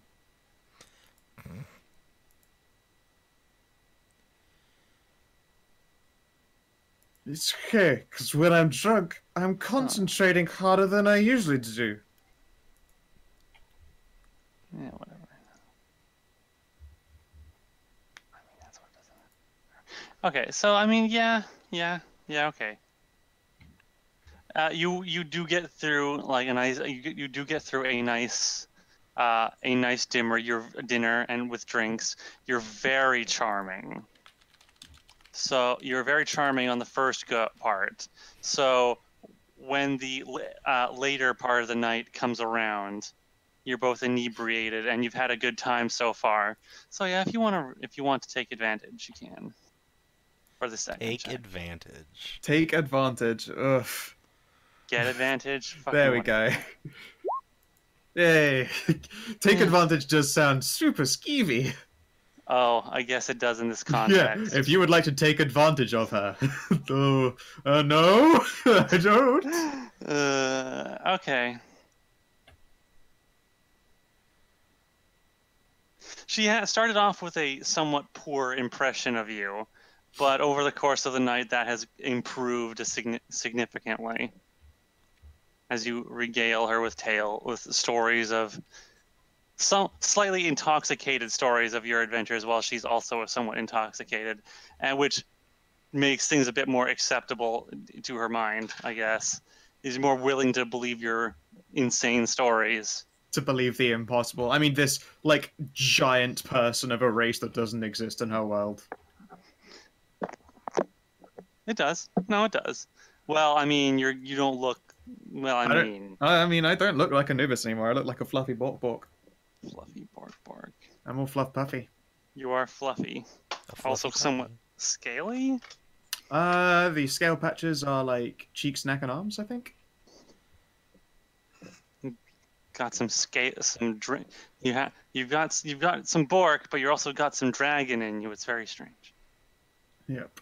Speaker 3: It's okay, because when I'm drunk, I'm concentrating harder than I usually do.
Speaker 2: Yeah, whatever. I mean, that's what doesn't matter. Okay, so I mean, yeah, okay. You do get through like a nice. You do get through a nice dinner and with drinks. You're very charming. So you're very charming on the first part. So when the later part of the night comes around, you're both inebriated and you've had a good time so far. So yeah, if you want to take advantage, you can. For the second
Speaker 1: Take
Speaker 2: check.
Speaker 1: advantage.
Speaker 3: Take advantage. Ugh.
Speaker 2: Get advantage.
Speaker 3: There we go. Yay. Take advantage does sound super skeevy.
Speaker 2: Oh, I guess it does in this context.
Speaker 3: Yeah, if you would like to take advantage of her. No, I don't.
Speaker 2: Okay. She started off with a somewhat poor impression of you, but over the course of the night, that has improved significantly. As you regale her with stories of some slightly intoxicated stories of your adventures, while she's also somewhat intoxicated, and which makes things a bit more acceptable to her mind, I guess. Is more willing to believe your insane stories.
Speaker 3: To believe the impossible. I mean, this, like, giant person of a race that doesn't exist in her world.
Speaker 2: It does. No, it does. Well, I mean, you don't look... Well, I
Speaker 3: mean, I don't look like Anubis anymore. I look like a fluffy bork.
Speaker 2: Fluffy bork.
Speaker 3: I'm all fluff puffy.
Speaker 2: You are fluffy. Also somewhat scaly?
Speaker 3: The scale patches are like cheeks, neck, and arms, I think.
Speaker 2: Got some drink. You've got some bork, but you also got some dragon in you. It's very strange.
Speaker 3: Yep.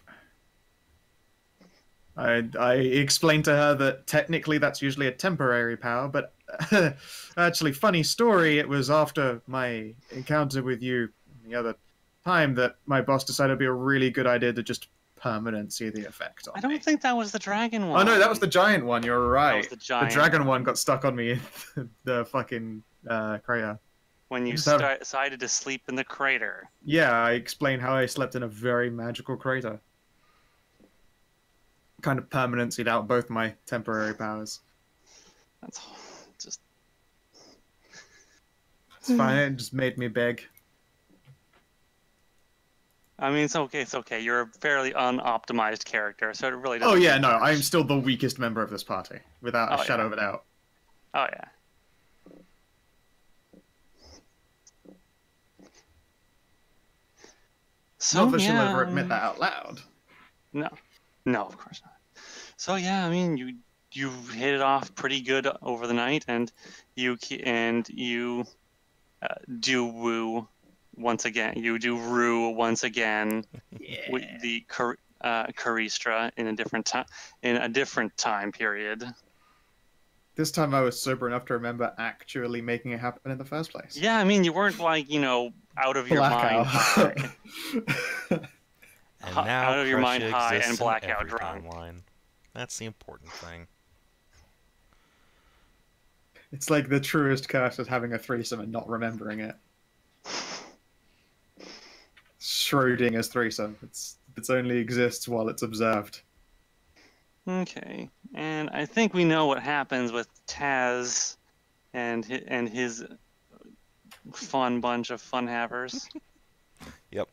Speaker 3: I explained to her that technically that's usually a temporary power, but actually, funny story, it was after my encounter with you the other time that my boss decided it would be a really good idea to just permanency the effect on
Speaker 2: I don't
Speaker 3: me.
Speaker 2: think that was the dragon one.
Speaker 3: Oh no, that was the giant one. You're right.
Speaker 2: That was the giant.
Speaker 3: The dragon one got stuck on me in the fucking crater.
Speaker 2: When you decided to sleep in the crater.
Speaker 3: Yeah, I explained how I slept in a very magical crater. Kind of permanency'd out both my temporary powers.
Speaker 2: That's just...
Speaker 3: It's fine, it just made me beg.
Speaker 2: I mean, it's okay, it's okay. You're a fairly unoptimized character, so it really doesn't...
Speaker 3: Oh yeah, no, I'm still the weakest member of this party, without a shadow of a doubt.
Speaker 2: Oh yeah. So,
Speaker 3: Not that she'll ever admit that out loud.
Speaker 2: No. No, of course not. So yeah, I mean, you hit it off pretty good over the night, and you do woo once again. You do rue once again with the Caristra in a different time period.
Speaker 3: This time I was sober enough to remember actually making it happen in the first place.
Speaker 2: Yeah, I mean, you weren't like, out of your mind high.
Speaker 1: And now
Speaker 2: out of your mind high and
Speaker 1: in
Speaker 2: blackout
Speaker 1: every
Speaker 2: drunk.
Speaker 1: timeline. That's the important thing.
Speaker 3: It's like the truest curse is having a threesome and not remembering it. Schrodinger's threesome. It only exists while it's observed.
Speaker 2: Okay, and I think we know what happens with Taz and his fun bunch of fun-havers.
Speaker 1: Yep.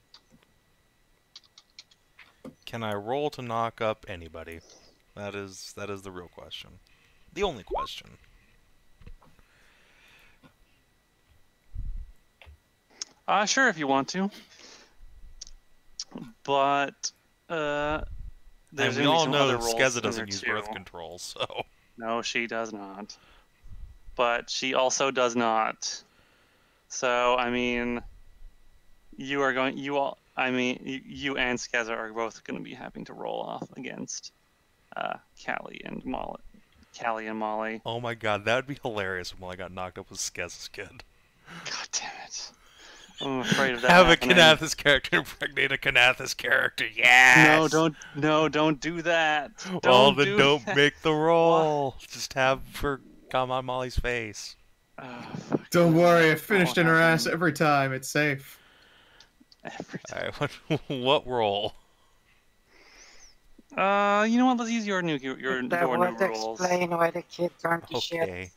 Speaker 1: Can I roll to knock up anybody? That is the real question. The only question.
Speaker 2: Sure, if you want to. But,
Speaker 1: and we all know Skeza doesn't use birth control, so...
Speaker 2: No, she does not. But she also does not. So, I mean, you and Skeza are both going to be having to roll off against Callie and Molly.
Speaker 1: Oh my god, that would be hilarious when I got knocked up with Skeza's kid.
Speaker 2: God damn it. I'm afraid of that
Speaker 1: Have
Speaker 2: happening.
Speaker 1: a Kinathis character impregnate a Kinathis character, yes!
Speaker 2: Don't do that.
Speaker 1: Don't make the roll.
Speaker 2: What?
Speaker 1: Just have her come on Molly's face.
Speaker 3: Don't worry, I finished in her ass every time. It's safe.
Speaker 2: Every time.
Speaker 1: Alright, what roll?
Speaker 2: You know what? Let's use your new rules.
Speaker 4: Explain why the kid turned to shit.
Speaker 1: Okay.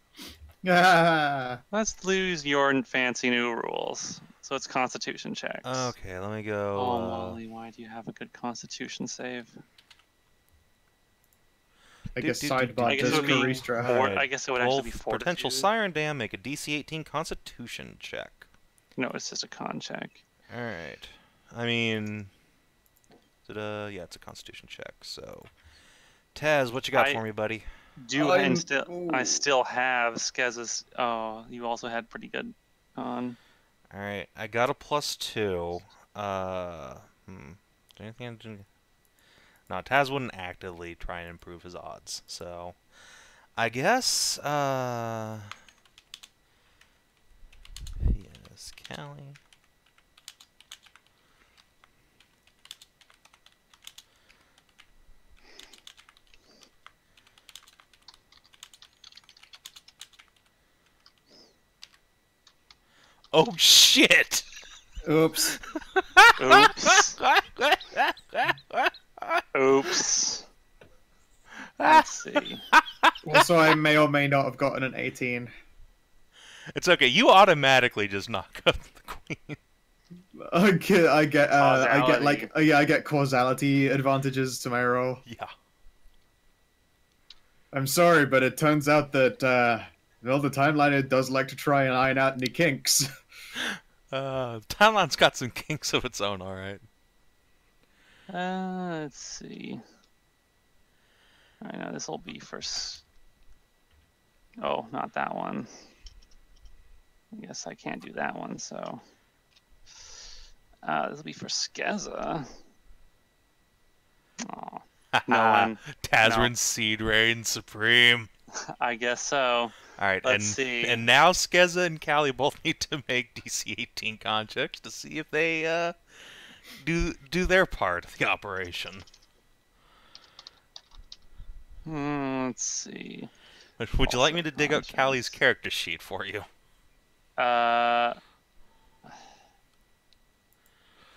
Speaker 2: Let's lose your fancy new rules. So it's Constitution checks.
Speaker 1: Okay, let me go.
Speaker 2: Oh, Molly, why do you have a good Constitution save?
Speaker 3: I guess sidebar does Caristra.
Speaker 2: I guess it would actually be Fortitude.
Speaker 1: Potential siren dam, make a DC 18 Constitution check.
Speaker 2: No, it's just a con check.
Speaker 1: Alright. I mean... yeah, it's a Constitution check, so... Taz, what you got for me, buddy?
Speaker 2: I still have Skeza's... Oh, you also had pretty good con.
Speaker 1: Alright, I got a +2. Anything I do? No, Taz wouldn't actively try and improve his odds, so... I guess, yes, Callie... Oh shit!
Speaker 3: Oops.
Speaker 2: Oops. Oops. Let's see.
Speaker 3: Also, I may or may not have gotten an 18.
Speaker 1: It's okay. You automatically just knock up the queen.
Speaker 3: I get causality advantages to my roll.
Speaker 1: Yeah.
Speaker 3: I'm sorry, but it turns out that well, the timeline does like to try and iron out any kinks.
Speaker 1: Timeline's got some kinks of its own, alright.
Speaker 2: Let's see. I know this will be for... Oh, not that one. I guess I can't do that one, so... this will be for Skeza. Aw. No one.
Speaker 1: Tazran Seed reigns supreme.
Speaker 2: I guess so.
Speaker 1: Alright,
Speaker 2: Let's see.
Speaker 1: And now Skeza and Callie both need to make DC 18 con checks to see if they do their part of the operation.
Speaker 2: Let's see.
Speaker 1: Would you like me to dig out Callie's character sheet for you?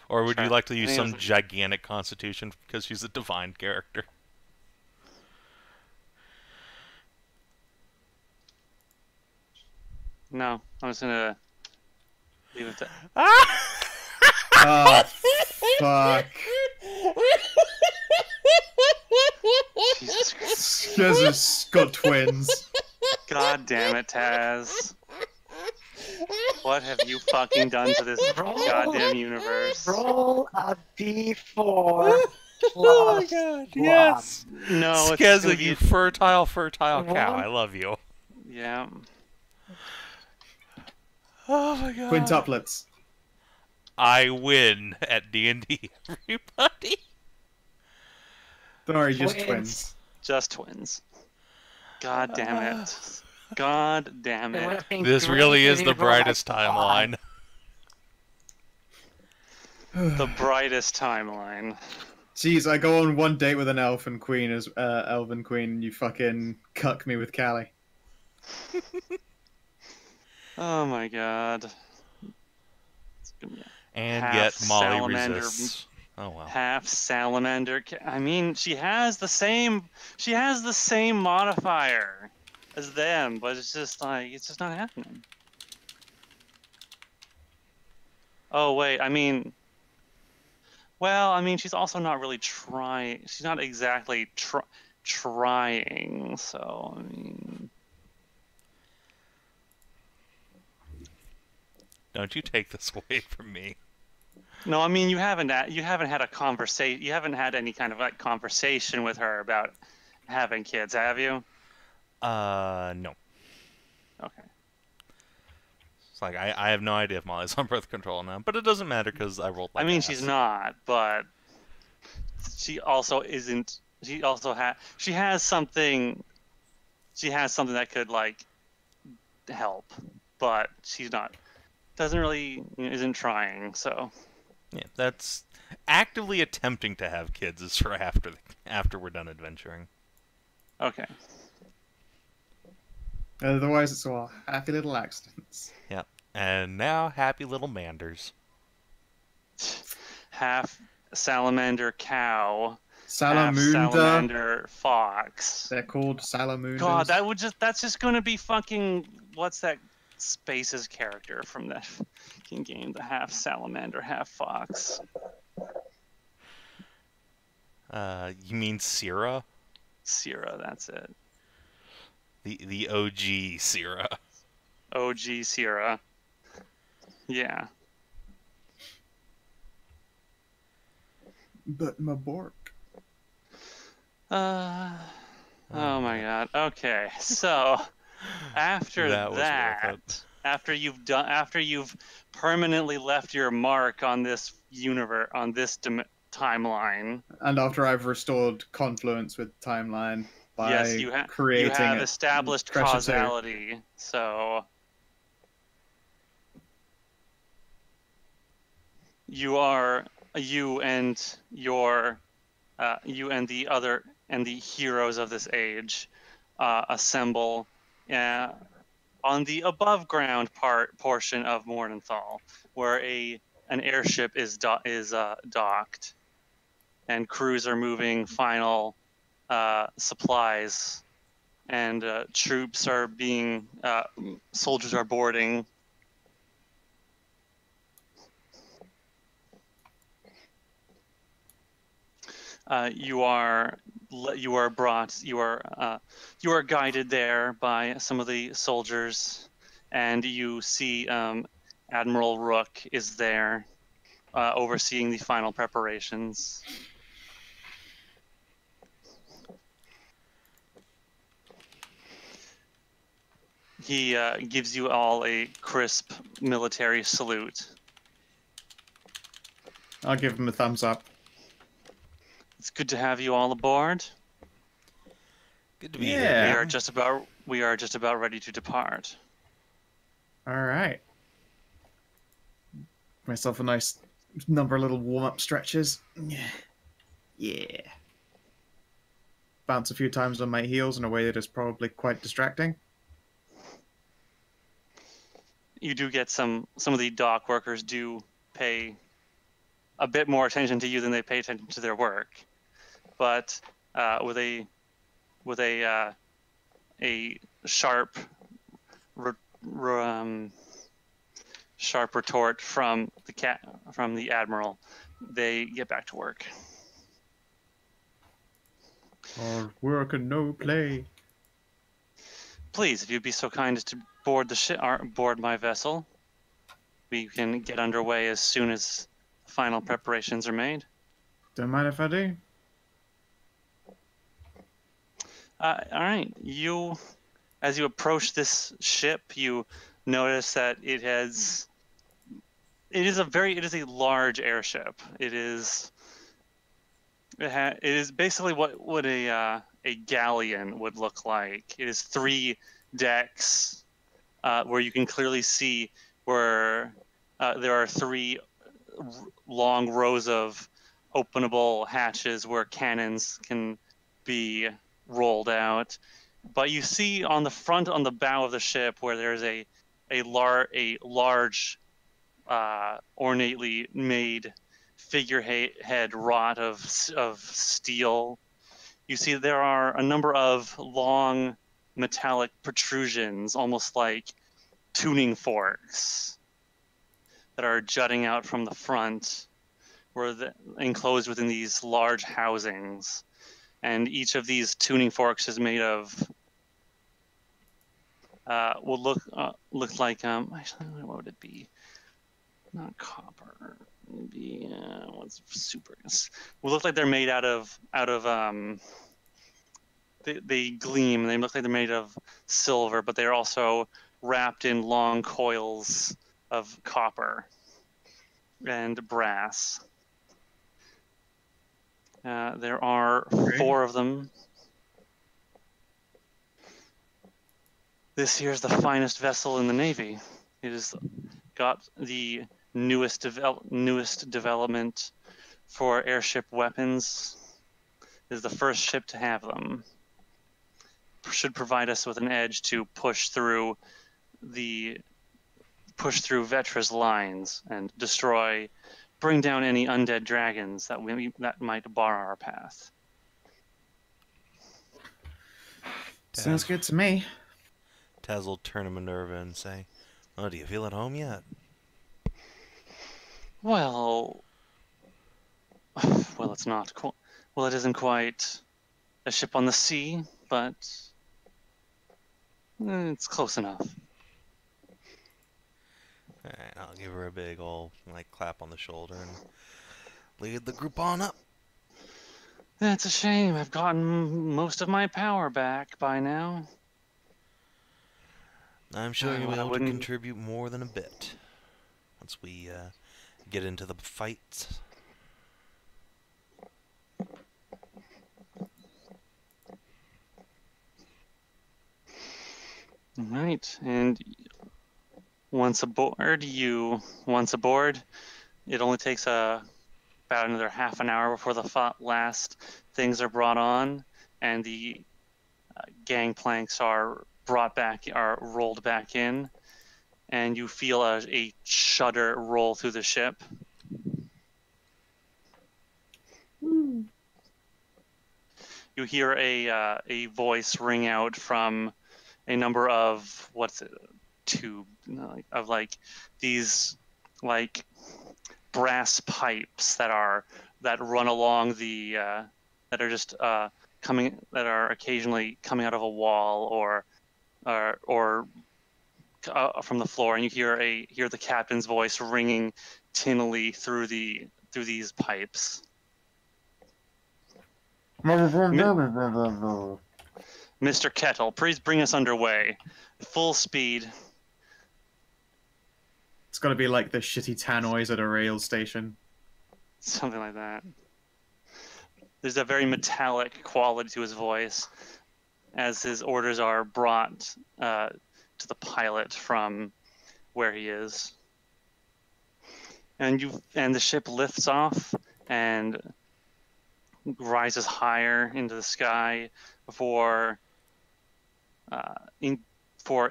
Speaker 1: Or would you like to use some gigantic constitution because she's a divine character?
Speaker 2: No, I'm just gonna leave it there.
Speaker 3: Oh, fuck.
Speaker 2: Jesus Christ.
Speaker 3: You guys have got twins.
Speaker 2: God damn it, Taz. What have you fucking done to this goddamn universe?
Speaker 4: Roll a d4 plus
Speaker 1: Oh my god, yes!
Speaker 2: No, it's
Speaker 1: Skeza,
Speaker 2: gonna be...
Speaker 1: you fertile cow. I love you.
Speaker 2: Yeah.
Speaker 1: Oh my god.
Speaker 3: Quintuplets.
Speaker 1: I win at D&D, everybody.
Speaker 3: Don't worry, just twins.
Speaker 2: Just twins. God damn it. God damn it.
Speaker 1: This really is the brightest timeline.
Speaker 2: The brightest timeline.
Speaker 3: Jeez, I go on one date with an elven queen, and you fucking cuck me with Callie.
Speaker 2: Oh my god.
Speaker 1: And
Speaker 2: half
Speaker 1: yet Molly
Speaker 2: salamander,
Speaker 1: resists. Oh well.
Speaker 2: Half salamander. I mean, she has the same modifier as them, but it's just like it's just not happening. Oh wait, I mean, well, I mean, she's also not really trying. She's not exactly trying. So I mean,
Speaker 1: don't you take this away from me.
Speaker 2: No, I mean you haven't had a conversation. You haven't had any kind of like conversation with her about having kids, have you?
Speaker 1: No.
Speaker 2: Okay.
Speaker 1: It's like I have no idea if Molly's on birth control now, but it doesn't matter because I rolled. Like
Speaker 2: I mean,
Speaker 1: ass.
Speaker 2: she's not, but she also isn't. She also she has something. She has something that could like help, but she's not. Doesn't really isn't trying. So.
Speaker 1: Yeah, that's actively attempting to have kids is for after we're done adventuring.
Speaker 2: Okay.
Speaker 3: Otherwise, it's all happy little accidents.
Speaker 1: Yeah, and now happy little manders.
Speaker 2: Half salamander cow.
Speaker 3: Salamander.
Speaker 2: Half salamander fox.
Speaker 3: They're called salamanders.
Speaker 2: God, that's just gonna be fucking what's that Space's character from that fucking game? The half salamander, half fox.
Speaker 1: You mean Sierra?
Speaker 2: Sierra, that's it.
Speaker 1: The OG Sierra.
Speaker 2: OG Sierra. Yeah.
Speaker 3: But my Bork.
Speaker 2: Oh my god. Okay, so after after you've permanently left your mark on this universe, on this timeline,
Speaker 3: and after I've restored confluence with timeline by creating,
Speaker 2: you have established causality. So you and the heroes of this age assemble on the above ground portion of Mordenthal, where an airship is docked, and crews are moving final supplies, and troops are soldiers are boarding. You are guided there by some of the soldiers, and you see Admiral Rook is there, overseeing the final preparations. He gives you all a crisp military salute.
Speaker 3: I'll give him a thumbs up.
Speaker 2: It's good to have you all aboard.
Speaker 1: Good to be here.
Speaker 2: We are just about ready to depart.
Speaker 3: All right. Myself a nice number of little warm-up stretches. Yeah. bounce a few times on my heels in a way that is probably quite distracting.
Speaker 2: You do get some of the dock workers do pay a bit more attention to you than they pay attention to their work, but with a sharp sharp retort from the admiral, they get back to work.
Speaker 3: Hard work and no play.
Speaker 2: Please, if you'd be so kind as to board the ship, board my vessel, we can get underway as soon as the final preparations are made.
Speaker 3: Don't mind if I do.
Speaker 2: All right. As you approach this ship, you notice that it is a large airship. It is basically what a galleon would look like. It is 3 decks, where you can clearly see where there are 3 long rows of openable hatches where cannons can be rolled out. But you see on the bow of the ship where there's a large ornately made figurehead wrought of steel. You see there are a number of long metallic protrusions, almost like tuning forks, that are jutting out from the front, enclosed within these large housings. And each of these tuning forks is made of will look like actually, what would it be? Not copper. Maybe what's super? Will look like they're made out of they gleam. They look like they're made of silver, but they're also wrapped in long coils of copper and brass. There are 4 of them. This here's the finest vessel in the Navy. It has got the newest development for airship weapons. It is the first ship to have them. Should provide us with an edge to push through Vetra's lines and bring down any undead dragons that might bar our path.
Speaker 3: Sounds good to me.
Speaker 1: Taz will turn to Minerva and say, "Oh, do you feel at home yet?"
Speaker 2: Well, it's not. Well, it isn't quite a ship on the sea, but it's close enough.
Speaker 1: Alright, I'll give her a big old clap on the shoulder and lead the group on up.
Speaker 2: That's a shame. I've gotten most of my power back by now.
Speaker 1: I'm sure you'll be able to contribute more than a bit once we get into the fight.
Speaker 2: All right, and once aboard, it only takes about another half an hour before the last things are brought on, and the gangplanks are rolled back in, and you feel a shudder roll through the ship. You hear a voice ring out from a number of these brass pipes that run along that are occasionally coming out of a wall or from the floor, and you hear the captain's voice ringing tinnily through these pipes. Mr. Kettle, please bring us underway. Full speed.
Speaker 3: It's got to be like the shitty tannoys at a rail station.
Speaker 2: Something like that. There's a very metallic quality to his voice as his orders are brought to the pilot from where he is. And the ship lifts off, and rises higher into the sky before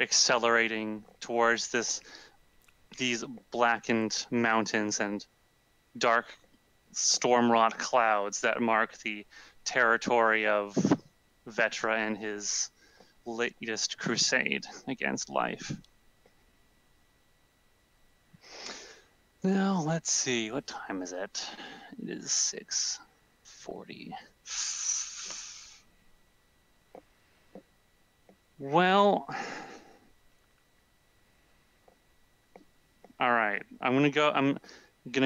Speaker 2: accelerating towards these blackened mountains and dark storm-wrought clouds that mark the territory of Hedrah and his latest crusade against life. Now, let's see, what time is it? It is 6:40. Well, all right. I'm gonna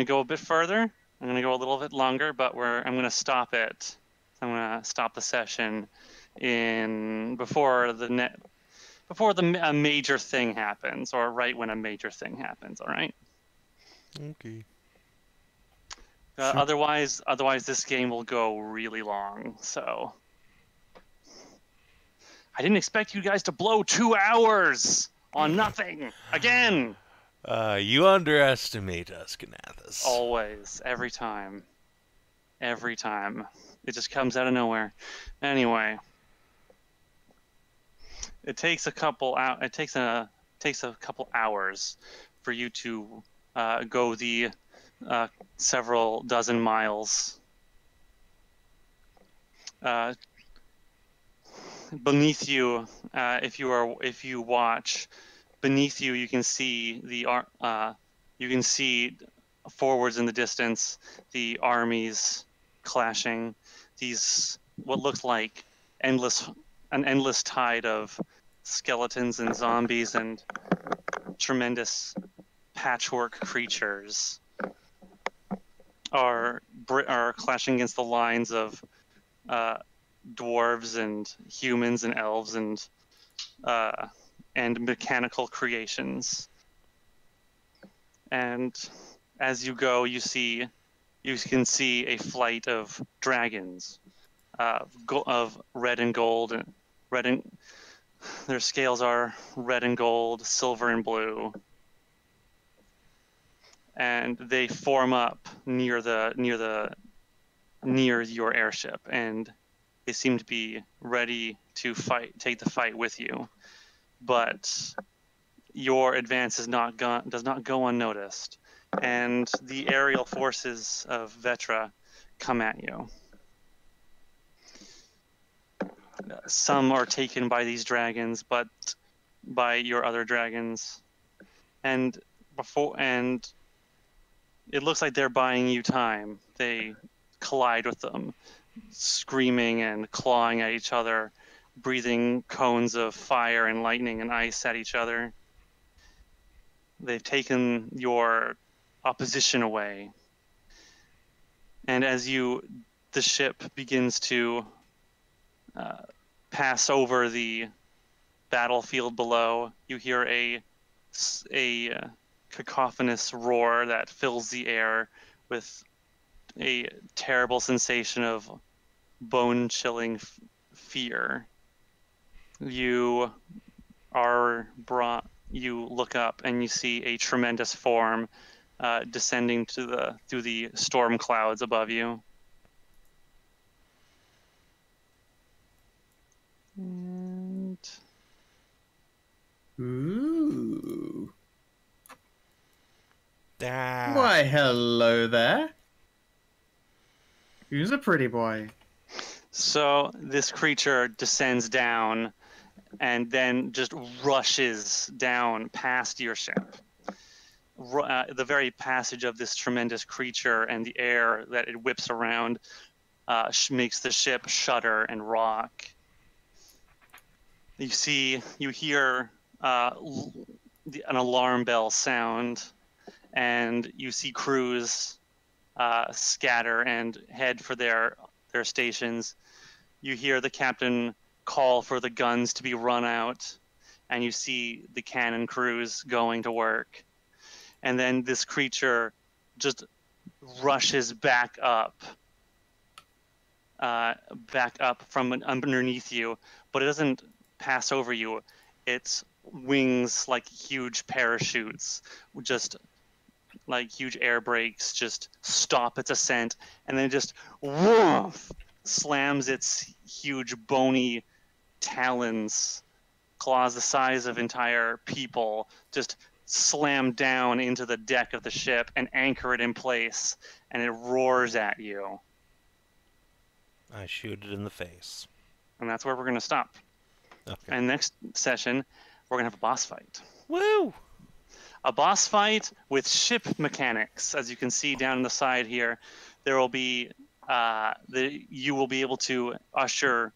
Speaker 2: go a bit further. I'm gonna go a little bit longer, but I'm gonna stop it. I'm gonna stop the session before a major thing happens, or right when a major thing happens. All right.
Speaker 1: Okay.
Speaker 3: Sure.
Speaker 2: Otherwise, this game will go really long. So, I didn't expect you guys to blow 2 hours on nothing again.
Speaker 1: You underestimate us, Kinathis.
Speaker 2: Always, every time, it just comes out of nowhere. Anyway, it takes a couple hours for you to go the several dozen miles. Beneath you, if you watch, beneath you, you can see forwards in the distance the armies clashing. These what looks like an endless tide of skeletons and zombies and tremendous patchwork creatures are clashing against the lines of dwarves and humans and elves and mechanical creations. And as you go, you can see a flight of dragons of red and gold. Their scales are red and gold, silver and blue. And they form up near your airship, and they seem to be ready to take the fight with you. But your advance does not go unnoticed, and the aerial forces of Hedrah come at you. Some are taken by these dragons, but by your other dragons, and it looks like they're buying you time. They collide with them, screaming and clawing at each other, breathing cones of fire and lightning and ice at each other. They've taken your opposition away. And as the ship begins to pass over the battlefield below, you hear a cacophonous roar that fills the air with a terrible sensation of bone-chilling fear. You look up and you see a tremendous form descending through the storm clouds above you. And
Speaker 3: Ooh.
Speaker 1: Ah.
Speaker 3: Why, hello there. Who's a pretty boy?
Speaker 2: so this creature descends down and then just rushes down past your ship. The very passage of this tremendous creature and the air that it whips around makes the ship shudder and rock. You hear an alarm bell sound, and you see crews scatter and head for their stations. You hear the captain call for the guns to be run out, and you see the cannon crews going to work. And then this creature just rushes back up from underneath you, but it doesn't pass over you. Its wings, like huge parachutes, just like huge air brakes just stop its ascent, and then just woof, slams its huge bony talons, claws the size of entire people, just slam down into the deck of the ship and anchor it in place, and it roars at you.
Speaker 1: I shoot it in the face.
Speaker 2: And that's where we're going to stop.
Speaker 1: Okay.
Speaker 2: And next session, we're going to have a boss fight.
Speaker 1: Woo!
Speaker 2: A boss fight with ship mechanics. As you can see down on the side here, there will be you will be able to usher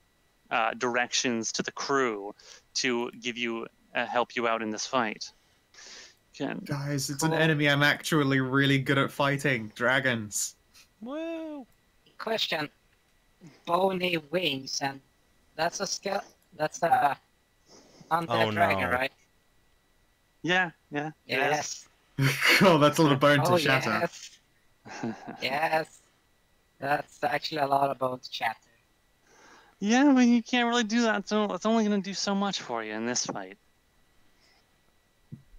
Speaker 2: directions to the crew to give you help you out in this fight.
Speaker 3: Guys, it's an enemy I'm actually really good at fighting. Dragons.
Speaker 1: Woo!
Speaker 4: Question: bony wings, and that's a skill. That's a undead dragon, right?
Speaker 2: Yeah.
Speaker 4: Yes.
Speaker 3: Oh, that's a lot of bone to
Speaker 4: Oh,
Speaker 3: shatter.
Speaker 4: yes. Yes. That's actually a lot of bone to shatter.
Speaker 2: Yeah, but you can't really do that. So it's only going to do so much for you in this fight.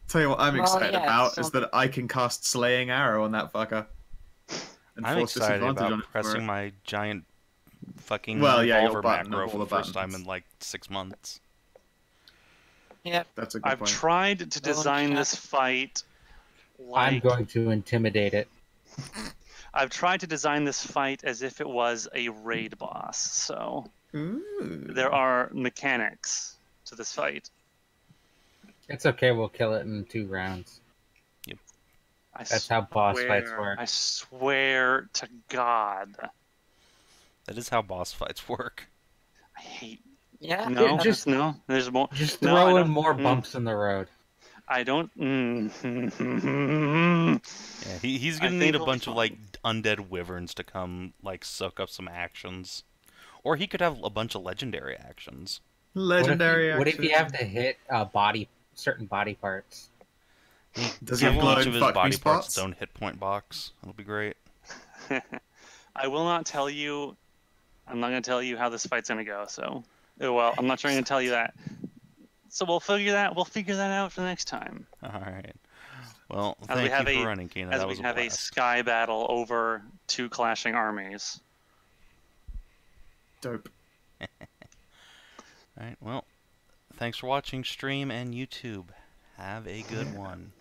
Speaker 3: Tell you what I'm excited about is that I can cast Slaying Arrow on that fucker. And
Speaker 1: I'm
Speaker 3: force
Speaker 1: excited
Speaker 3: disadvantage on
Speaker 1: about
Speaker 3: it for
Speaker 1: pressing
Speaker 3: it.
Speaker 1: my giant fucking
Speaker 3: Well, yeah,
Speaker 1: revolver
Speaker 3: your button
Speaker 1: macro
Speaker 3: of
Speaker 1: for
Speaker 3: all
Speaker 1: the
Speaker 3: the
Speaker 1: first time
Speaker 3: buttons.
Speaker 1: in like 6 months.
Speaker 4: Yep.
Speaker 3: That's a good
Speaker 2: I've
Speaker 3: point.
Speaker 2: tried to design this fight like...
Speaker 5: I'm going to intimidate it.
Speaker 2: I've tried to design this fight as if it was a raid boss, so
Speaker 3: Ooh.
Speaker 2: there are mechanics to this fight.
Speaker 5: It's okay, we'll kill it in 2 rounds.
Speaker 1: Yep.
Speaker 5: That's how boss fights work.
Speaker 2: I swear to God.
Speaker 1: That is how boss fights work.
Speaker 2: I hate...
Speaker 4: Yeah.
Speaker 2: No,
Speaker 5: just-
Speaker 2: no, there's more.
Speaker 5: Just
Speaker 2: No, I
Speaker 5: throw in
Speaker 2: don't-
Speaker 5: more bumps in the road.
Speaker 2: I don't...
Speaker 1: Yeah, he's gonna
Speaker 2: I
Speaker 1: need
Speaker 2: think
Speaker 1: a
Speaker 2: we'll be
Speaker 1: bunch of
Speaker 2: fine.
Speaker 1: like undead wyverns to come like soak up some actions, or he could have a bunch of legendary actions.
Speaker 3: Legendary
Speaker 5: What if you
Speaker 3: action.
Speaker 5: have to hit certain body parts?
Speaker 3: Does he
Speaker 1: Give
Speaker 3: have
Speaker 1: each
Speaker 3: glowing
Speaker 1: of his
Speaker 3: fuck me
Speaker 1: body parts
Speaker 3: spots?
Speaker 1: its own hit point box. It'll be great.
Speaker 2: I will not tell you... I'm not going to tell you how this fight's going to go, so... Well, I'm not trying to tell you that. So we'll figure that out for next time.
Speaker 1: All right. Well,
Speaker 2: As we
Speaker 1: thank
Speaker 2: have
Speaker 1: you for
Speaker 2: a-
Speaker 1: running, Kina.
Speaker 2: As
Speaker 1: That
Speaker 2: we
Speaker 1: was a
Speaker 2: have a
Speaker 1: blast.
Speaker 2: sky battle over 2 clashing armies.
Speaker 3: Dope.
Speaker 1: All right. Well, thanks for watching stream and YouTube. Have a good one.